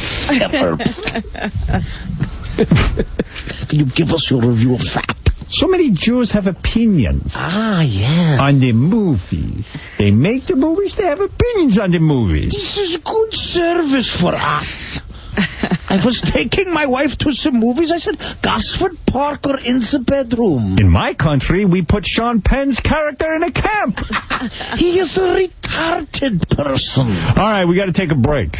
Can you give us your review of that? So many Jews have opinions. Yes. On the movies. They make the movies, they have opinions on the movies. This is good service for us. I was taking my wife to some movies. I said, Gosford Parker in the bedroom. In my country, we put Sean Penn's character in a camp. He is a retarded person. All right, we got to take a break.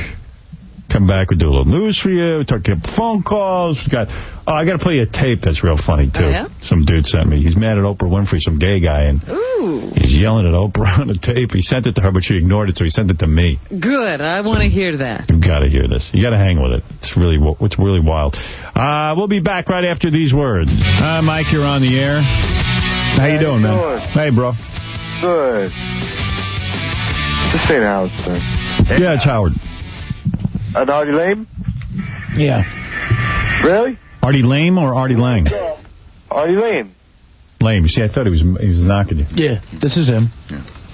Come back, we'll do a little news for you. Talk about phone calls. I got to play you a tape that's real funny, too. Oh, yeah? Some dude sent me. He's mad at Oprah Winfrey, some gay guy, and he's yelling at Oprah on the tape. He sent it to her, but she ignored it, so he sent it to me. Good. I want to hear that. You got to hear this. You got to hang with it. It's really wild. We'll be back right after these words. Mike, you're on the air. How you doing, man? Hey, bro. Good. This ain't Howard Stern. Yeah, it's Howard. Artie Lame? Yeah. Really? Artie Lame or Artie Lang? Artie Lame. Lame. You see, I thought he was knocking you. Yeah, this is him.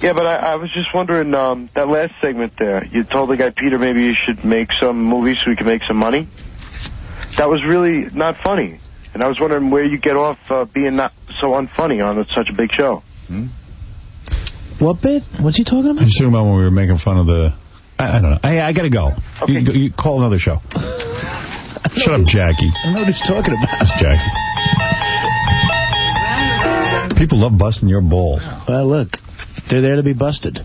Yeah, but I was just wondering, that last segment there, you told the guy, Peter, maybe you should make some movies so we can make some money. That was really not funny. And I was wondering where you get off being not so unfunny on such a big show. What bit? What's he talking about? He's talking about when we were making fun of the... I don't know. I got to go. Okay. You call another show. Shut up, Jackie. I don't know what he's talking about. That's Jackie. People love busting your balls. Well, look. They're there to be busted.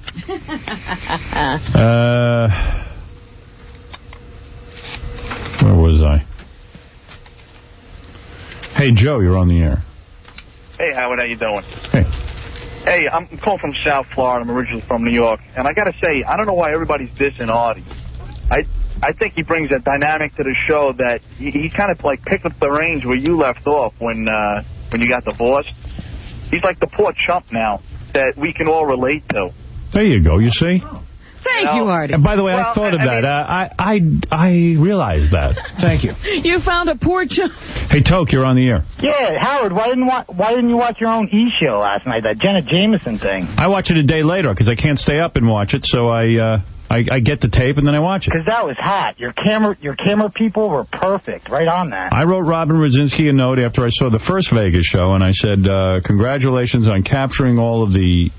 Where was I? Hey, Joe, you're on the air. Hey, Howard, how you doing? Hey. Hey, I'm calling from South Florida. I'm originally from New York. And I got to say, I don't know why everybody's dissing Artie. I think he brings a dynamic to the show that he kind of like picked up the reins where you left off when you got divorced. He's like the poor chump now that we can all relate to. There you go, you see? Thank you, Artie. And by the way, I thought of that. I realized that. Thank you. You found a poor chump. Hey, Toke, you're on the air. Yeah, Howard, why didn't you watch your own E-show last night, that Jenna Jameson thing? I watch it a day later because I can't stay up and watch it, so I get the tape and then I watch it. Because that was hot. Your camera people were perfect, right on that. I wrote Robin Rosinski a note after I saw the first Vegas show, and I said, congratulations on capturing all of the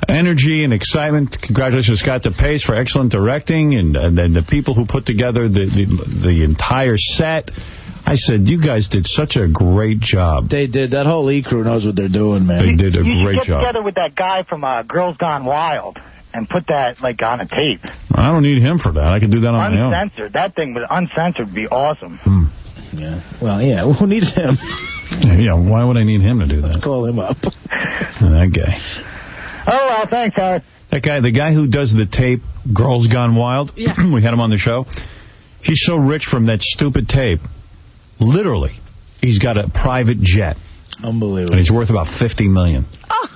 energy and excitement. Congratulations, Scott DePace, for excellent directing, and then the people who put together the entire set. I said, you guys did such a great job. They did. That whole E-crew knows what they're doing, man. They did a great You should get job. together with that guy from Girls Gone Wild and put that, like, on a tape. I don't need him for that. I can do that on my own. Uncensored. That thing was uncensored would be awesome. Yeah. Well, yeah. Who needs him? Yeah, why would I need him to do that? Let's call him up. That guy. Oh, well, thanks, Howard. That guy, the guy who does the tape, Girls Gone Wild, we had him on the show. He's so rich from that stupid tape. Literally, he's got a private jet. Unbelievable. And he's worth about $50 million. Oh,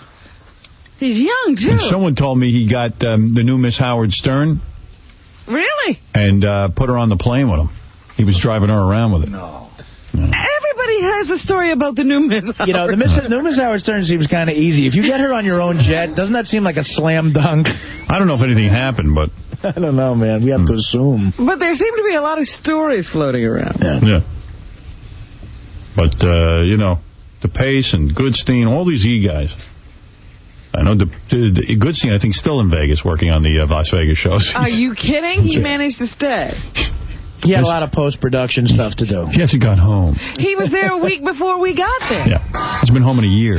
he's young, too. And someone told me he got the new Miss Howard Stern. Really? And put her on the plane with him. He was driving her around with it. No. Everybody has a story about the new Miss Howard. You know, the new Miss Howard Stern seems kind of easy. If you get her on your own jet, doesn't that seem like a slam dunk? I don't know if anything happened, but... I don't know, man. We have to assume. But there seem to be a lot of stories floating around. Yeah. But, you know, DePace and Goodstein, all these guys. I know the Goodstein, I think, still in Vegas working on the Las Vegas shows. Are you kidding? He managed to stay. He had a lot of post-production stuff to do. He hasn't got home. He was there a week before we got there. Yeah. He's been home in a year.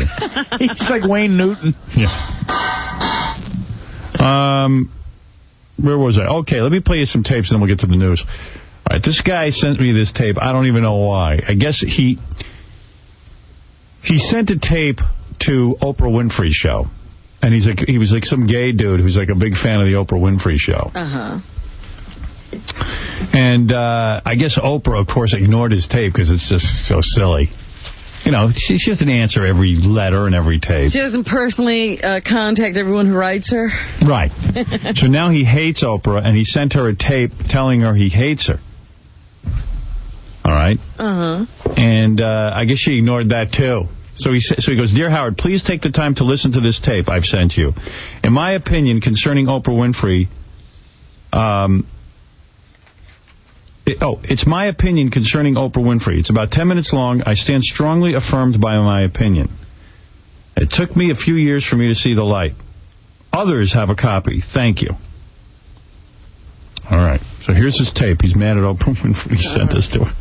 He's like Wayne Newton. Yeah. Where was I? Okay, let me play you some tapes, and then we'll get to the news. All right, this guy sent me this tape. I don't even know why. I guess he He sent a tape to Oprah Winfrey's show. And he was like some gay dude who's like a big fan of the Oprah Winfrey show. Uh-huh. And I guess Oprah, of course, ignored his tape because it's just so silly. You know, she doesn't answer every letter and every tape. She doesn't personally contact everyone who writes her? Right. So now he hates Oprah, and he sent her a tape telling her he hates her. All right? Uh-huh. And I guess she ignored that, too. So he goes, Dear Howard, please take the time to listen to this tape I've sent you. In my opinion, concerning Oprah Winfrey, it's my opinion concerning Oprah Winfrey. It's about 10 minutes long. I stand strongly affirmed by my opinion. It took me a few years for me to see the light. Others have a copy. Thank you. All right. So here's his tape. He's mad at Oprah Winfrey. He sent this to her.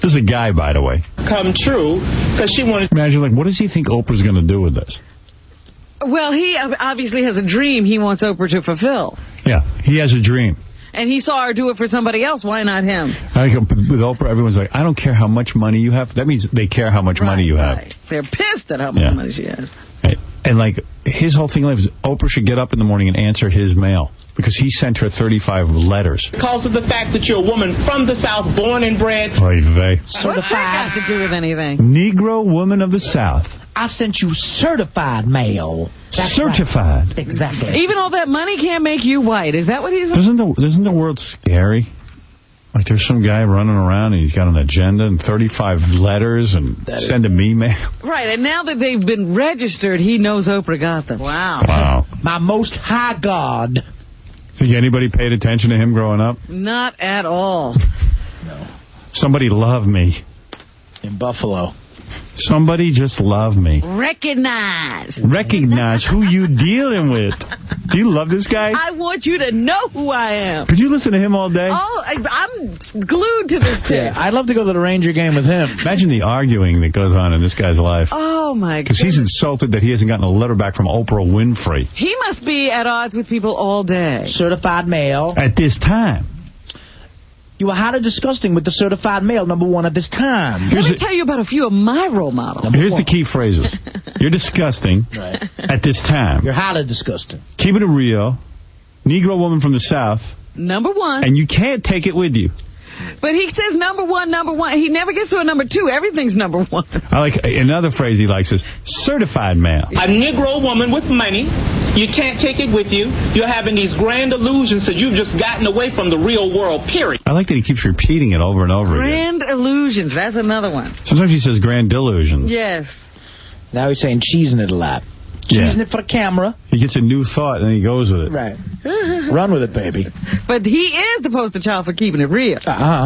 This is a guy, by the way. Come true, because she wanted... Imagine, like, what does he think Oprah's going to do with this? Well, he obviously has a dream he wants Oprah to fulfill. Yeah, he has a dream. And he saw her do it for somebody else. Why not him? I think with Oprah, everyone's like, I don't care how much money you have. That means they care how much money you have. Right. They're pissed at how much money she has. Right. And, like, his whole thing is Oprah should get up in the morning and answer his mail. Because he sent her 35 letters. Because of the fact that you're a woman from the South, born and bred. Oy vey. What's that got to do with anything? Negro woman of the South. I sent you certified mail. That's certified. Right. Exactly. Even all that money can't make you white. Is that what he's saying? Isn't the world scary? Like there's some guy running around and he's got an agenda and 35 letters and sending me mail. Right, and now that they've been registered, he knows Oprah got them. Wow. My most high God. Think anybody paid attention to him growing up? Not at all. No. Somebody loved me. In Buffalo. Somebody just loved me. Recognize who you dealing with. Do you love this guy? I want you to know who I am. Could you listen to him all day? Oh, I'm glued to this tape. Yeah, I'd love to go to the Ranger game with him. Imagine the arguing that goes on in this guy's life. Oh, my God. Because he's insulted that he hasn't gotten a letter back from Oprah Winfrey. He must be at odds with people all day. Certified mail. At this time. You are highly disgusting with the certified mail, #1 at this time. Let me tell you about a few of my role models. Here's the key phrases. You're disgusting at this time. You're highly disgusting. Keep it real. Negro woman from the South. #1. And you can't take it with you. But he says #1. He never gets to a #2. Everything's #1. I like another phrase he likes is certified mail. A Negro woman with money. You can't take it with you. You're having these grand illusions that you've just gotten away from the real world, period. I like that he keeps repeating it over and over again. Grand illusions. That's another one. Sometimes he says grand delusions. Yes. Now he's saying cheesing it a lot. Cheesing it for the camera. He gets a new thought and then he goes with it. Right. Run with it, baby. But he is the poster child for keeping it real. Uh-huh.